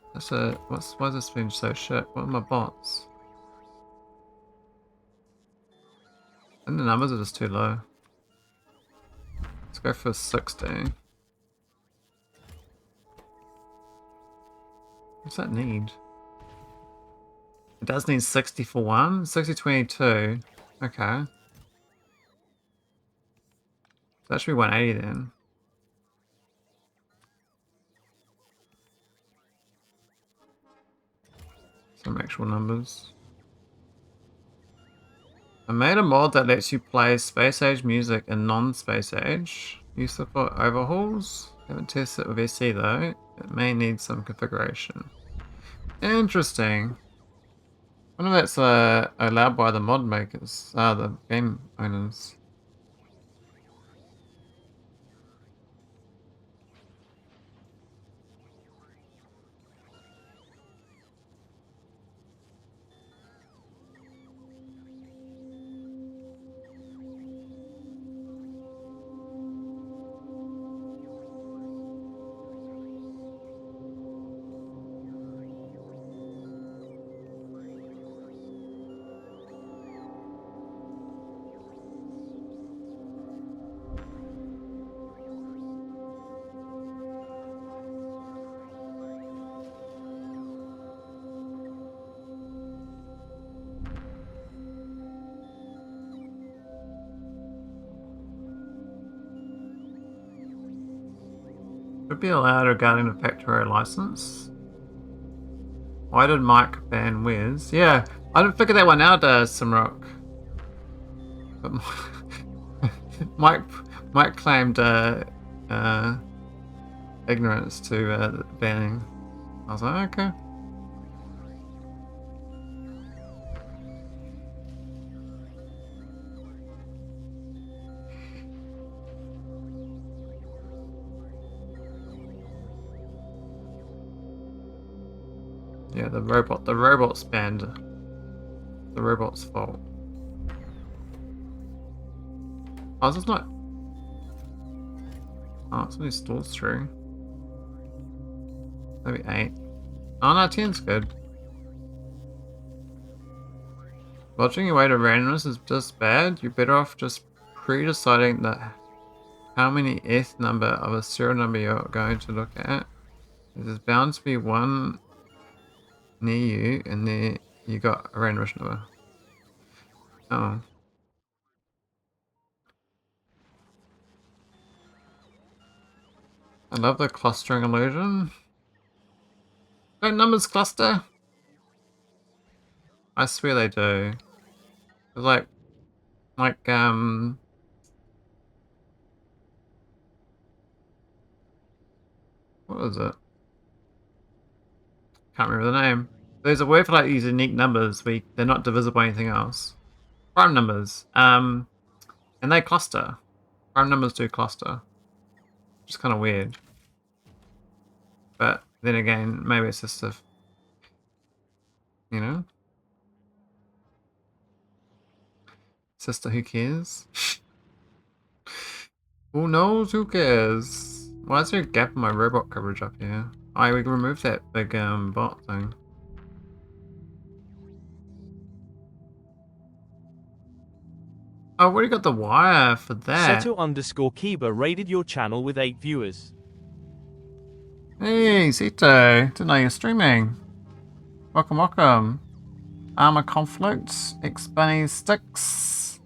S1: Why is this being so shit? What are my bots? And the numbers are just too low. Let's go for 60. What's that need? It does need 60 for one. 60, 22. Okay. That should be 180 then. Some actual numbers. I made a mod that lets you play space age music and non-space age. Useful for overhauls. Haven't tested it with SC though. It may need some configuration. Interesting. I wonder if that's allowed by the mod makers, the game owners. Should be allowed regarding the Factorio license. Why did Mike ban Wiz? Yeah, I didn't figure that one out, Simrock. But Mike claimed ignorance to the banning. I was like, okay. Yeah, the robot's banned. The robot's fault. Oh, this is not. Oh, it's only stalls through. Maybe 8. Oh no, 10's good. Watching your way to randomness is just bad. You're better off just pre-deciding that how many nth number of a serial number you're going to look at. There's bound to be one near you, and there you got a randomness number. Oh. I love the clustering illusion. Don't numbers cluster? I swear they do. It's like, what was it? Can't remember the name. There's a word for like these unique numbers where they're not divisible by anything else. Prime numbers. And they cluster. Prime numbers do cluster. Which is kind of weird. But then again, maybe it's just a, you know? Sister, who cares? Who knows? Who cares? Why is there a gap in my robot coverage up here? Oh, we can remove that big bot thing. Oh, we already got the wire for that.
S3: Seto_Kiba raided your channel with 8 viewers.
S1: Hey, Seto. Didn't know you're streaming. Welcome, welcome. Armor Conflict, X-Bunny Sticks,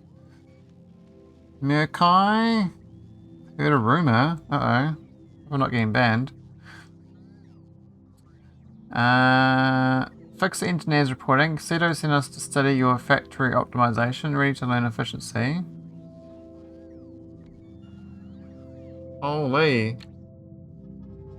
S1: Murkai. Heard a rumor. Uh-oh. We're not getting banned. Fix engineers reporting. Cedo sent us to study your factory optimization. Ready to learn efficiency. Holy.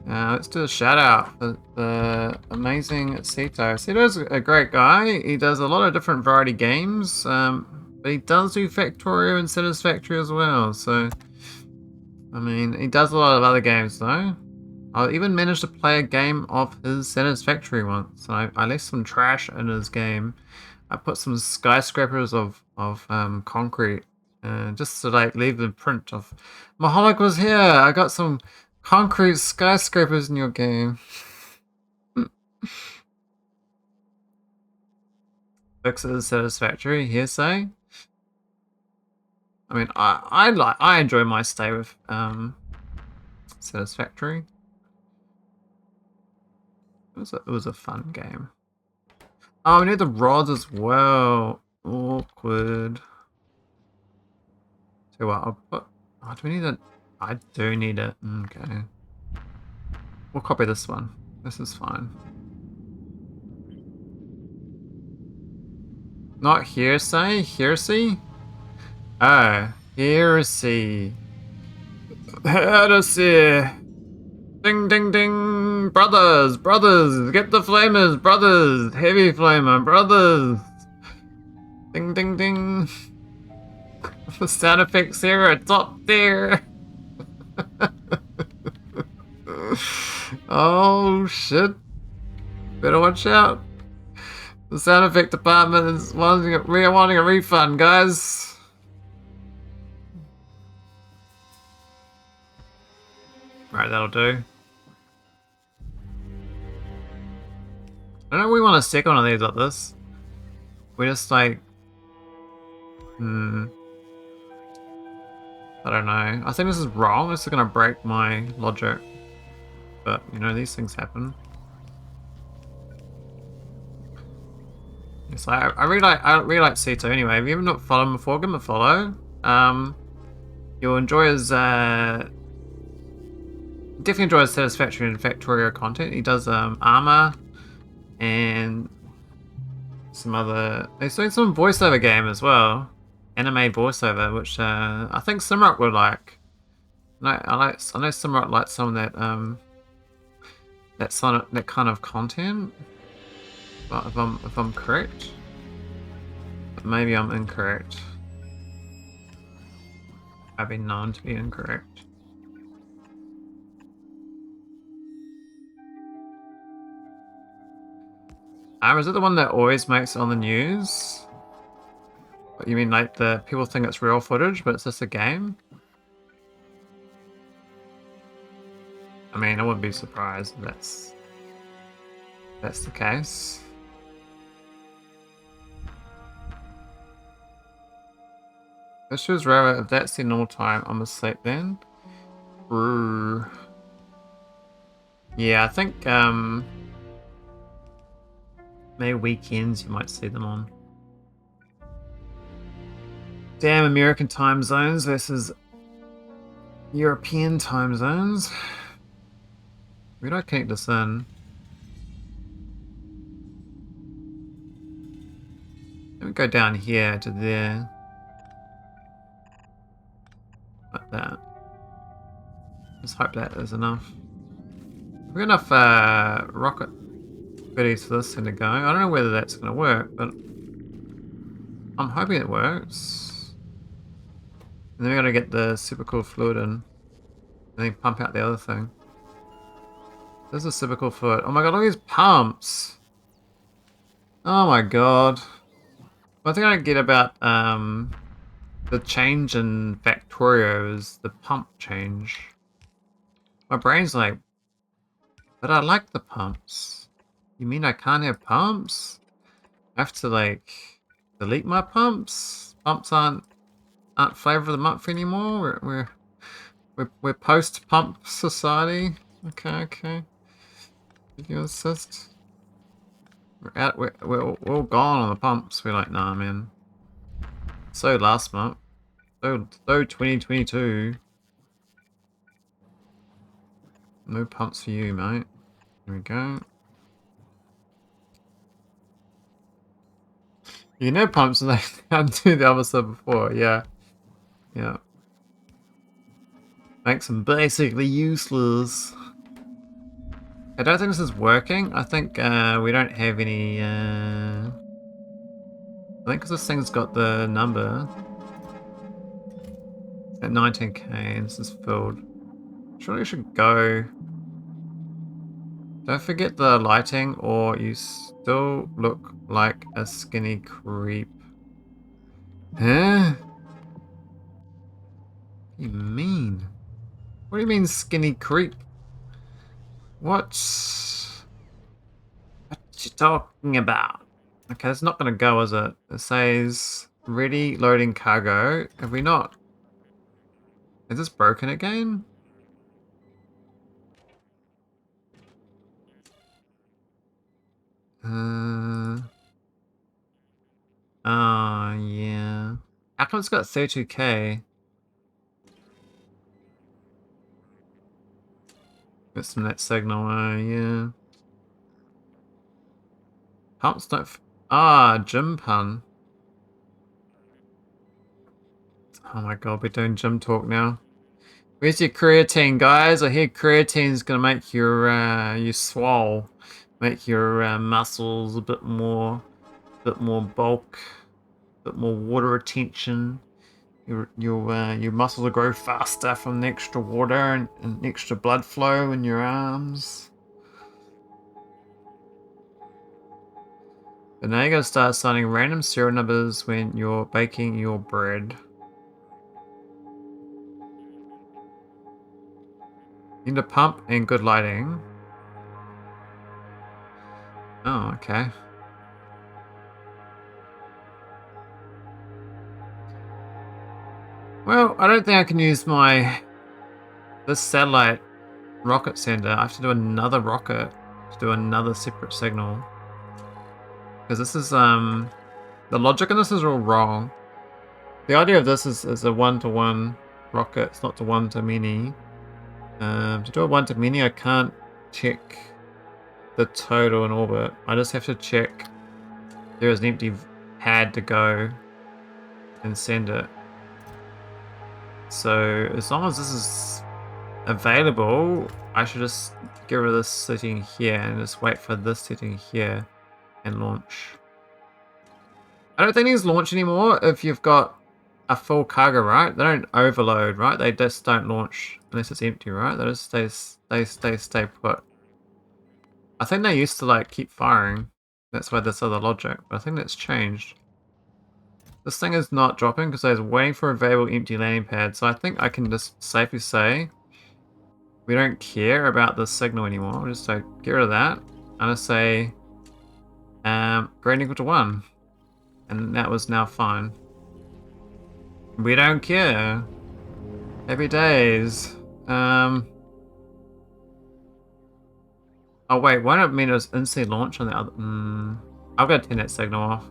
S1: Let's do a shout out for the amazing Ceto. Ceto's a great guy. He does a lot of different variety games, but he does do Factorio and Satisfactory as well. So, I mean, he does a lot of other games though. I even managed to play a game of his Satisfactory once. I left some trash in his game. I put some skyscrapers of concrete, just to like leave the print of Maholic was here. I got some concrete skyscrapers in your game. Fixes Satisfactory hearsay. I mean, I enjoy my stay with Satisfactory. It was a fun game. Oh, we need the rods as well. Awkward. So what? I'll put. Oh, do we need it? I do need it. Okay. We'll copy this one. This is fine. Not hearsay? Hearsay? Oh, heresy. Heresy. Ding, ding, ding. Brothers, brothers. Get the flamers, brothers. Heavy flamer, brothers. Ding, ding, ding. The sound effects here are top tier. Oh shit. Better watch out. The sound effect department is wanting a refund, guys. Right, that'll do. I don't know if we want to stick one of these like this. We just like... I don't know. I think this is wrong. This is going to break my logic. But, you know, these things happen. It's like, I really like Ceto anyway. If you haven't followed him before, give him a follow. You'll enjoy his... definitely enjoy his Satisfactory and Factorio content. He does armor and some other... He's doing some voiceover game as well. Anime voiceover, which I think Simrock would like. I know Simrock likes some of that kind of content. But if I'm correct, but maybe I'm incorrect. I've been known to be incorrect. Is it the one that always makes it on the news? What, you mean like the people think it's real footage, but it's just a game? I mean, I wouldn't be surprised if that's the case. Issues rare. If that's the normal time, I'm asleep then. Brr. Yeah, I think maybe weekends you might see them on. Damn, American time zones versus European time zones. Where do I connect this in? Let me go down here to there. Like that. Just hope that is enough. We've got enough rocket goodies for this thing to go. I don't know whether that's going to work, but I'm hoping it works. And then we're going to get the super cool fluid in. And then pump out the other thing. There's a super cool fluid. Oh my god, look at these pumps! Oh my god. One thing I don't get about the change in Factorio is the pump change. My brain's like, but I like the pumps. You mean I can't have pumps? I have to like delete my pumps? Pumps aren't flavor of the month anymore. We're post pump society. Okay. Did you assist? We're all gone on the pumps. We're like, nah, man. So last month. So 2022. No pumps for you, mate. Here we go. You know pumps and they can't do the other stuff before, yeah. Yeah. Makes them basically useless. I don't think this is working. I think we don't have any... I think because this thing's got the number at 19k and this is filled. Surely it should go... Don't forget the lighting or you still look like a skinny creep. Huh? What do you mean? What do you mean skinny creep? What you talking about? Okay, it's not gonna go, is it? It says ready loading cargo. Have we not? Is this broken again? Oh yeah. How come it's got 32k? Get some net signal, yeah. Pumps don't gym pun. Oh my god, we're doing gym talk now. Where's your creatine, guys? I hear creatine's gonna make your you swole, make your muscles a bit more bulk, a bit more water retention. Your muscles will grow faster from the extra water and extra blood flow in your arms. But now you're gonna start assigning random serial numbers when you're baking your bread. You need a pump and good lighting. Oh, okay. Well, I don't think I can use this satellite rocket sender. I have to do another rocket to do another separate signal. Because this is the logic in this is all wrong. The idea of this is a one-to-one rocket, it's not to one-to-many. To do a one-to-many, I can't check the total in orbit. I just have to check there is an empty pad to go and send it. So as long as this is available, I should just get rid of this setting here and just wait for this setting here and launch. I don't think these launch anymore if you've got a full cargo, right? They don't overload, right? They just don't launch unless it's empty, right? They just stay put. I think they used to like keep firing. That's why there's other logic, but I think that's changed. This thing is not dropping because I was waiting for a available empty landing pad, so I think I can just safely say we don't care about the signal anymore. We'll just say get rid of that. I'm gonna say greater equal to 1. And that was now fine. We don't care. Happy days. Oh wait, why don't it mean it was instantly launch on the other? I've got to turn that signal off.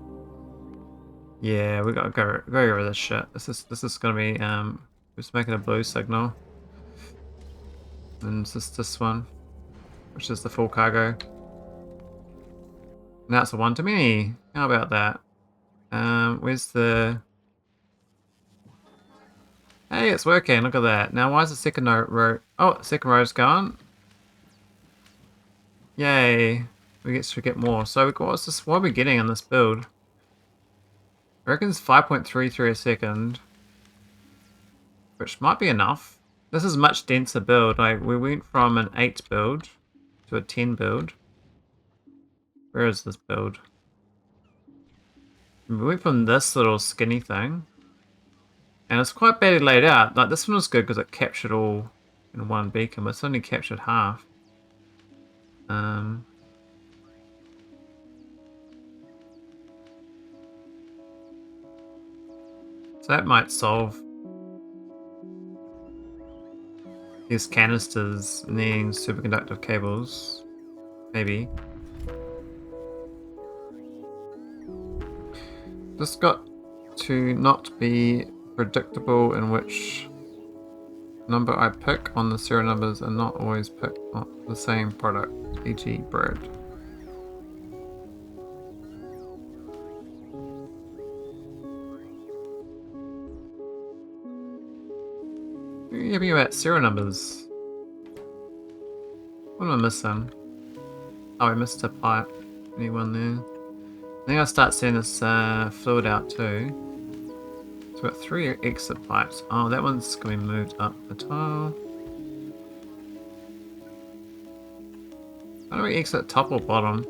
S1: Yeah, we gotta go over this shit. This is gonna be just making a blue signal. And it's just this one, which is the full cargo. Now it's a one-to-many. How about that? Where's the... Hey, it's working. Look at that. Now, why is the second row... Oh, second row's gone. Yay. We get more. So, what's this? What are we getting on this build? I reckon it's 5.33 a second. Which might be enough. This is a much denser build. Like, we went from an 8 build to a 10 build. Where is this build? We went from this little skinny thing. And it's quite badly laid out. Like, this one was good because it captured all in one beacon, but it's only captured half. So that might solve these canisters needing superconductive cables. Maybe. This got to not be predictable in which number I pick on the serial numbers and not always pick the same product, e.g. bread. giving you out serial numbers? What am I missing? Oh, I missed a pipe. Anyone there? I think I'll start seeing this fluid out too. So we've got 3 exit pipes. Oh, that one's going to be moved up the tile. How do we exit top or bottom?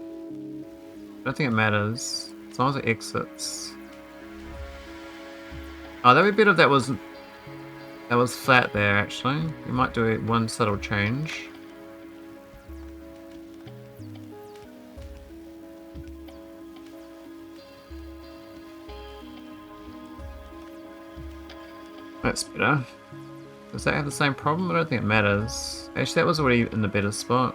S1: I don't think it matters. As long as it exits. Oh, that'd be better if that was flat there actually. We might do one subtle change. That's better. Does that have the same problem? I don't think it matters. Actually, that was already in the better spot.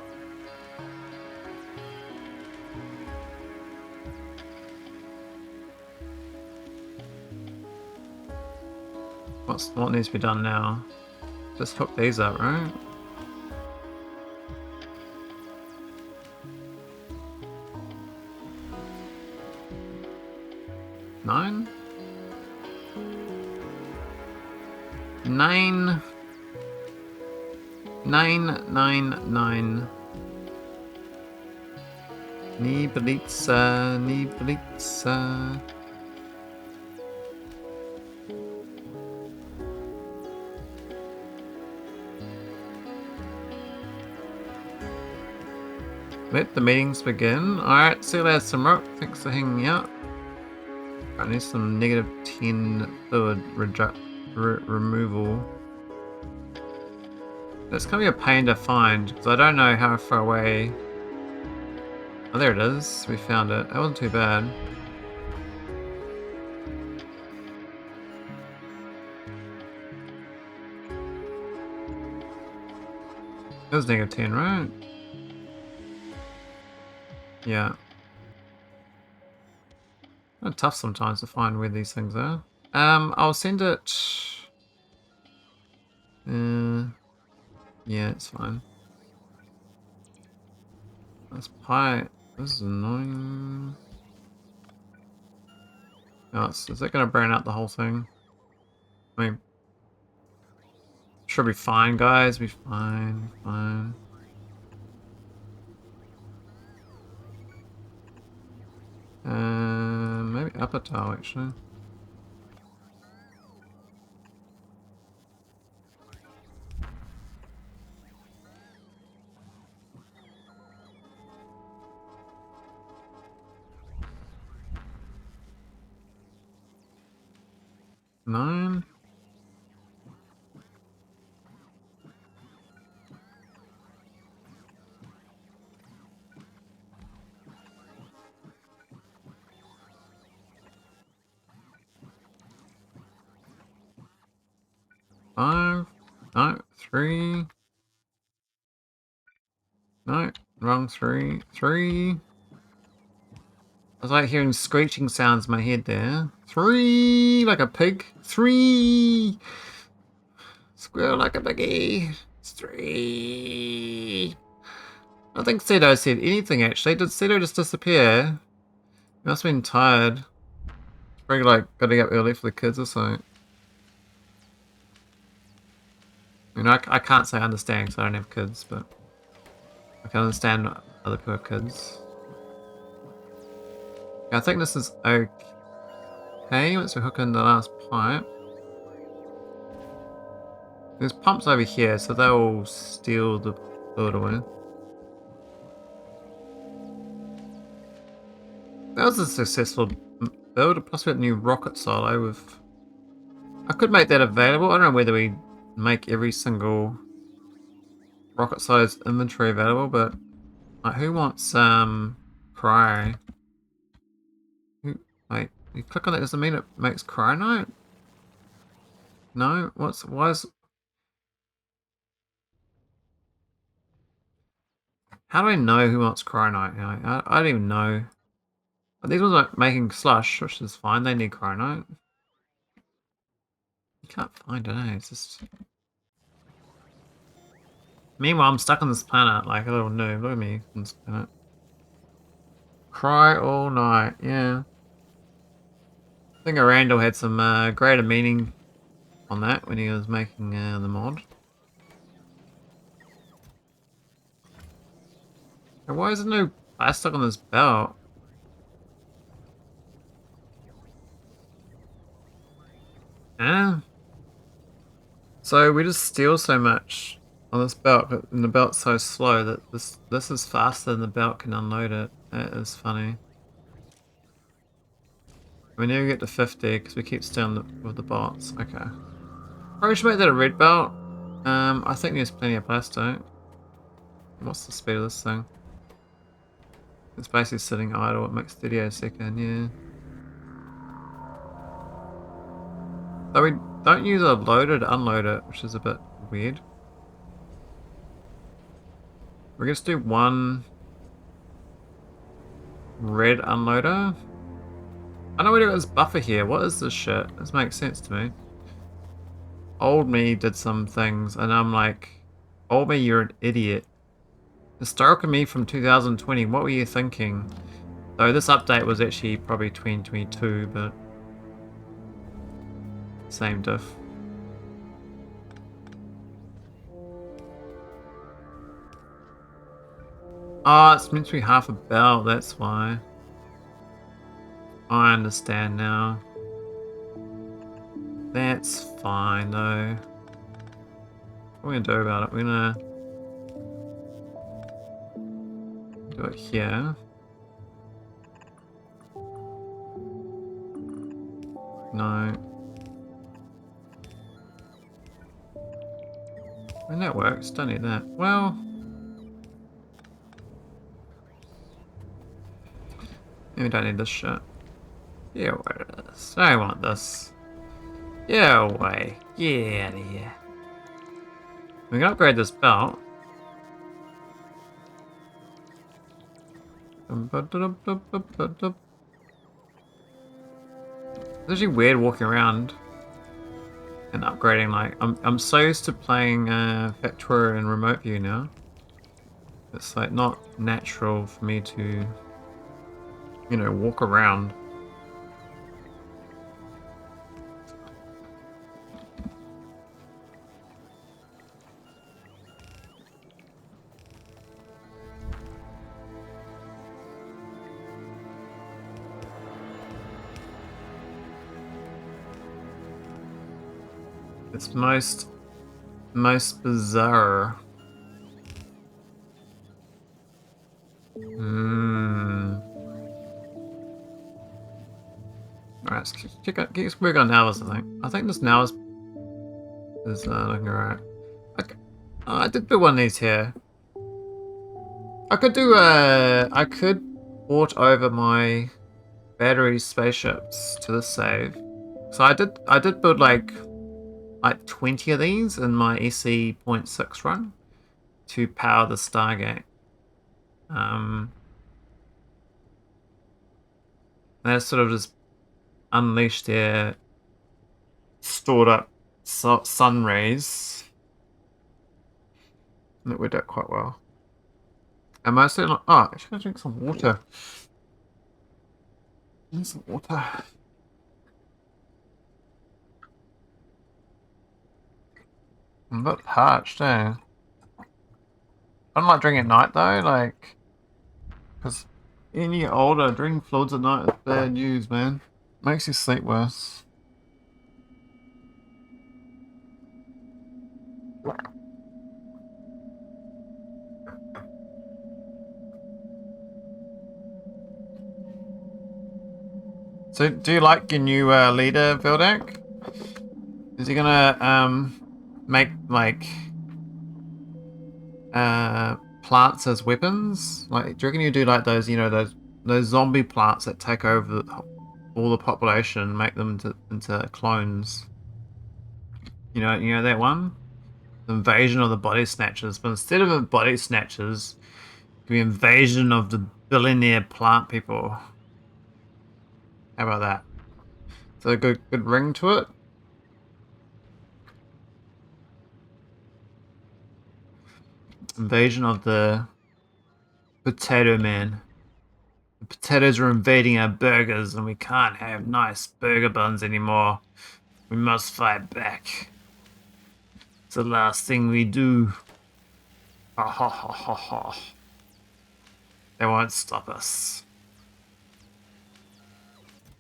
S1: What needs to be done now? Just hook these up, right? Nine? 9. 9. Niblitza. Let the meetings begin. Alright, see you later, Simrock. Thanks for hanging out. I need some -10 fluid removal. That's gonna be a pain to find because I don't know how far away. Oh, there it is. We found it. That wasn't too bad. It was -10, right? Yeah. It's tough sometimes to find where these things are. I'll send it. Yeah, it's fine. That's pi. This is annoying. Oh, is that going to burn out the whole thing? I mean, should be fine, guys. Be fine. Fine. Maybe upper tile actually. Nine. Five. No, 3. No, wrong 3. 3. I was like hearing screeching sounds in my head there. 3, like a pig. 3. Squeal like a piggy. It's 3. I don't think Cedo said anything actually. Did Cedo just disappear? He must have been tired. Probably like getting up early for the kids or something. You know, I can't say understand because I don't have kids, but I can understand other people have kids. Yeah, I think this is okay. Once we hook in the last pipe. There's pumps over here, so they'll steal the fluid away. That was a successful build, plus we got a new rocket silo with... I could make that available. I don't know whether we make every single rocket size inventory available, but like, who wants cry? Wait, you click on that, does it mean it makes cryonite? No? Why is... How do I know who wants cryonite? I don't even know. But these ones are making slush, which is fine, they need cryonite. You can't find it, eh? It's just... Meanwhile, I'm stuck on this planet like a little noob. Look at me on this planet. Cry all night, yeah. I think Randall had some greater meaning on that when he was making the mod. And why is there no plastic on this belt? Eh? So we just steal so much on this belt, and the belt's so slow that this is faster than the belt can unload it. That is funny. We never get to 50 because we keep stealing with the bots. Okay. Probably should make that a red belt. I think there's plenty of plastic. What's the speed of this thing? It's basically sitting idle. It makes 30 a second, yeah. So we don't use a loader to unload it, which is a bit weird. We're gonna do one red unloader. I know we got this buffer here. What is this shit? This makes sense to me. Old me did some things, and I'm like, old me, you're an idiot. Historical me from 2020, what were you thinking? So this update was actually probably 2022, but same diff. Oh, it's meant to be half a bell, that's why. I understand now. That's fine though. What are we gonna do about it? We're gonna do it here. No. And that works, don't need that. Well, we don't need this shit. Yeah, what it is. I want this. Yeah, away. Get out of here. We can upgrade this belt. It's actually weird walking around and upgrading. Like I'm so used to playing Factorio in remote view now. It's like not natural for me to, you know, walk around. It's most bizarre. Alright, let's keep working on Nauvis, I think this Nauvis is looking alright. Okay. I did put one of these here. I could do I could port over my battery spaceships to the save. So I did build like 20 of these in my SE.6 run to power the Stargate. They sort of just unleashed their stored up sun rays. And it worked out quite well. Am I still not? Oh, I should drink some water. Drink some water. I'm a bit parched, eh? I don't like drinking at night though, like, because when you get older, drinking fluids at night is bad news, man. Makes you sleep worse. So, do you like your new leader, Vildak? Is he gonna make like plants as weapons? Like, do you reckon you do like those, you know, those zombie plants that take over all the population, and make them into clones? You know that one, the invasion of the body snatchers. But instead of the body snatchers, the invasion of the billionaire plant people. How about that? So a good ring to it. Invasion of the potato man. The potatoes are invading our burgers and we can't have nice burger buns anymore. We must fight back. It's the last thing we do. Ha ha ha ha ha. They won't stop us.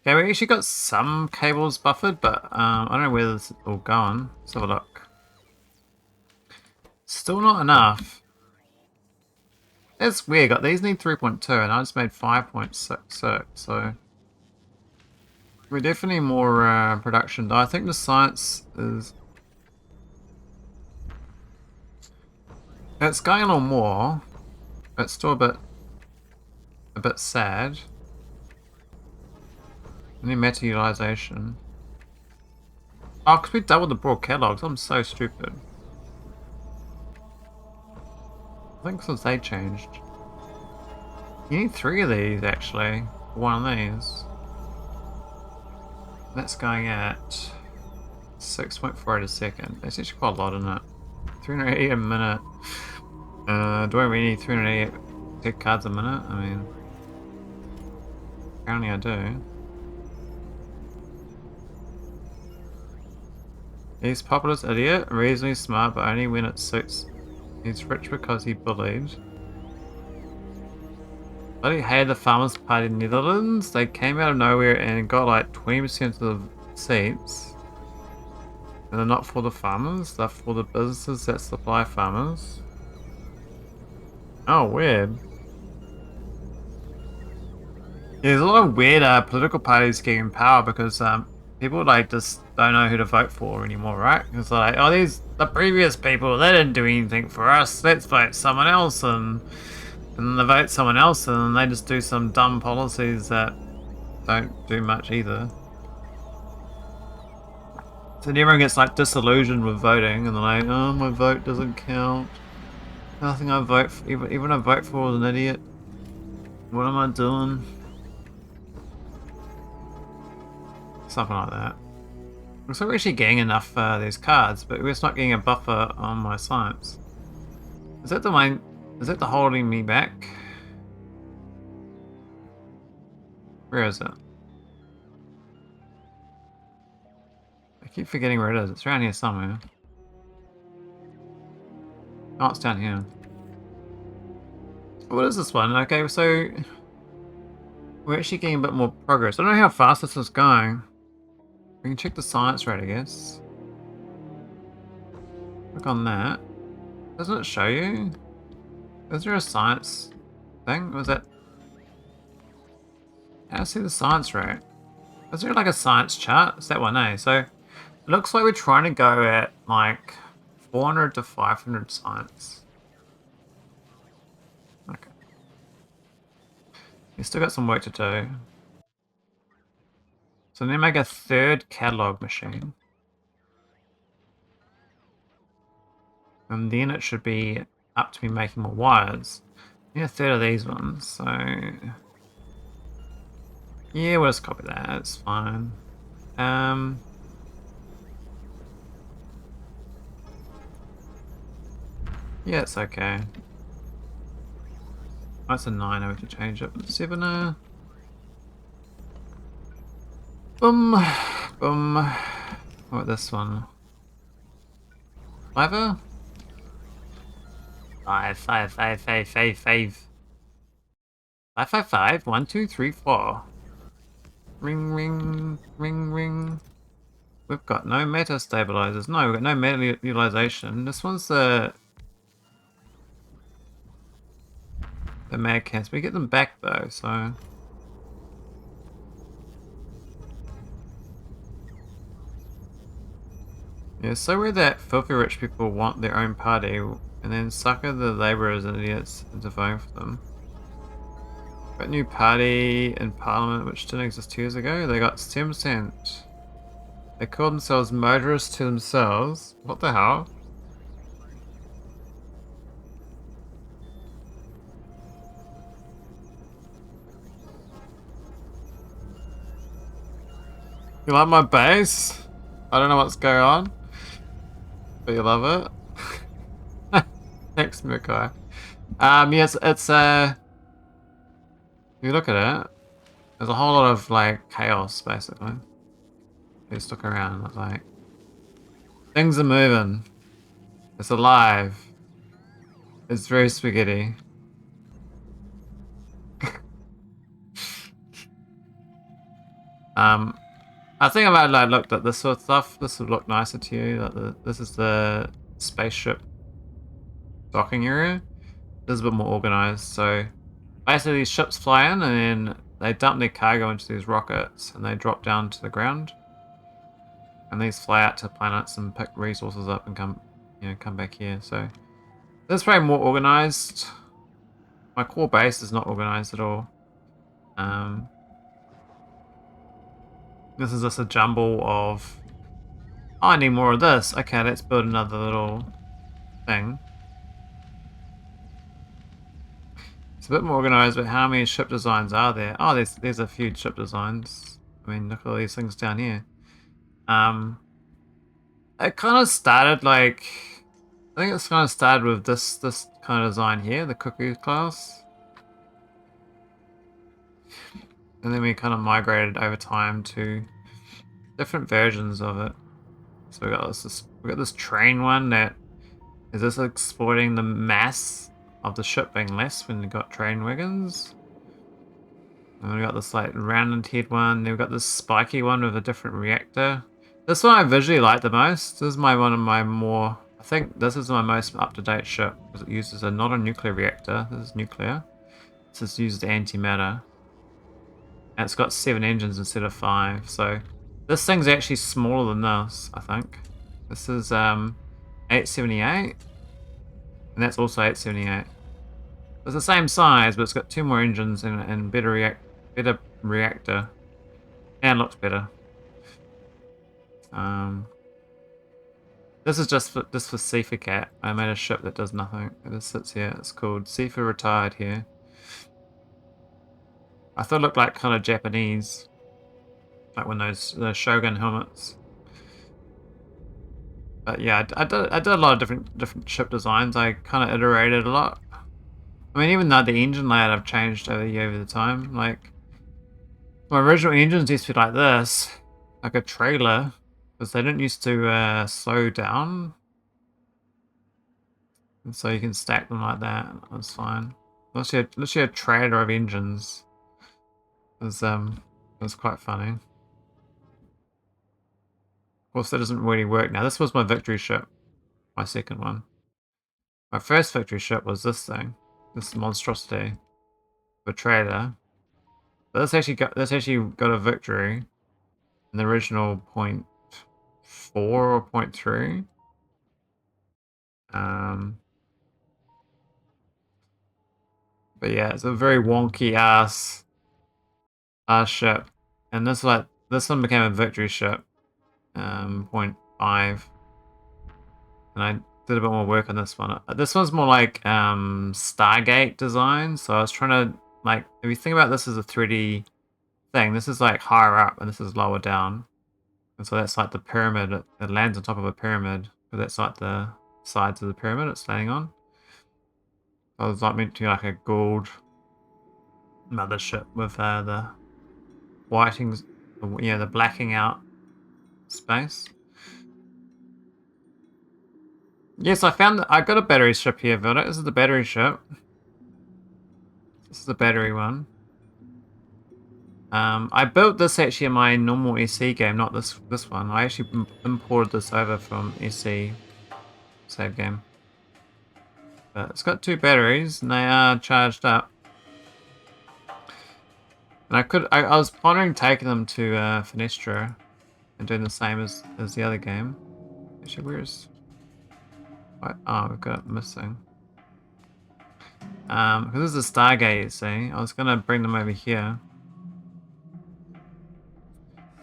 S1: Okay, we actually got some cables buffered, but I don't know where this is all going. Let's have a look. Still not enough. That's weird. These need 3.2 and I just made 5.66, so we definitely need more production. I think the science is... It's going on more. It's still a bit sad. Any meta utilization. Oh, because we doubled the broad catalogs. I'm so stupid. I think since they changed. You need 3 of these actually. One of these. That's going at 6.48 a second. That's actually quite a lot, isn't it? 380 a minute. Do I really need 380 cards a minute? I mean, apparently I do. He's populist idiot, reasonably smart, but only when it suits. He's rich because he bullied. Bloody hated the Farmers Party in the Netherlands. They came out of nowhere and got like 20% of the seats. And they're not for the farmers, they're for the businesses that supply farmers. Oh, weird. Yeah, there's a lot of weird political parties getting in power because people like just don't know who to vote for anymore, right? It's like, oh, the previous people, they didn't do anything for us. Let's vote someone else, and then they vote someone else, and then they just do some dumb policies that don't do much either. So then everyone gets like disillusioned with voting, and they're like, oh, my vote doesn't count. Nothing I vote for, even I vote for is an idiot. What am I doing? Something like that. Looks like we're actually getting enough these cards, but we're just not getting a buffer on my science. Is that the holding me back? Where is it? I keep forgetting where it is. It's around here somewhere. Oh, it's down here. What is this one? Okay, so we're actually getting a bit more progress. I don't know how fast this is going. We can check the science rate, I guess. Click on that. Doesn't it show you? Is there a science thing? Was that... How do I see the science rate? Is there like a science chart? It's that one, eh? So it looks like we're trying to go at like 400 to 500 science. Okay. We still got some work to do. So then make a third catalog machine. And then it should be up to me making more wires. Yeah, a third of these ones, so... Yeah, we'll just copy that, it's fine. Yeah, it's okay. That's a 9, I have to change it. 7 boom. Boom. What about this one? 5 5, 5, 5, 5, 5, 5. 5, 5, 5, 1, 2, 3, 4. Ring, ring, ring, ring. We've got no meta stabilizers. No, we've got no meta utilization. This one's the mad cats. We get them back though, so. Yeah, so weird that filthy rich people want their own party and then sucker the labourers and idiots into voting for them. Got a new party in Parliament which didn't exist 2 years ago. They got 7%. They call themselves motorists to themselves. What the hell? You like my base? I don't know what's going on, but you love it. Thanks, Mukai. Yes, it's if you look at it, there's a whole lot of like chaos basically. You just look around, it's like things are moving. It's alive. It's very spaghetti. I think if I like looked at this sort of stuff, this would look nicer to you. Like this is the spaceship docking area. This is a bit more organized. So basically, these ships fly in and then they dump their cargo into these rockets and they drop down to the ground. And these fly out to planets and pick resources up and come back here. So this is probably more organized. My core base is not organized at all. This is just a jumble of, oh, I need more of this. Okay, let's build another little thing. It's a bit more organized, but how many ship designs are there? Oh, there's a few ship designs. I mean, look at all these things down here. It kind of started like, I think it's kind of started with this kind of design here, the cuckoo class. And then we kind of migrated over time to different versions of it. So we got this train one that is this exploiting the mass of the ship being less when you got train wagons. And we got this like rounded head one. Then we got this spiky one with a different reactor. This one I visually like the most. This is one of my more. I think this is my most up-to-date ship because it uses not a nuclear reactor. This is nuclear. This uses antimatter. And it's got 7 engines instead of 5. So this thing's actually smaller than this, I think. This is 878. And that's also 878. It's the same size, but it's got 2 more engines and better reactor. And looks better. This is just for Cat. I made a ship that does nothing. It just sits here. It's called Sifa Retired here. I thought it looked like kind of Japanese, like when the Shogun helmets. But yeah, I did a lot of different ship designs. I kind of iterated a lot. I mean, even though the engine layout I've changed over the time. Like my original engines used to be like this, like a trailer, because they didn't used to slow down, and so you can stack them like that. That's fine. Literally a trailer of engines. It was quite funny. Of course, that doesn't really work now. This was my victory ship, my second one. My first victory ship was this thing, this monstrosity, the trailer. But this actually got a victory in the original 0.4 or 0.3. But yeah, it's a very wonky ass ship, and this one became a victory ship, 0.5, and I did a bit more work on this one. This one's more like Stargate design, so I was trying to, like, if you think about this as a 3D thing, this is like higher up and this is lower down, and so that's like the pyramid. It lands on top of a pyramid, but that's like the sides of the pyramid it's landing on. So it's like meant to be like a gold mothership with the whitings, the blacking out space. Yes, I got a battery ship here, Vita. This is the battery ship. This is the battery one. I built this actually in my normal SE game, not this one. I actually imported this over from SE save game. But it's got 2 batteries and they are charged up. And I was pondering taking them to Finestra and doing the same as the other game. Actually, where's... Oh, we've got it missing. Because this is a Stargate, you see. I was going to bring them over here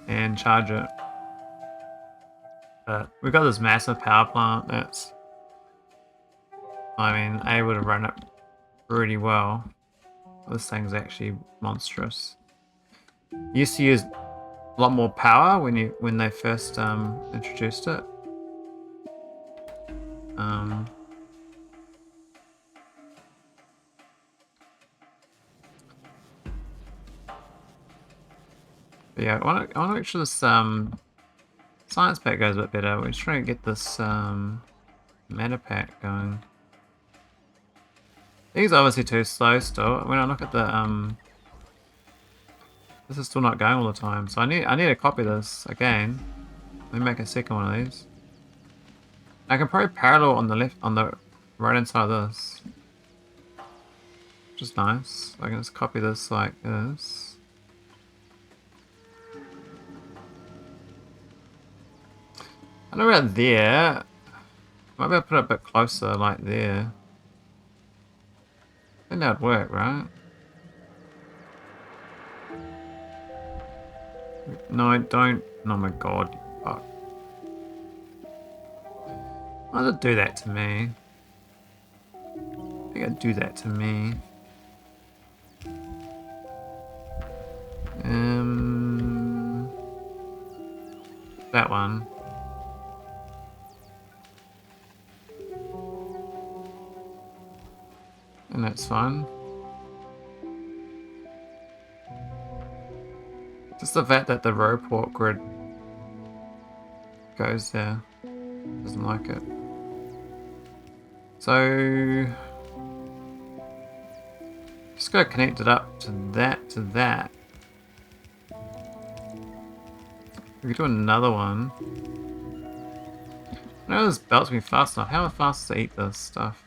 S1: and charge it. But we've got this massive power plant that's, I mean, able to run it pretty well. This thing's actually monstrous. Used to use a lot more power when they first introduced it. But yeah, I want to make sure this science pack goes a bit better. We're just trying to get this matter pack going. These are obviously too slow still. When I look at the This is still not going all the time, so I need to copy this again. Let me make a second one of these. I can probably parallel on the right hand side of this, which is nice. I can just copy this like this. I don't know about there. Maybe I'll put it a bit closer, like there. I think that'd work, right? No, don't. Oh my god. Fuck. Why did it do that to me? I think it'd do that to me. That one. And that's fine. Just the fact that the row port grid goes there. Doesn't like it. So just gotta connect it up to that. We could do another one. I know this belt's me fast enough. How fast to eat this stuff?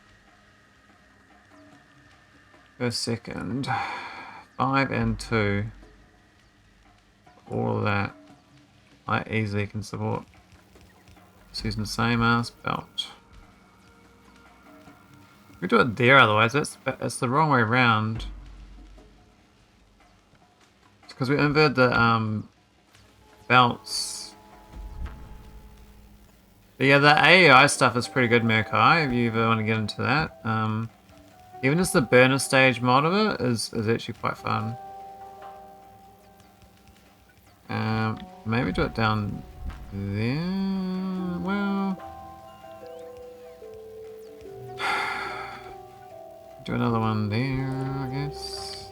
S1: Per second. 5 and 2. All of that. I easily can support. Just using the same ass belt. We do it there otherwise. It's the wrong way around. Because we inverted the belts. But yeah, the AEI stuff is pretty good, Merkai, if you ever want to get into that. Even just the burner stage mod of it is actually quite fun. Maybe do it down there. Well, do another one there, I guess.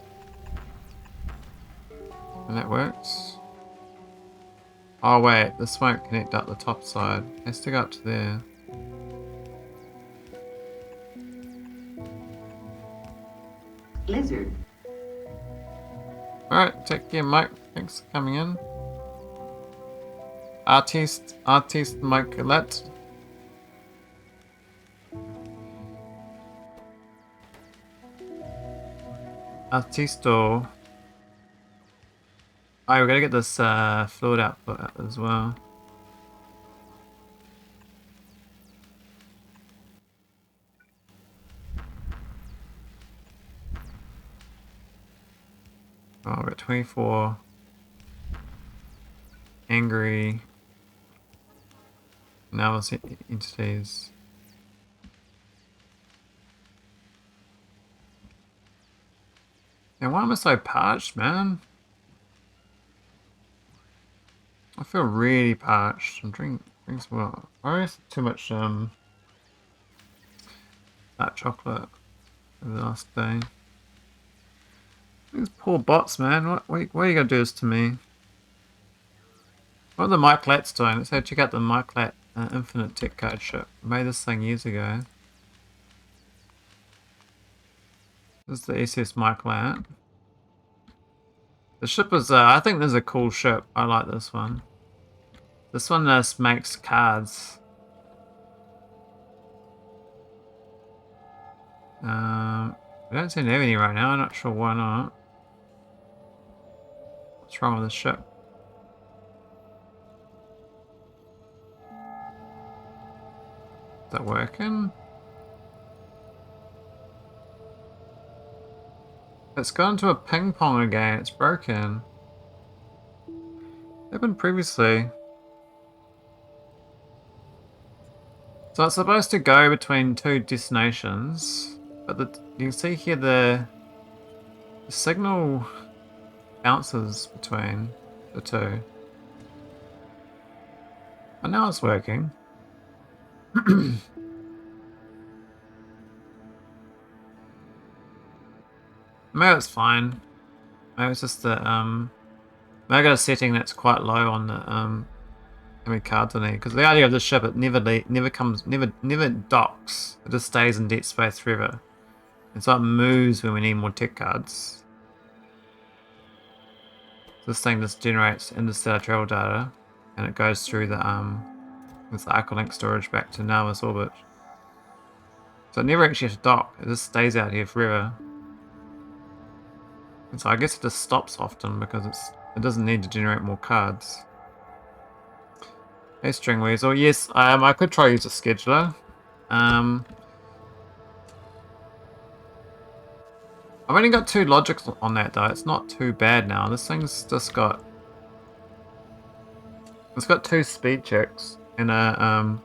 S1: And that works. Oh wait, this won't connect up the top side. It has to go up to there.
S4: Lizard.
S1: Alright, take care, Mike. Thanks for coming in. Artiste Michaelette. Artisto. Oh, we're gonna get this fluid output as well. Oh, we're at 24. Angry. Now we'll see entities. And why am I so parched, man? I feel really parched. I'm drinking some water. I ate too much dark chocolate over the last day. These poor bots, man. What are you gonna do this to me? What are the Michaelet's doing? Let's go check out the Michaelet Infinite Tech Card ship. I made this thing years ago. This is the SS Michaelet. The ship is, I think this is a cool ship. I like this one. This one just makes cards. I don't seem to have any right now. I'm not sure why not. What's wrong with the ship? Is that working? It's gone to a ping pong again. It's broken. Happened previously. So it's supposed to go between two destinations, but you can see here the signal bounces between the two. And now it's working. Maybe it's fine. Maybe it's just the maybe I got a setting that's quite low on the how many cards I need. Because the idea of this ship, it never docks. It just stays in deep space forever. And so it moves when we need more tech cards. This thing just generates interstellar travel data, and it goes through the this Arcolink storage back to nauvis orbit. So it never actually has to dock. It just stays out here forever. And so I guess it just stops often because it doesn't need to generate more cards. Hey, String Weasel. Yes, I could try use a scheduler. I've only got 2 logics on that though. It's not too bad now. This thing's just got... It's got 2 speed checks and a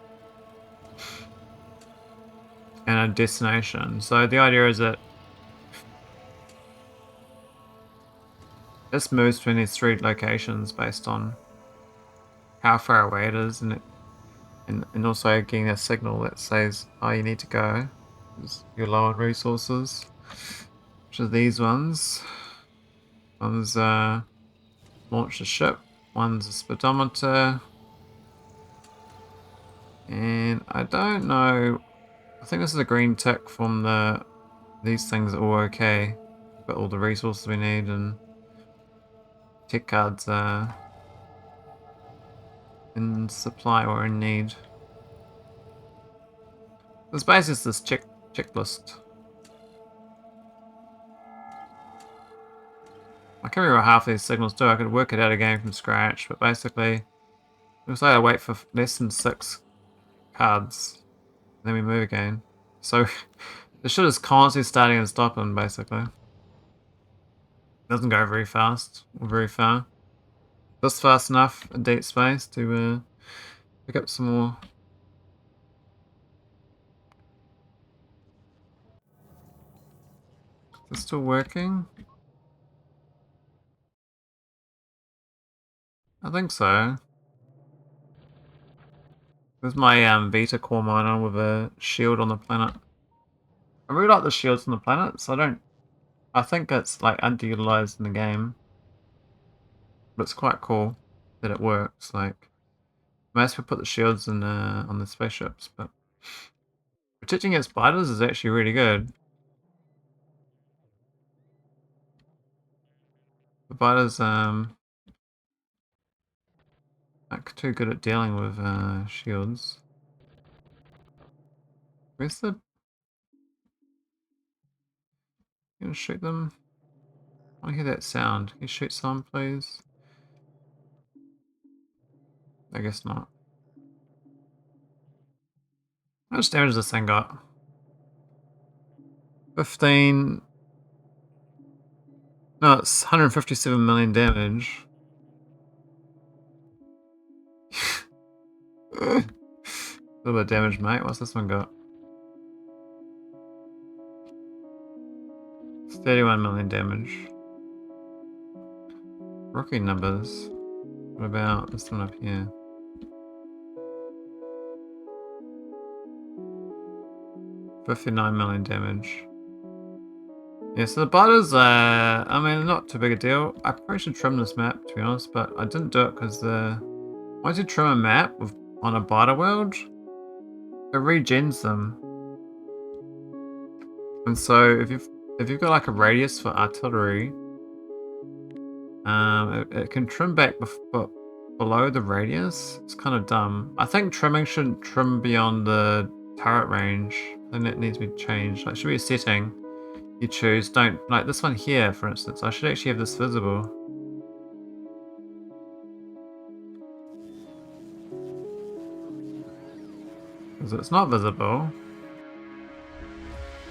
S1: destination. So the idea is that this moves between these 3 locations based on how far away it is, and also getting a signal that says, oh, you need to go. You're low on resources. Which are these ones. One's launch the ship. One's a speedometer. And I don't know. I think this is a green tick from these things are all okay. Got all the resources we need, and tech cards are in supply or in need. This basically is this checklist. I can't remember what half these signals do. I could work it out again from scratch, but basically, it looks like I wait for less than 6 cards, and then we move again. So the shit is constantly starting and stopping, basically. It doesn't go very fast or very far. Just fast enough in deep space to pick up some more. Is it still working? I think so. There's my vita core miner with a shield on the planet. I really like the shields on the planet, so I think it's like underutilized in the game. But it's quite cool that it works. Like, most people put the shields in on the spaceships, but protecting against spiders is actually really good. The spiders not too good at dealing with shields. Where's the... You gonna shoot them? I hear that sound. Can you shoot some, please? I guess not. How much damage has this thing got? 15... No, it's 157 million damage. A little bit of damage, mate. What's this one got? 31 million damage. Rookie numbers. What about this one up here? $59 million damage. Yeah, so the butters, I mean, not too big a deal. I probably should trim this map, to be honest, but I didn't do it because once you trim a map on a biter world, it regens them. And so if you've got like a radius for artillery, it can trim back below the radius. It's kind of dumb. I think trimming shouldn't trim beyond the turret range. I think that needs to be changed. Like, should be a setting you choose. Don't, like this one here, for instance. I should actually have this visible. Because it's not visible.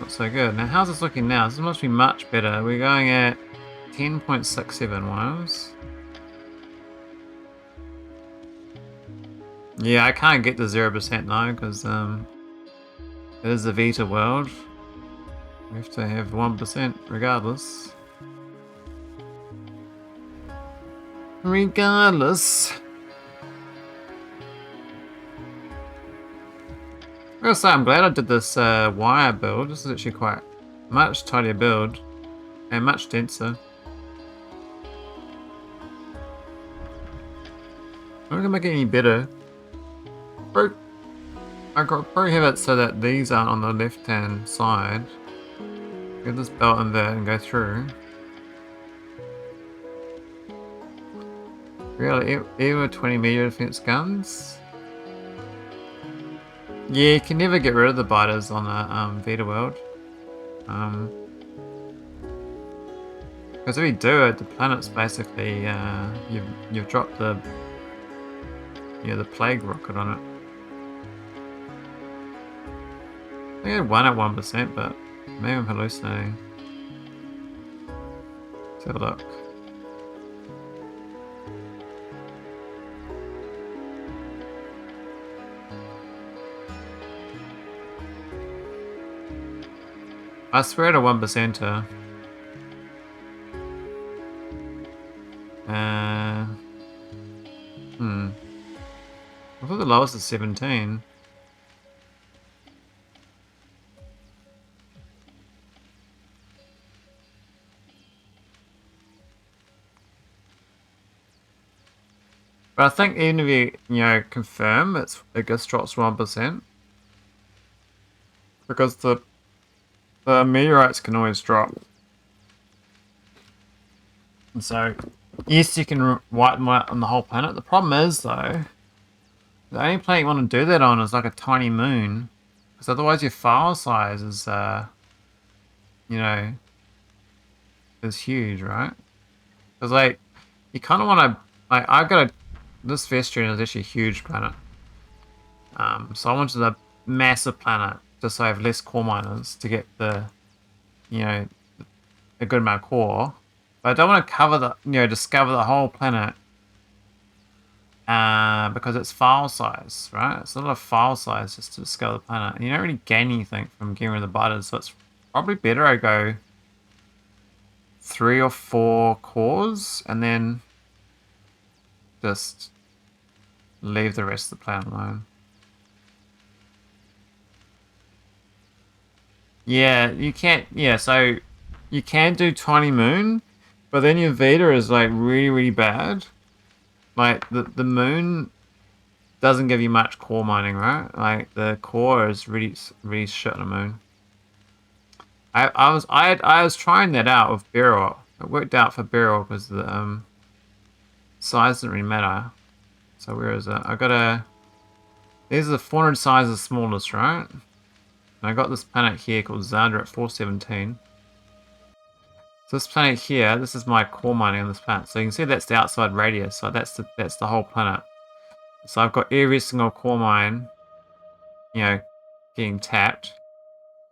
S1: Not so good. Now, how's this looking now? This must be much better. We're going at 10.67 wows. Yeah, I can't get to 0% now because it is a Vita world. We have to have 1% regardless. Regardless. I gotta say, I'm glad I did this wire build. This is actually quite much tidier build and much denser. I'm not gonna make it any better. I could probably have it so that these aren't on the left hand side. Get this belt in there and go through. Really? Even with 20 meter defense guns? Yeah, you can never get rid of the biters on the Vita world. Because if you do it, the planet's basically you've dropped the the plague rocket on it. I think I had one at 1%, but maybe I'm hallucinating. Let's have a look. I swear to 1%er. I thought the lowest is 17. But I think even if you confirm it just drops 1%. Because the meteorites can always drop. And so, yes, you can wipe them out on the whole planet. The problem is, though, the only planet you want to do that on is like a tiny moon. Because otherwise your file size is, is huge, right? Because, like, you kind of want to... Like, this Vestrian is actually a huge planet. So I wanted a massive planet just so I have less core miners to get the, a good amount of core. But I don't want to cover discover the whole planet because it's file size, right? It's a lot of file size just to discover the planet. And you don't really gain anything from getting rid of the biters, so it's probably better I go 3 or 4 cores and then just leave the rest of the planet alone. Yeah, you can't. Yeah, so you can do Tiny Moon, but then your Vita is like really, really bad. Like the moon doesn't give you much core mining, right? Like the core is really, really shit on the moon. I was trying that out with Beryl. It worked out for Beryl because the size didn't really matter. So where is it? These are the 400 sizes smallest, right? And I got this planet here called Zadra at 417. So this planet here, this is my core mining on this planet. So you can see that's the outside radius. So that's the whole planet. So I've got every single core mine, getting tapped.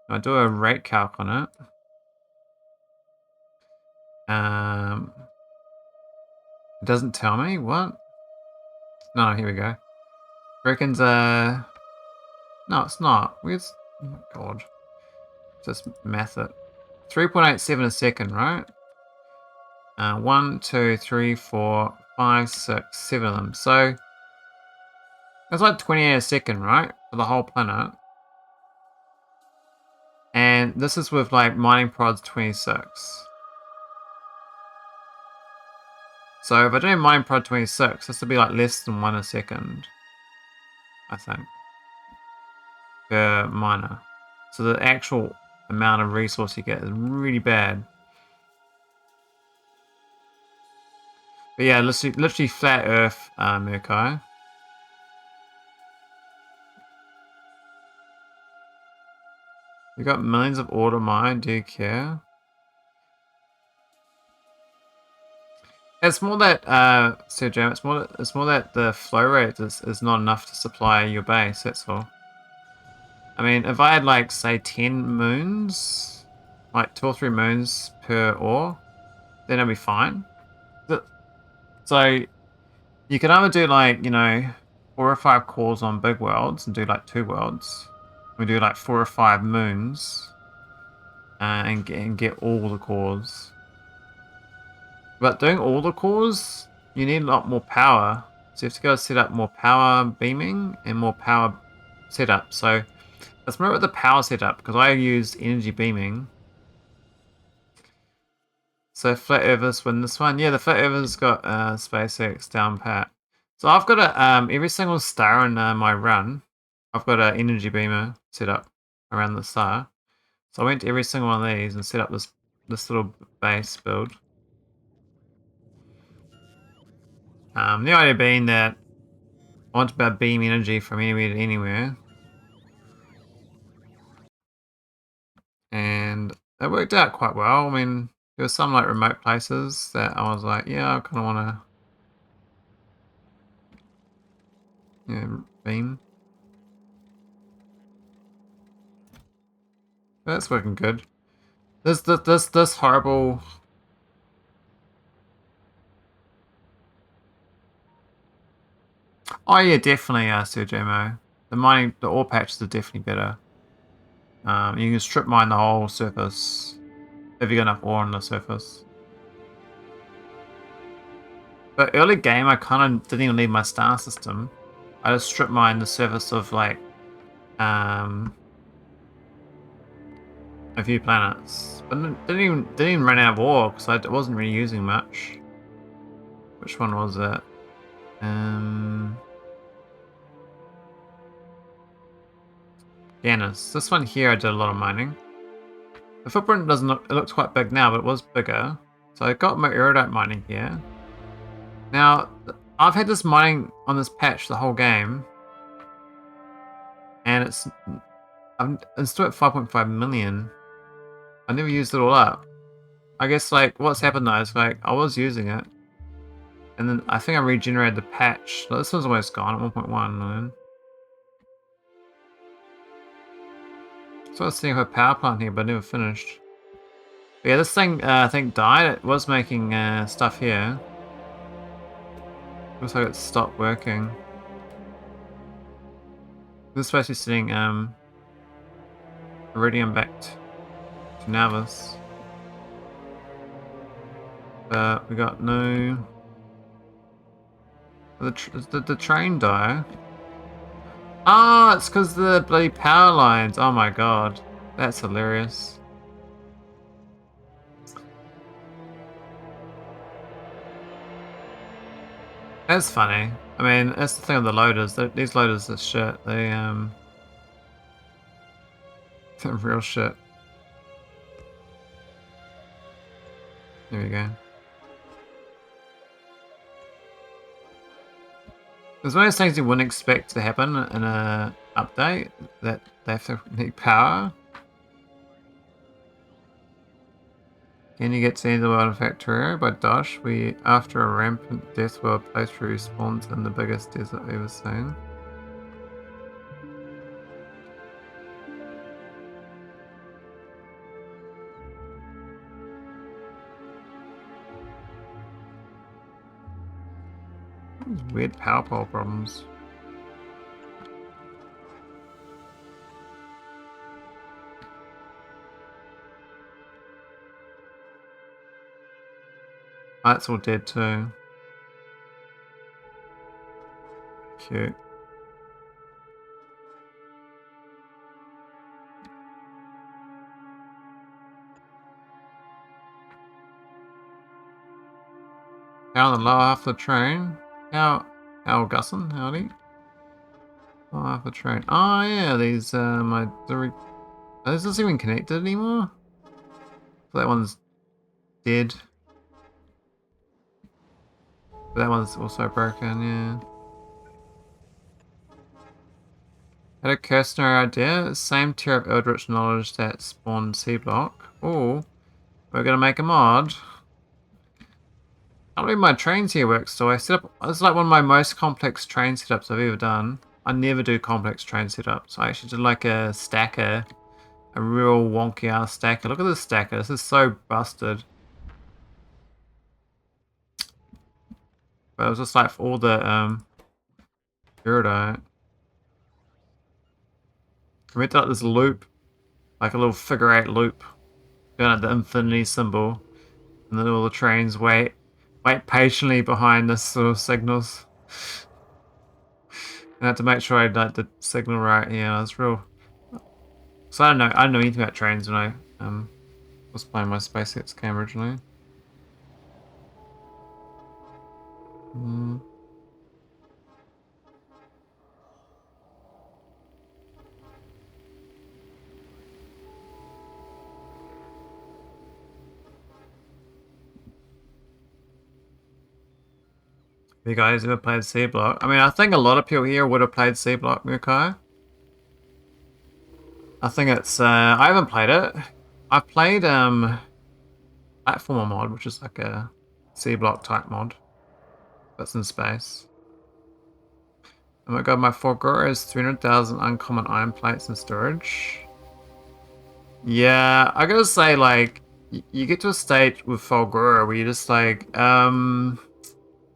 S1: I do a rate calc on it. It doesn't tell me what. No, here we go. Reckons no, it's not. Where's oh God? Just math it. 3.87 a second, right? 1, 2, 3, 4, 5, 6, 7 of them. So it's like 28 a second, right? For the whole planet. And this is with like mining prods 26. So if I do mining prod 26, this would be like less than 1 a second, I think, per miner. So the actual amount of resource you get is really bad. But yeah, literally flat Earth, Murkai. You got millions of order mine. Do you care? It's more that, Sir Jam. It's more that the flow rate is not enough to supply your base. That's all. I mean, if I had like say 10 moons, like 2 or 3 moons per ore, then it'd be fine. So you can either do like 4 or 5 cores on big worlds and do like 2 worlds. We do like 4 or 5 moons and get all the cores. But doing all the cores, you need a lot more power. So you have to go set up more power beaming and more power setup. So let's remember the power setup because I used energy beaming. So Flat Earthers win this one. Yeah, the Flat Earthers got SpaceX down pat. So I've got every single star in my run. I've got an energy beamer set up around the star. So I went to every single one of these and set up this little base build. The idea being that I want to be able to beam energy from anywhere to anywhere. And it worked out quite well. I mean, there were some like remote places that I was like, yeah, I kind of want to beam. That's working good. This horrible. Oh yeah, definitely, Sergio. The ore patches are definitely better. You can strip mine the whole surface if you got enough ore on the surface. But early game, I kind of didn't even leave my star system. I just strip mine the surface of like a few planets, but didn't even run out of ore because I wasn't really using much. Which one was it? Ganus. This one here, I did a lot of mining. The footprint doesn't look. It looks quite big now, but it was bigger. So I got my erudite mining here. Now I've had this mining on this patch the whole game, and I'm still at 5.5 million. I never used it all up. I guess like what's happened though is like I was using it, and then I think I regenerated the patch. So this one's almost gone at 1.1 million. So I was seeing a power plant here, but I never finished. But yeah, this thing I think died. It was making stuff here. Looks like it stopped working. This is supposed to be sending iridium back to nauvis. But we got no. Did the train die? Ah, it's because the bloody power lines. Oh my god, that's hilarious. That's funny. I mean, that's the thing with the loaders. These loaders are shit. They're real shit. There we go. There's one of those things you wouldn't expect to happen in a update, that they have to need power. Can you get to the end of the world in Factorio by Dosh? After a rampant death world playthrough spawns in the biggest desert we've ever seen. Weird power pole problems. Oh, that's all dead too. Cute. Down the lower half of the train. How Gusson, howdy. Lower half of the train. Oh yeah, these are this even connected anymore? So that one's dead. But that one's also broken, yeah. Had a cursory idea. Same tier of eldritch knowledge that spawned C block. Oh, we're gonna make a mod. I don't believe my trains here work, so I set up. It's like one of my most complex train setups I've ever done. I never do complex train setups. I actually did like a stacker, a real wonky ass stacker. Look at this stacker. This is so busted. But it was just like for all the erudite. I made like this loop, like a little figure 8 loop, going at the infinity symbol, and then all the trains wait patiently behind this sort of signals. And I had to make sure I like the signal right. Yeah, it's real. So I don't know anything about trains when I was playing my SpaceX game originally. Mm. You guys ever played C Block? I mean, I think a lot of people here would have played C Block, Mukai. I think it's, I haven't played it. I've played, Platformer mod, which is like a C Block type mod. That's in space. Oh my god, my Fulgur has 300,000 uncommon iron plates in storage. Yeah, I gotta say, like, you get to a stage with Fulgur where you just like,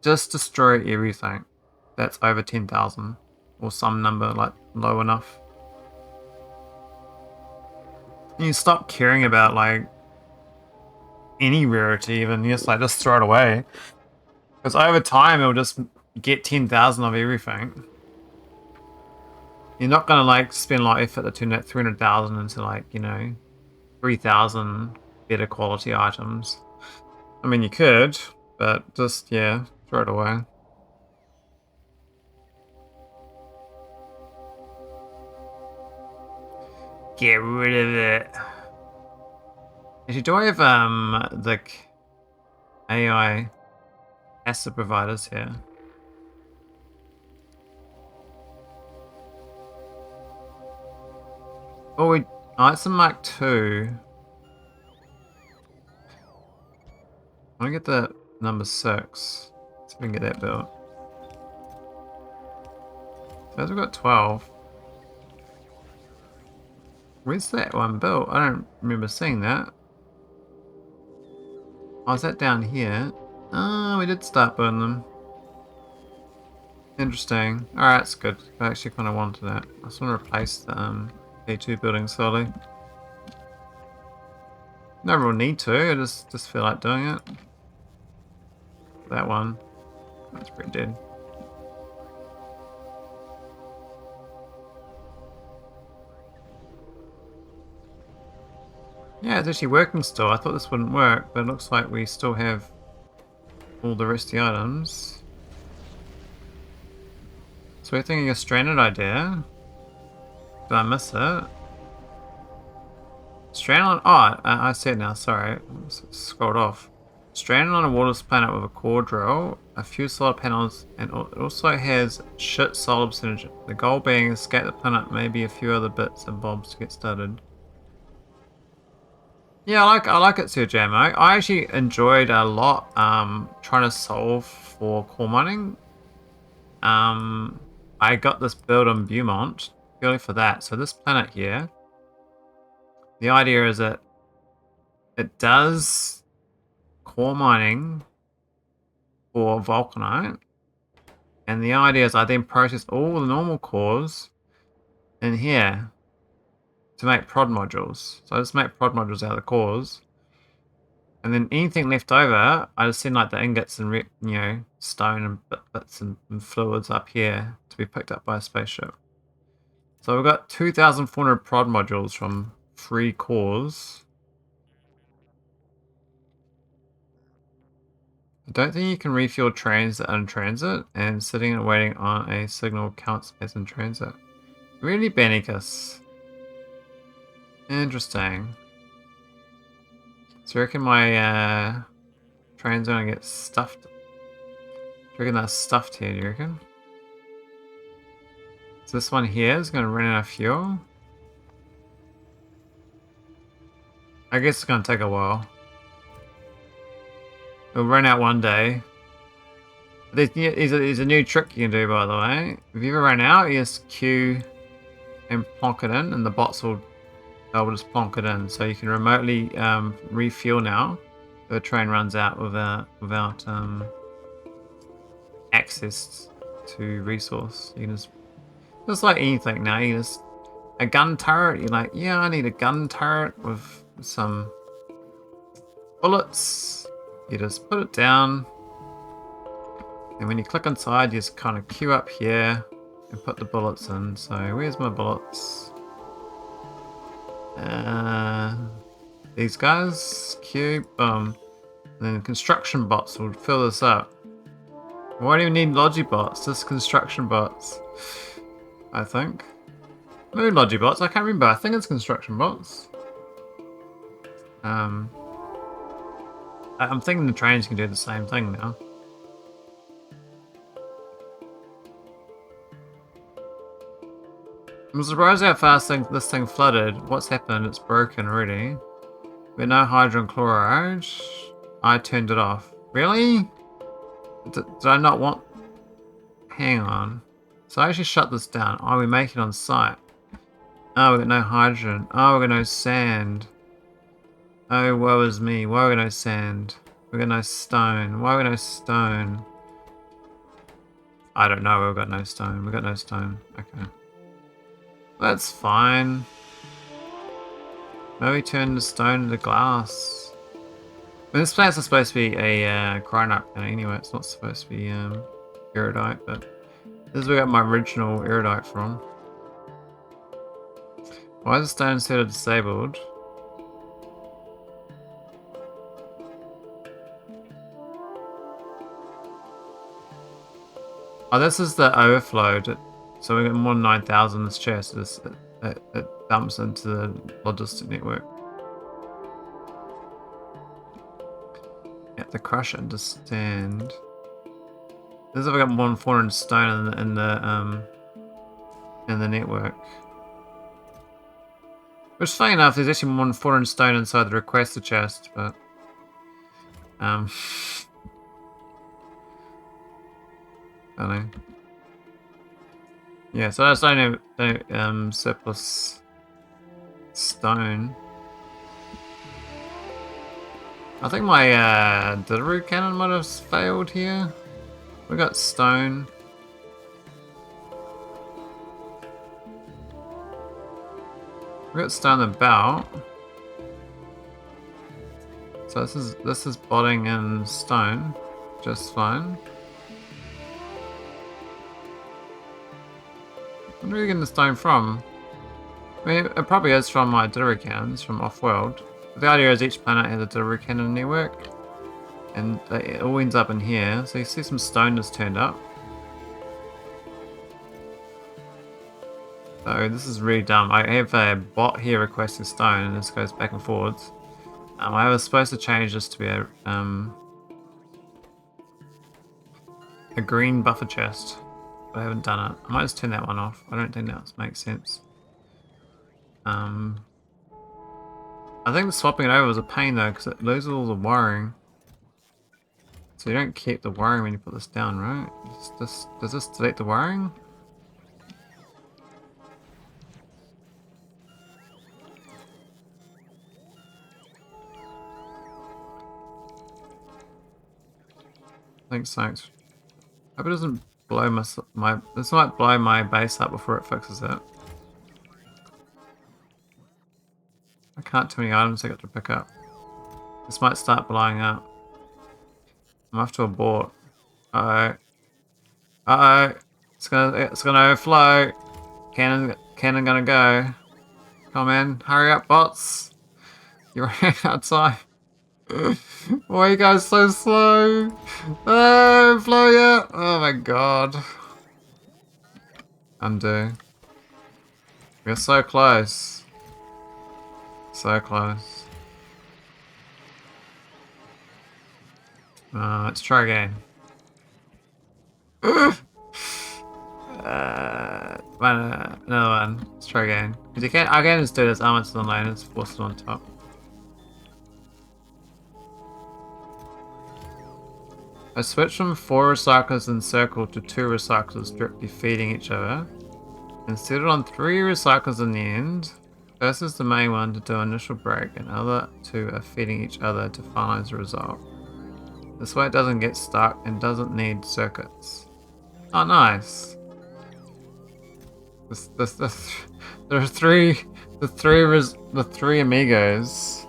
S1: just destroy everything that's over 10,000 or some number like low enough. And you stop caring about like any rarity even, you just throw it away. Because over time it'll just get 10,000 of everything. You're not gonna like spend a lot of effort to turn that 300,000 into like, you know, 3,000 better quality items. I mean, you could, but just, yeah, throw it away. Get rid of it. Actually, do I have, the AI asset providers here? Oh, it's a Mark II. I want to get the number 6. See if we can get that built. So we've got 12. Where's that one built? I don't remember seeing that. Oh, is that down here? Oh, we did start building them. Interesting. Alright, it's good. I actually kind of wanted that. I just want to replace the A2 building slowly. No real need to, I just feel like doing it. That one. That's pretty dead. Yeah, it's actually working still. I thought this wouldn't work, but it looks like we still have all the rest of the items. So we're thinking a stranded idea. Did I miss it? Stranded on... Oh, I see it now, sorry. Scrolled off. Stranded on a waterless planet with a core drill, a few solar panels, and it also has shit solar percentage. The goal being escape the planet, maybe a few other bits and bobs to get started. Yeah, I like it, Sir JMO. I actually enjoyed a lot trying to solve for core mining. I got this build on Beaumont purely for that. So this planet here, the idea is that it does core mining for vulcanite, and the idea is I then process all the normal cores in here to make prod modules. So I just make prod modules out of the cores, and then anything left over, I just send like the ingots and stone and bits and fluids up here to be picked up by a spaceship. So we've got 2,400 prod modules from 3 cores. I don't think you can refuel trains that are in transit, and sitting and waiting on a signal counts as in transit. Really, Bannicus? Interesting. So you reckon my train's gonna get stuffed? Do you reckon that's stuffed here, do you reckon? So this one here is gonna run out of fuel. I guess it's gonna take a while. It'll run out one day. There's a new trick you can do, by the way. If you ever run out, you just queue and plonk it in, and the bots will just plonk it in. So you can remotely refuel now if the train runs out without access to resource. You can just like anything now. You just a gun turret. You're like, yeah, I need a gun turret with some bullets. You just put it down, and when you click inside, you just kind of queue up here and put the bullets in. So where's my bullets? These guys, queue, boom. And then construction bots will fill this up. Why do you need logibots? Just construction bots, I think. Maybe logibots, I can't remember. I think it's construction bots. I'm thinking the trains can do the same thing now. I'm surprised how fast this thing flooded. What's happened? It's broken already. But no hydrogen chloride. I turned it off. Really? Did I not want... Hang on. So I actually shut this down. Oh, we make it on site. Oh, we got no hydrogen. Oh, we got no sand. Oh, woe is me. Why we got no sand? We got no stone. Why we got no stone? I don't know. We've got no stone. We got no stone. Okay. That's fine. Maybe turn the stone into glass. I mean, this planet's supposed to be a cryonite planet anyway. It's not supposed to be erudite, but this is where I got my original erudite from. Why is the stone set disabled? Oh, this is the overflow. So we got more than 9,000 in this chest. It dumps into the logistic network. Yeah, the crush understand. This is if I got more than 400 stone in the network. Which, funny enough, there's actually more than 400 stone inside the requester chest, but I don't know. Yeah, so that's only surplus stone. I think my delivery cannon might have failed here. We got stone. We got stone about. So this is botting in stone, just fine. Where are you getting the stone from? I mean, it probably is from my delivery cannons from off-world. The idea is each planet has a delivery cannon network, and it all ends up in here. So you see some stone that's turned up. So this is really dumb. I have a bot here requesting stone, and this goes back and forwards. I was supposed to change this to be a green buffer chest, but I haven't done it. I might just turn that one off. I don't think that makes sense. I think swapping it over was a pain though, because it loses all the wiring. So you don't keep the wiring when you put this down, right? Does this delete the wiring? I think so. Hope it doesn't blow my this might blow my base up before it fixes it. I can't too many items I got to pick up. This might start blowing up. I'm off to abort. Uh oh. It's gonna overflow. Cannon gonna go. Come on, man, hurry up, bots. You're running out of time. Why are you guys so slow? Oh, flow yet? Oh my god. Undo. We're so close. So close. Let's try again. Another one. Let's try again. Because you can't. I can just do this armor to the lane. Let's force it on top. I switched from 4 recyclers in circle to 2 recyclers directly feeding each other, and settled on 3 recyclers in the end. First is the main one to do initial break, and other 2 are feeding each other to finalize the result. This way it doesn't get stuck and doesn't need circuits. Oh, nice. There are the three amigos.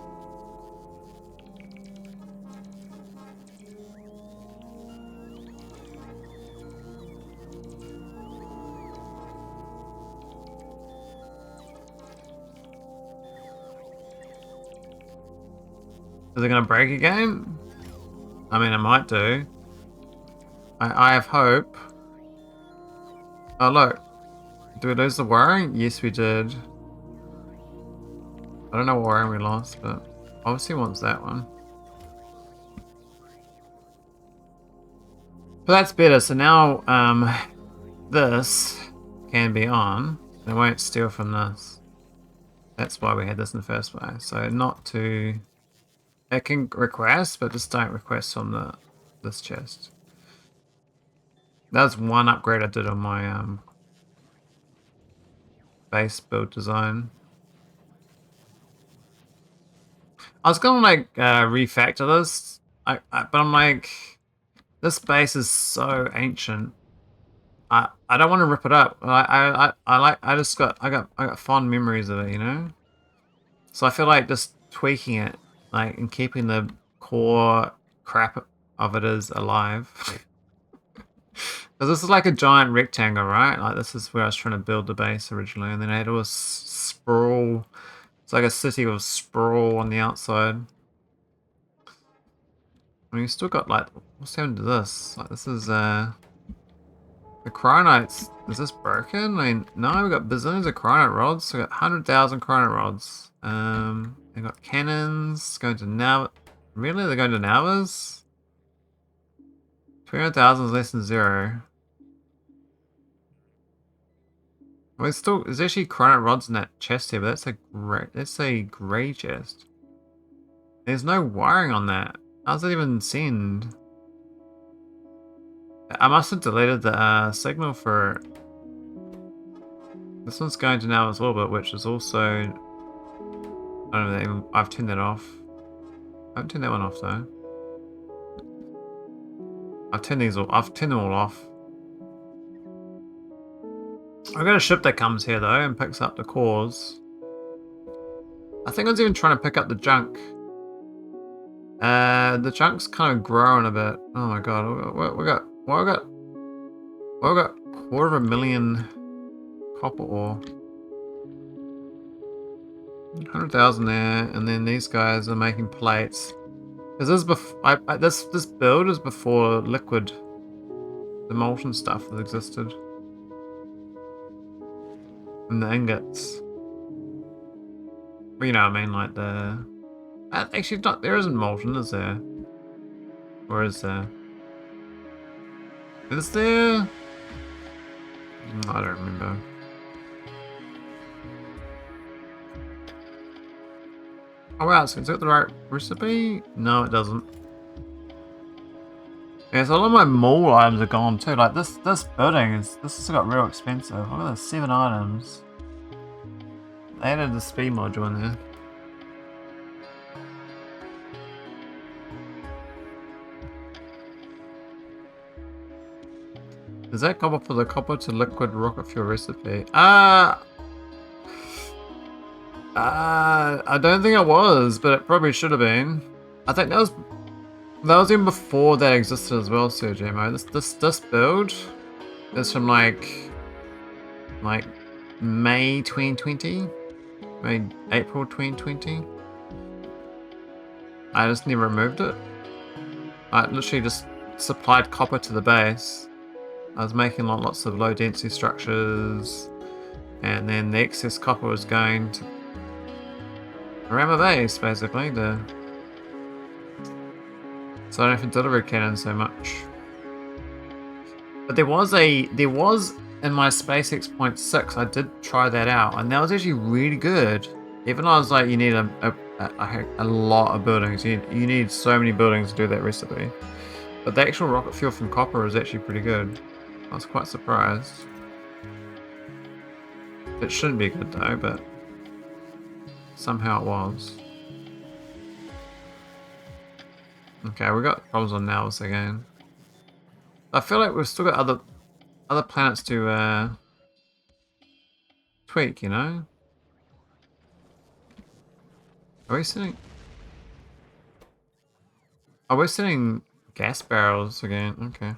S1: Is it gonna break again? I mean, it might do. I have hope. Oh look, did we lose the wiring? Yes, we did. I don't know what wiring we lost, but obviously wants that one. But that's better. So now, this can be on. They won't steal from this. That's why we had this in the first place. So not to... It can request, but just don't request from this chest. That's one upgrade I did on my base build design. I was gonna like refactor this, but I'm like, this base is so ancient. I don't want to rip it up. I got fond memories of it, you know. So I feel like just tweaking it, like, and keeping the core crap of it is alive. Because this is like a giant rectangle, right? Like this is where I was trying to build the base originally, and then I had all this sprawl. It's like a city with sprawl on the outside. I mean, you still got like, what's happened to this? Like this is the cryonites. Is this broken? I mean, no, we got bazillions of cryonite rods. We got 100,000 cryonite rods. They got cannons going to now. Really, they're going to nauvis. 300,000 is less than 0. I mean, still, there's actually cryonite rods in that chest here, but that's a grey chest. There's no wiring on that. How's it even send? I must have deleted the signal for... This one's going to now as well, but which is also... I don't know, I've turned that off. I haven't turned that one off though. I've turned them all off. I've got a ship that comes here though and picks up the cores. I think I was even trying to pick up the junk. The junk's kind of growing a bit. Oh my god, we got 250,000 copper ore. 100,000 there, and then these guys are making plates. Because this is before this build is before liquid, the molten stuff that existed, and the ingots. Well, you know what I mean, like the. Actually, not there isn't molten, is there? Or is there? Is there? I don't remember. Oh wow, so is it the right recipe? No, it doesn't. Yeah, so a lot of my mall items are gone too. Like this building this has got real expensive. Look at those 7 items. They added the speed module in there. Is that copper for the copper to liquid rocket fuel recipe? I don't think it was, but it probably should have been. I think that was even before that existed as well, Sergio. This build is from like May 2020, April 2020. I just never removed it. I literally just supplied copper to the base. I was making lots of low density structures, and then the excess copper was going to around my base, basically, so I don't have to deliver cannons so much. But there was in my SpaceX 0.6, I did try that out, and that was actually really good. Even though I was like, you need a lot of buildings. You need so many buildings to do that recipe. But the actual rocket fuel from copper is actually pretty good. I was quite surprised. It shouldn't be good though, but somehow it was. Okay, we got problems on nauvis again. I feel like we've still got other planets to tweak, you know? Are we sending gas barrels again? Okay.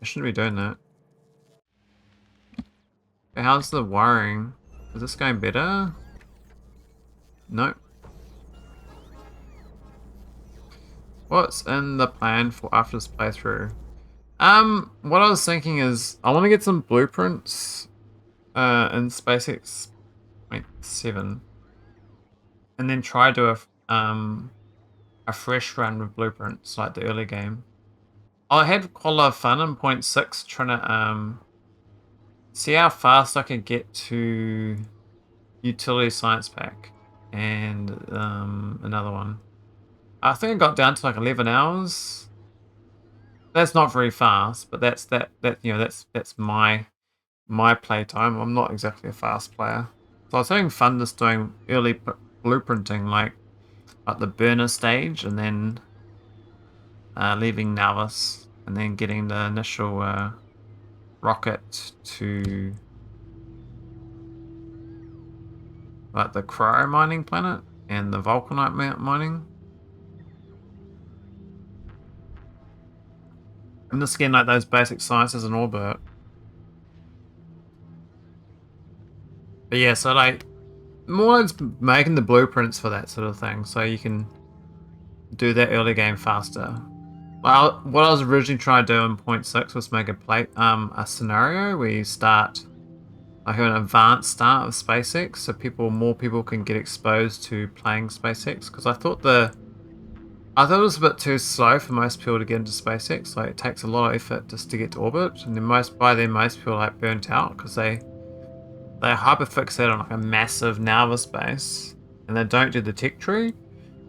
S1: I shouldn't be doing that. Okay, how's the wiring? Is this going better? Nope. What's in the plan for after this playthrough? What I was thinking is I want to get some blueprints in SpaceX 7, and then try to do a fresh run with blueprints like the early game. I had quite a lot of fun in 0.6 trying to see how fast I can get to utility science pack and another one. I think I got down to like 11 hours. That's not very fast, but that's my playtime. I'm not exactly a fast player. So I was having fun just doing early blueprinting, like at the burner stage, and then leaving nauvis, and then getting the initial rocket to like the cryo mining planet and the vulcanite mining. I'm just getting like those basic sciences in orbit. But yeah, so like more it's making the blueprints for that sort of thing, so you can do that early game faster. Well, what I was originally trying to do in 0.6 was make a scenario where you start like an advanced start of SpaceX, so more people can get exposed to playing SpaceX. Because I thought it was a bit too slow for most people to get into SpaceX. Like it takes a lot of effort just to get to orbit, and then most people are like burnt out because they're hyperfixated on like a massive nauvis base, and they don't do the tech tree.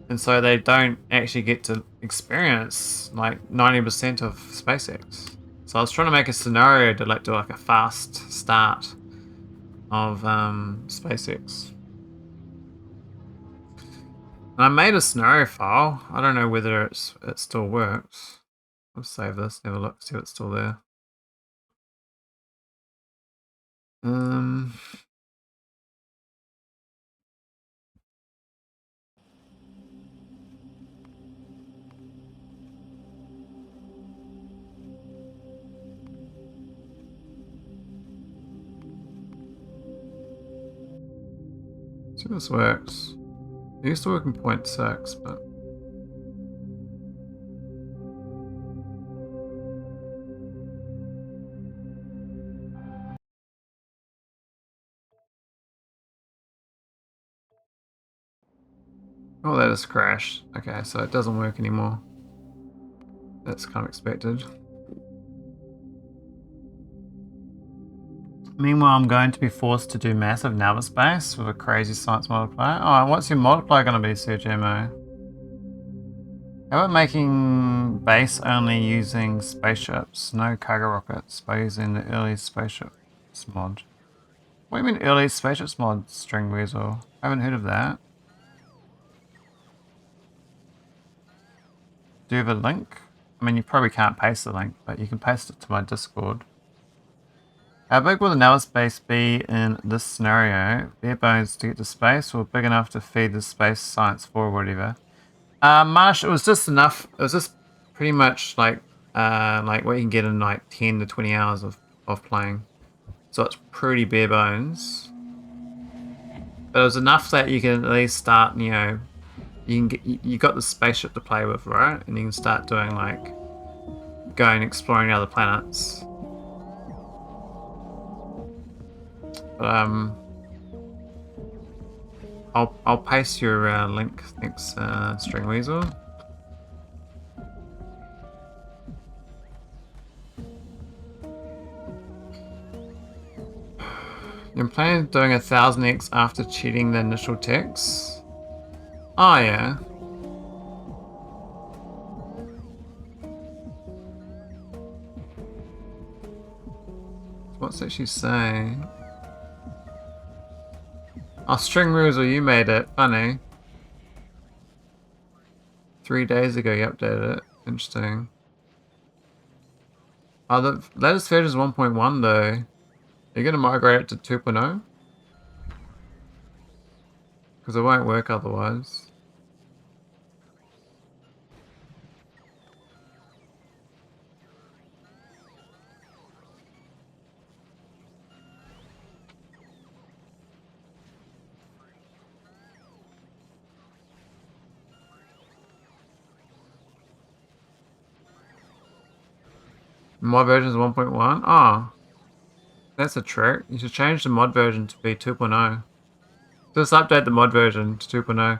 S1: And so they don't actually get to experience like 90% of SpaceX. So I was trying to make a scenario to do like a fast start of SpaceX. And I made a scenario file. I don't know whether it still works. I'll save this, have a look, see if it's still there. See if this works. It used to work in 0.6, but oh, that has crashed. Okay, so it doesn't work anymore. That's kind of expected. Meanwhile, I'm going to be forced to do massive nauvis base with a crazy science multiplier. Oh, what's your multiplier going to be, CGMO? How about making base only using spaceships, no cargo rockets, by using the early spaceships mod? What do you mean early spaceships mod, String Weasel? I haven't heard of that. Do you have a link? I mean, you probably can't paste the link, but you can paste it to my Discord. How big will the nauvis base be in this scenario? Bare bones to get to space, or big enough to feed the space science for or whatever? Marsh, it was just enough. It was just pretty much like what you can get in like 10 to 20 hours of playing. So it's pretty bare bones. But it was enough that you can at least start, you know, you got the spaceship to play with, right? And you can start doing like going exploring other planets. But I'll paste your link. Thanks, String Weasel. You're planning on doing 1000x after cheating the initial text? Oh yeah. What's that she saying? Oh, String Weasel, you made it. Funny. 3 days ago you updated it. Interesting. Oh, the latest version is 1.1 though. Are you going to migrate it to 2.0? Because it won't work otherwise. Mod version is 1.1? Oh, that's a trick. You should change the mod version to be 2.0. Just update the mod version to 2.0.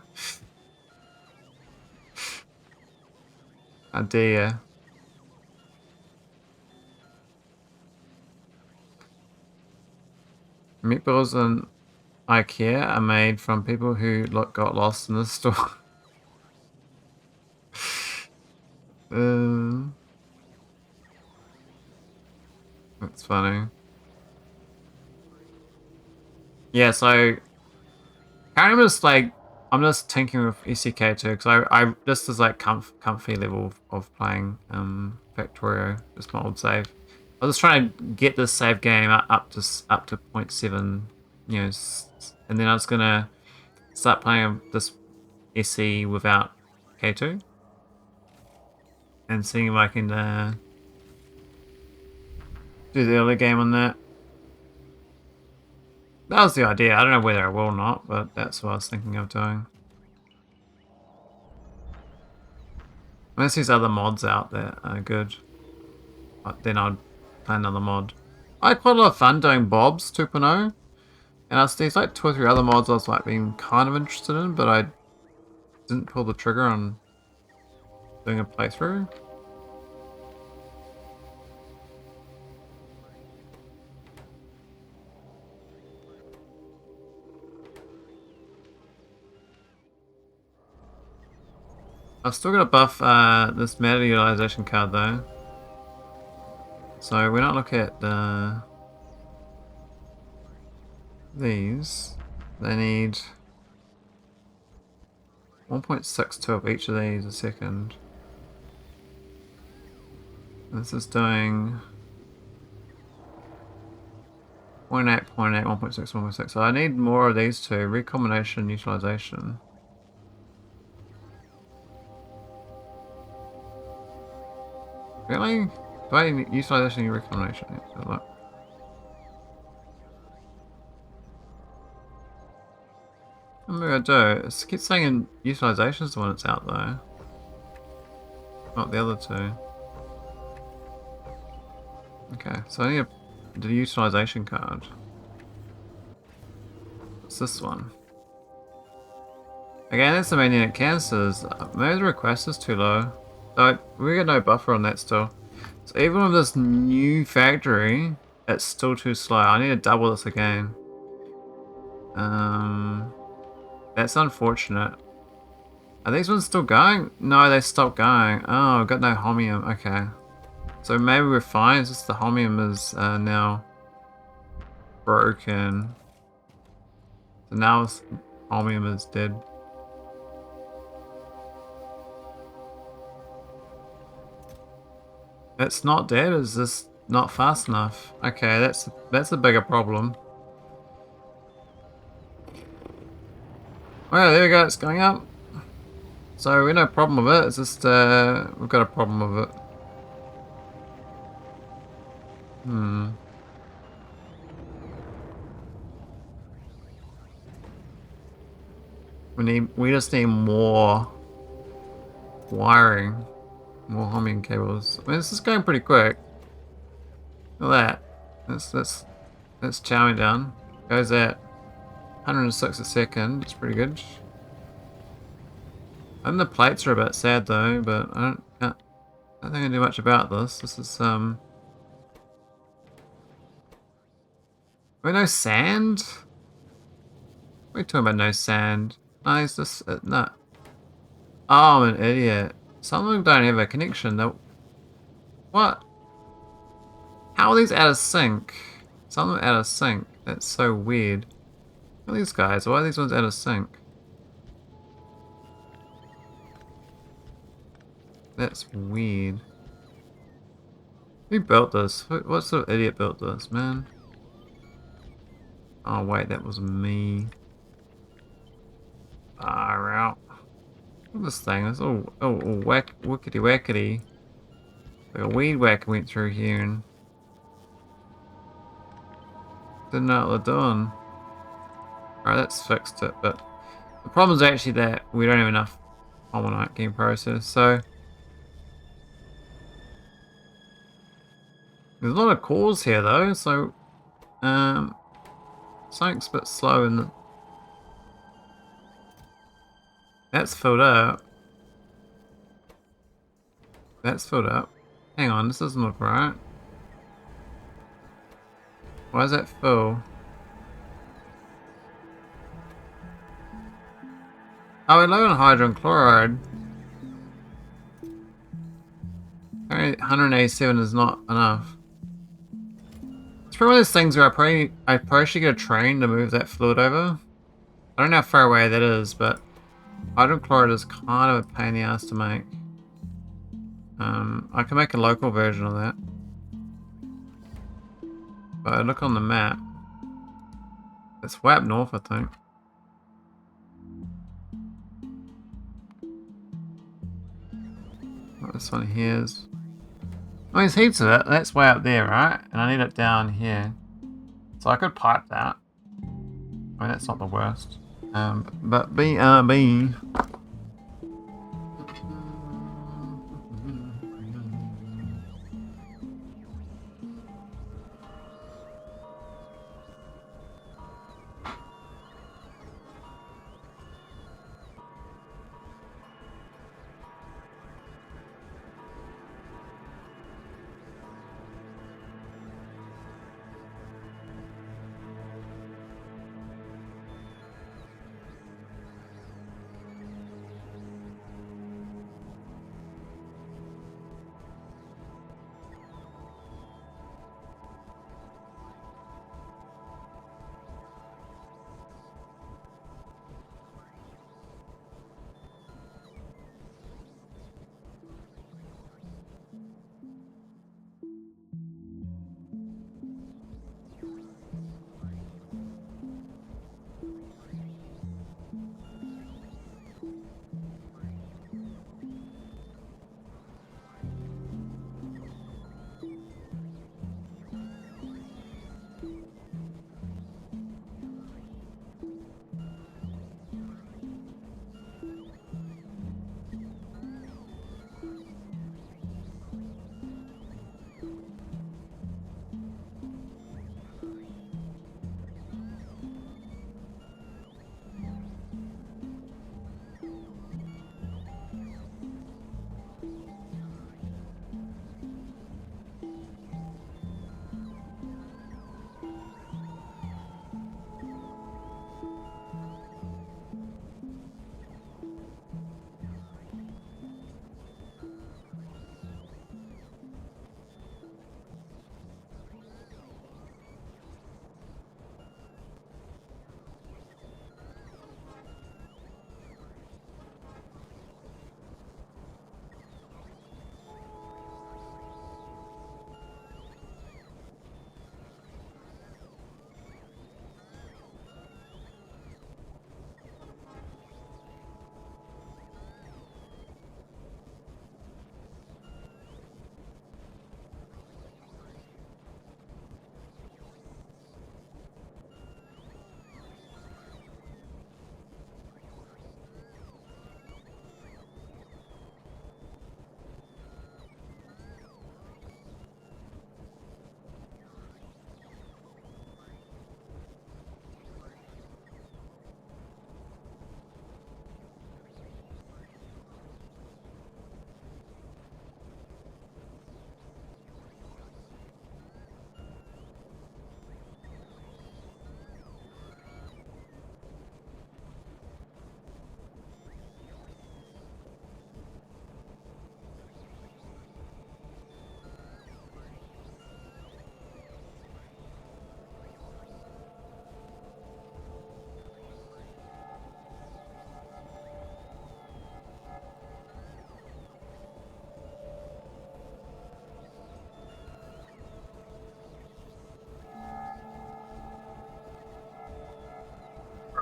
S1: I dare you. Meatballs and IKEA are made from people who got lost in the store. That's funny. Yeah, so I'm just tinkering with ECK2 because I this is like comfy level of playing Factorio, just my old save. I was just trying to get this save game up to 0.7, you know, and then I was gonna start playing this SE without K2 and seeing if I can do the early game on that. That was the idea. I don't know whether I will or not, but that's what I was thinking of doing. Unless there's other mods out that are good, then I'd play another mod. I had quite a lot of fun doing Bob's 2.0, and there's like 2 or 3 other mods I was like being kind of interested in, but I didn't pull the trigger on doing a playthrough. I've still got to buff this matter utilization card though. So when I look at these, they need 1.62 of each of these a second. This is doing 0.8, 0.8, 1.6, 1.6. So I need more of these two. Recombination, utilization. Really? Do I need utilization and recombination? Yeah, look. Maybe I do. It keeps saying utilization is the one that's out though. Not the other two. Okay, so I need the utilization card. What's this one? Again, that's the magnetic cancers. Maybe the request is too low. So we got no buffer on that still. So even with this new factory, it's still too slow. I need to double this again. That's unfortunate. Are these ones still going? No, they stopped going. Oh, I've got no holmium. Okay. So maybe we're fine. It's just the holmium is now broken. So now holmium is dead. It's not dead. It's just not fast enough. Okay, that's a bigger problem. Well, there we go. It's going up. So we no problem with it. It's just we've got a problem with it. We just need more wiring, more homing cables. I mean, this is going pretty quick. Look at that. That's chowing down. Goes at 106 a second. It's pretty good. And the plates are a bit sad though, but I don't think I can do much about this. This is Wait, no sand? What are you talking about? No sand? No, it's just no. Oh, I'm an idiot. Some of them don't have a connection though. What? How are these out of sync? Some of them out of sync. That's so weird. Look at these guys. Why are these ones out of sync? That's weird. Who built this? What sort of idiot built this, man? Oh wait, that was me. Far out. Look at this thing. It's all wickety wackety. Like a weed whack went through here and didn't know what they're doing. Alright, that's fixed it, but the problem is actually that we don't have enough cryonite game process, so there's a lot of cores here though, so something's a bit slow in the... That's filled up. That's filled up. Hang on, this doesn't look right. Why is that full? Oh, we're low on hydrogen chloride. 187 is not enough. It's probably one of those things where I probably should get a train to move that fluid over. I don't know how far away that is, but hydrogen chloride is kind of a pain in the ass to make. I can make a local version of that. But I look on the map. It's way up north, I think. What this one here is. Oh, there's heaps of it. That's way up there, right? And I need it down here. So I could pipe that. I mean, that's not the worst. But BRB.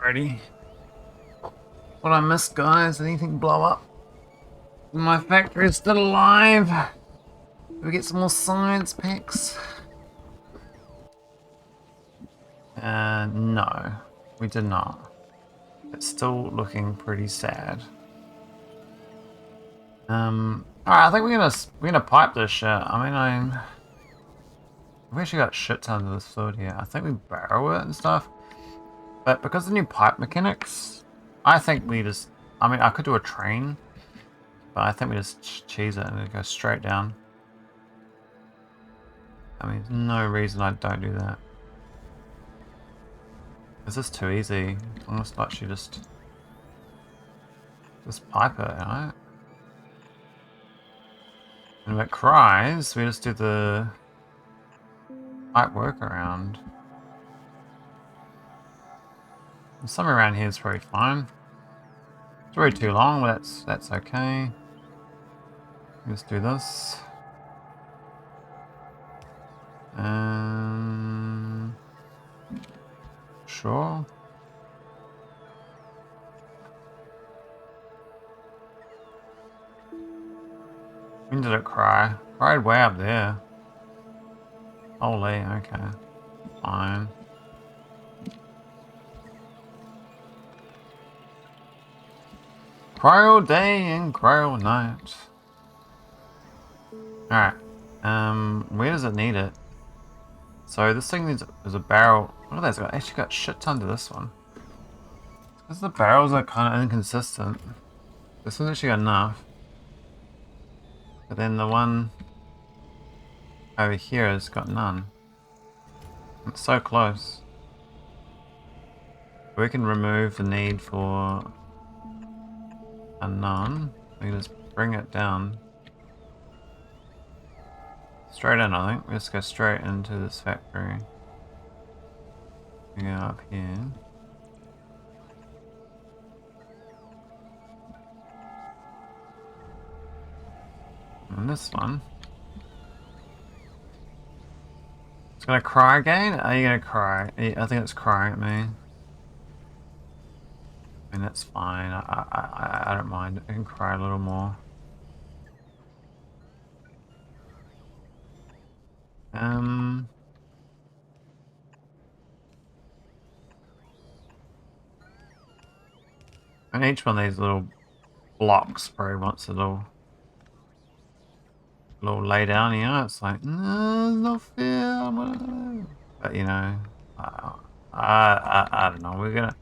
S1: Alrighty. What I missed, guys? Anything blow up? My factory is still alive. Can we get some more science packs? No, we did not. It's still looking pretty sad. Alright, I think we're gonna pipe this shit. I mean, we actually got shit tons of this fluid here. I think we barrel it and stuff. But because of the new pipe mechanics, I think we just... I mean, I could do a train, but I think we just cheese it and it goes straight down. I mean, there's no reason I don't do that. Is this too easy? Almost actually just... Just pipe it, right? And if it cries, we just do the pipe workaround. Somewhere around here is probably fine. It's already too long, but that's okay. Let's do this. Sure. When did it cry? Cried way up there. Holy, okay. Fine. Cryo day and cryo night. Alright. Where does it need it? So this thing is a barrel. Look at that, it's actually got shit ton to this one. Because the barrels are kind of inconsistent. This one's actually got enough. But then the one over here has got none. It's so close. We can remove the need for a none. We can just bring it down. Straight in, I think. We just go straight into this factory. We go up here. And this one. It's gonna cry again? Are you gonna cry? I think it's crying at me. I mean, that's fine. I don't mind. I can cry a little more. And each one of these little blocks probably wants a little lay down here. It's like, no, it's not fair. But you know, I don't know.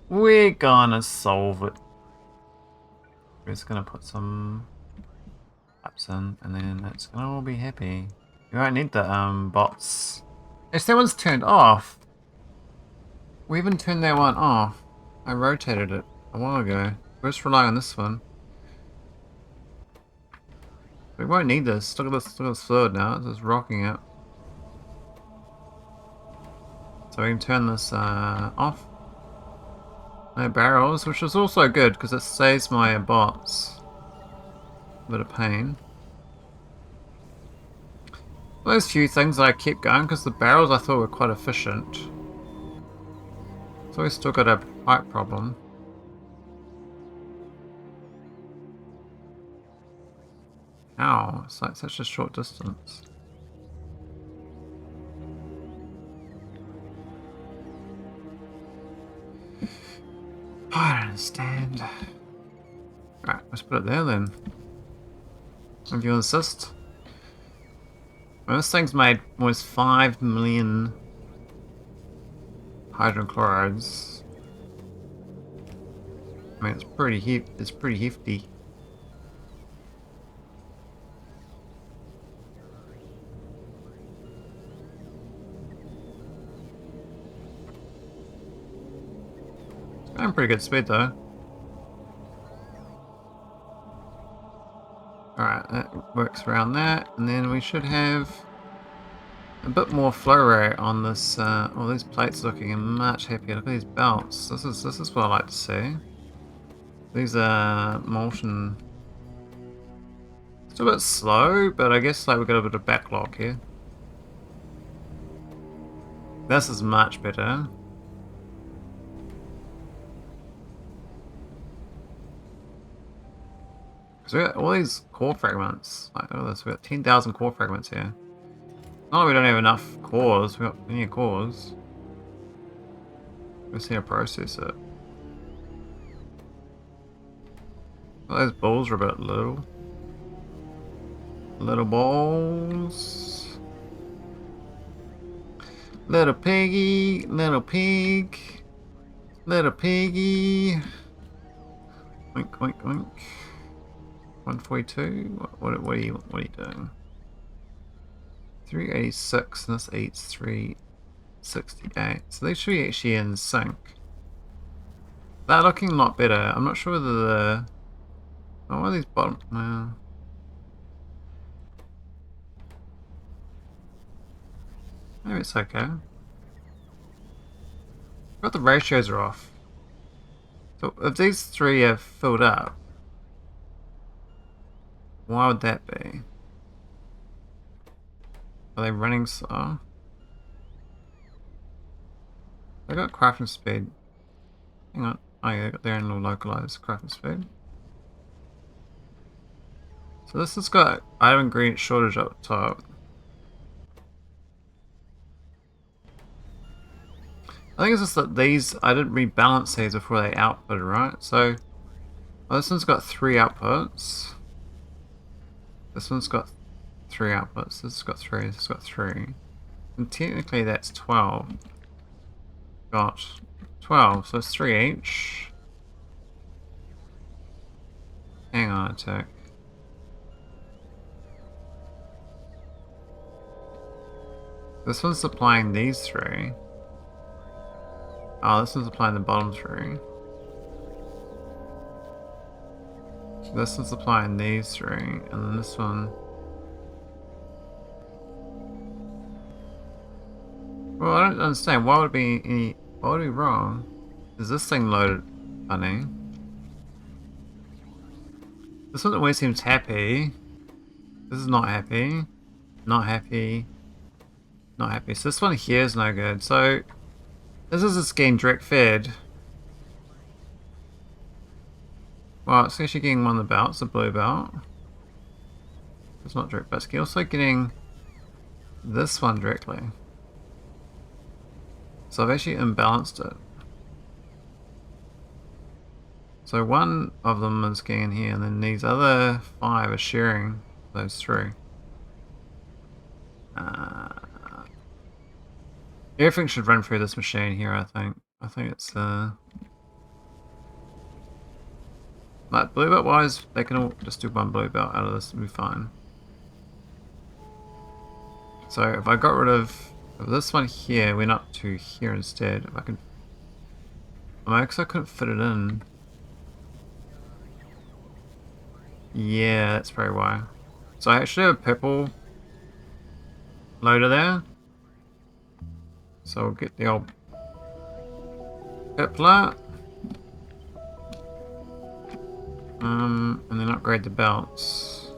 S1: We're gonna solve it. We're just gonna put some apps in, and then it's gonna all be happy. You won't need the bots. If that one's turned off, we even turned that one off. I rotated it a while ago. We're just relying on this one. We won't need this. Look at this fluid now. It's just rocking it. So we can turn this off. No barrels, which is also good because it saves my bots a bit of pain. Those few things that I kept going because the barrels I thought were quite efficient. So we still got a pipe problem. Ow, it's like such a short distance. I don't understand. Alright, let's put it there then. If you insist. Well, this thing's made almost 5 million hydrogen chlorides. I mean, it's pretty hefty. It's going pretty good speed though. Alright, that works around that, and then we should have a bit more flow rate on this. All these plates looking much happier. Look at these belts. This is what I like to see. These are molten. Still a bit slow, but I guess like we've got a bit of backlog here. This is much better. So we got all these core fragments. Like, oh, this we got 10,000 core fragments here. Not like we don't have enough cores. We got plenty of cores. We just need to process it. Well, those balls are a bit little. Little balls. Little piggy. Little pig. Little piggy. Oink, oink, oink. 142. What are you doing? 386 and this eats 368. So they should be actually in sync. They're looking a lot better. I'm not sure whether Oh, what are these bottom? Maybe it's okay. But the ratios are off. So if these three are filled up, why would that be? Are they running slow? They got crafting speed. Hang on. Oh yeah, they got their own little localized crafting speed. So this has got item ingredient shortage up top. I think it's just that these, I didn't rebalance these before they outputted, right? So, well, this one's got 3 outputs. This one's got 3 outputs. This has got 3. This has got 3. And technically that's 12. Got 12, so it's 3 each. Hang on a tick. This one's supplying these 3. Oh, this one's supplying the bottom 3. This one's supplying these 3, and then this one. Well, I don't understand. Why would it be any? Why would it be wrong? Is this thing loaded funny? This one always seems happy. This is not happy. Not happy. Not happy. So this one here is no good. So this is just getting direct fed. Well, it's actually getting one of the belts, the blue belt. It's not direct, but it's also getting this one directly. So I've actually imbalanced it. So one of them is getting here, and then these other 5 are sharing those 3. Everything should run through this machine here, I think. I think it's like blue belt wise, they can all just do one blue belt out of this and be fine. So if I got rid of this one here, went up to here instead, if I can. I guess I couldn't fit it in. Yeah, that's probably why. So I actually have a purple loader there. So we'll get the old pipler. And then upgrade the belts.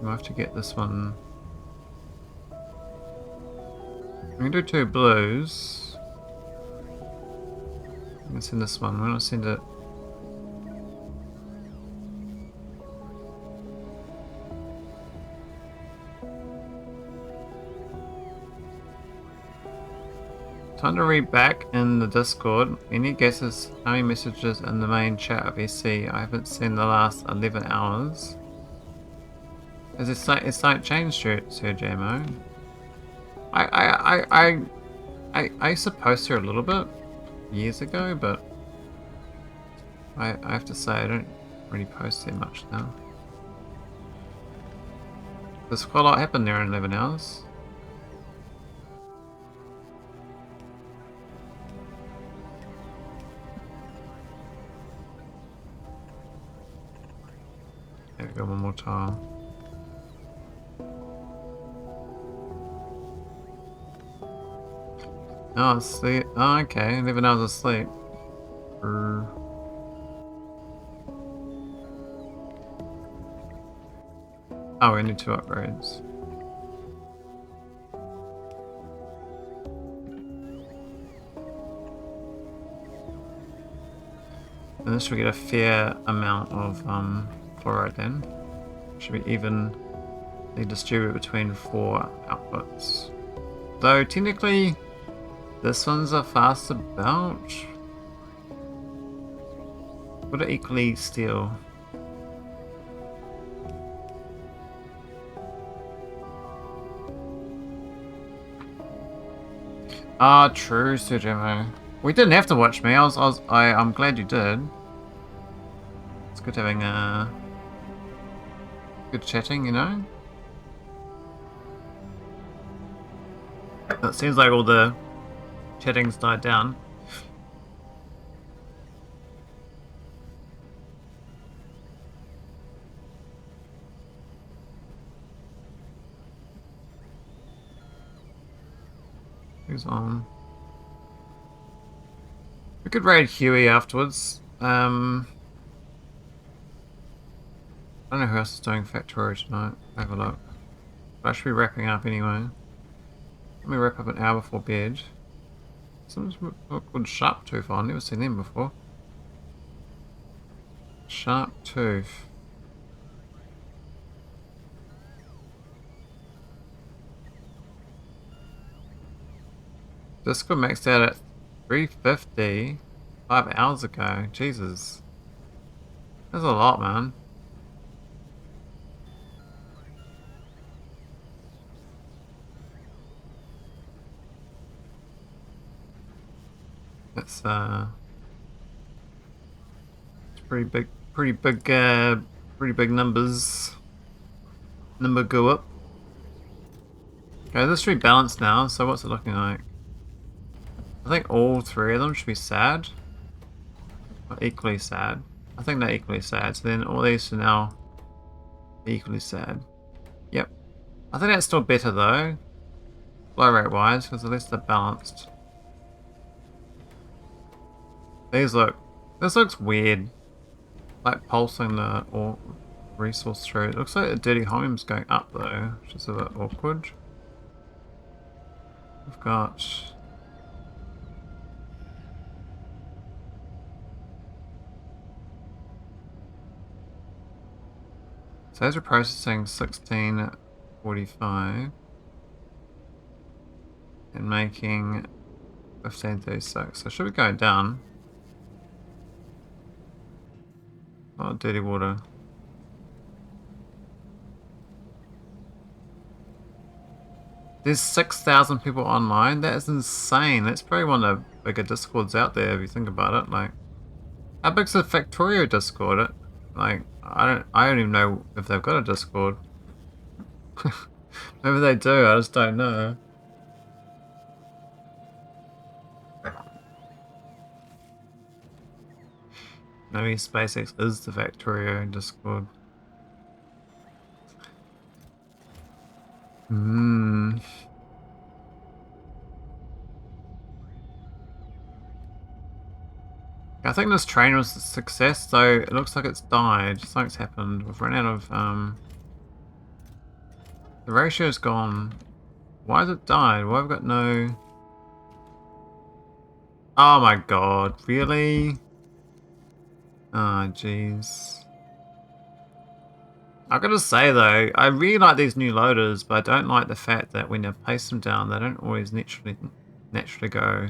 S1: We'll have to get this one. We can do 2 blues. I'm gonna send this one. We're gonna send it. Time to read back in the Discord. Any guesses how many messages in the main chat of SC I haven't seen the last 11 hours? Is it like changed, Sir JMO? I supposed to a little bit years ago, but I have to say I don't really post there much now. There's quite a lot happened there in 11 hours. There we go, one more time. Oh, sleep. Oh, okay, 11 hours of sleep. Oh, we need 2 upgrades. And this will get a fair amount of fluoride then. Should be evenly distributed between 4 outputs. Though technically, this one's a faster belt. Would it equally steal? Ah, true, Sir Jimmo. We didn't have to watch me. I'm glad you did. It's good having good chatting, you know. It seems like all the chatting's died down. Who's on? We could raid Huey afterwards. I don't know who else is doing Factorio tonight. Have a look. But I should be wrapping up anyway. Let me wrap up an hour before bed. Someone's called Sharp Tooth on. I've never seen them before. Sharp Tooth. Discord maxed out at 350 5 hours ago. Jesus. That's a lot, man. That's it's pretty big numbers. Number go up. Okay, this should be balanced now, so what's it looking like? I think all three of them should be sad. Or equally sad. I think they're equally sad, so then all these are now equally sad. Yep. I think that's still better though. Flow rate wise, because at least they're balanced. This looks weird. Like pulsing the resource through. It looks like the dirty holmium's going up though, which is a bit awkward. We've got... So as we're processing 1645 and making 1536. So should be going down. Oh, dirty water. There's 6,000 people online. That is insane. That's probably one of the bigger discords out there if you think about it. Like, how big's the Factorio Discord? I don't even know if they've got a Discord. Maybe they do, I just don't know. Maybe SpaceX is the Factorio Discord. I think this train was a success, though it looks like it's died. Something's happened. We've run out of the ratio's gone. Why has it died? Why have we got no... Oh my god, really? Oh jeez. I gotta say though, I really like these new loaders, but I don't like the fact that when you place them down, they don't always naturally go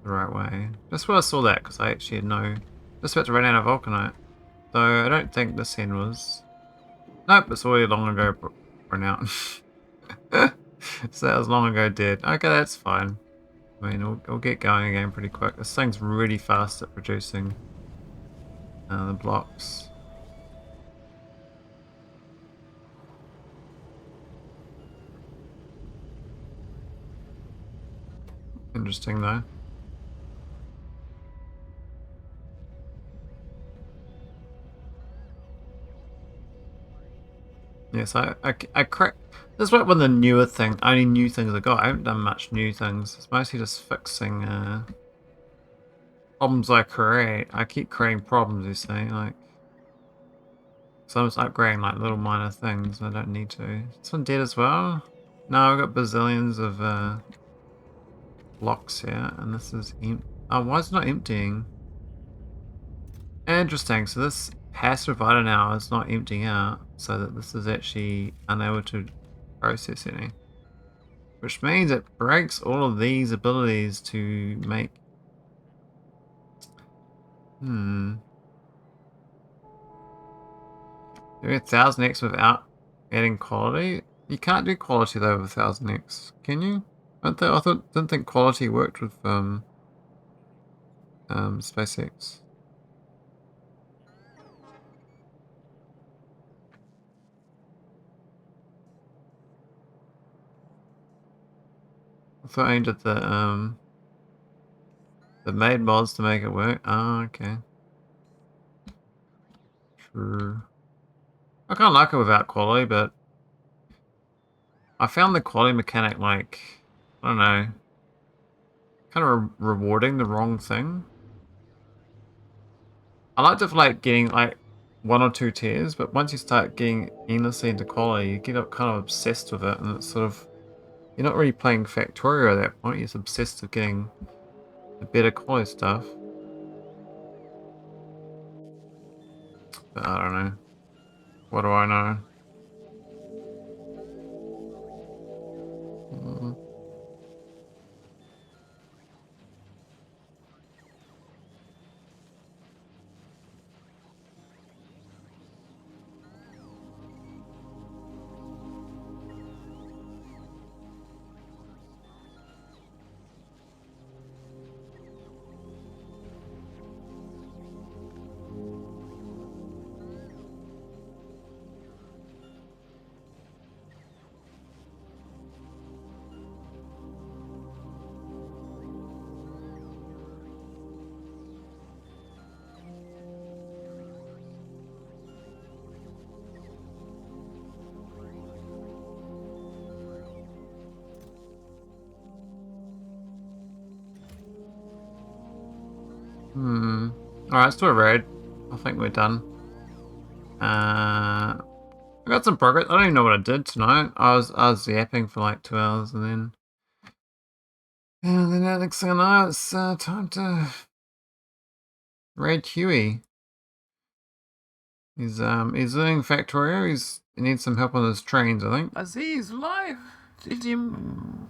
S1: the right way. That's why I saw that, because I actually had no... Just about to run out of vulcanite. Though I don't think this end was... Nope, it's already long ago run out. So that was long ago dead. Okay, that's fine. I mean, we'll get going again pretty quick. This thing's really fast at producing the blocks. Interesting though. Yes, I crack. This is like one of the newer things, only new things I got. I haven't done much new things. It's mostly just fixing problems I create. I keep creating problems, you see, like. So I'm just upgrading like little minor things. I don't need to. This one dead as well? No, I've got bazillions of blocks here, and this is empty. Oh, why is it not emptying? Interesting. So this passive vita now is not emptying out, so that this is actually unable to process any. Which means it breaks all of these abilities to make... Doing 1000x without adding quality? You can't do quality though with 1000x, can you? Didn't think quality worked with SpaceX. I thought I did the made mods to make it work. Oh, okay. True. I kind of like it without quality, but I found the quality mechanic like, I don't know, kind of rewarding the wrong thing. I liked it for like getting like 1 or 2 tiers, but once you start getting endlessly into quality, you get kind of obsessed with it, and it's sort of, you're not really playing Factorio at that point. You're just obsessed with getting the better quality stuff. But I don't know. What do I know? Mm. Alright, let's do a raid. I think we're done. I got some progress. I don't even know what I did tonight. I was yapping for like 2 hours, and then next thing I know, it's time to raid Huey. He's doing Factorio. He needs some help on his trains, I think.
S2: Aziz, live! Did you...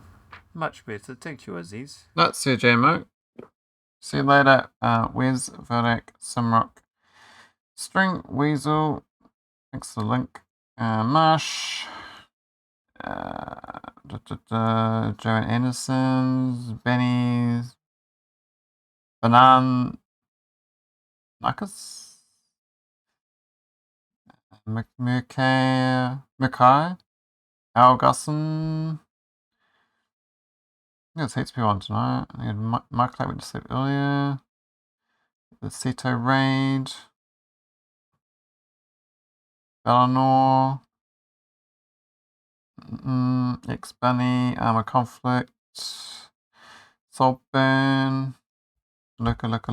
S2: Much better. Thank you, Aziz.
S1: Let's see you, JMO. See you later. Wes, Vodak, Simrock, String, Weasel. Thanks for the link. Marsh. Joan Anderson, Benny's, Banan, Nakas, Mikai, Al Gusson. I think it's HP1 tonight. I had Mike went to sleep earlier. The Seto Raid. Eleanor. X Bunny, Armor Conflict. Saltburn. Lurker.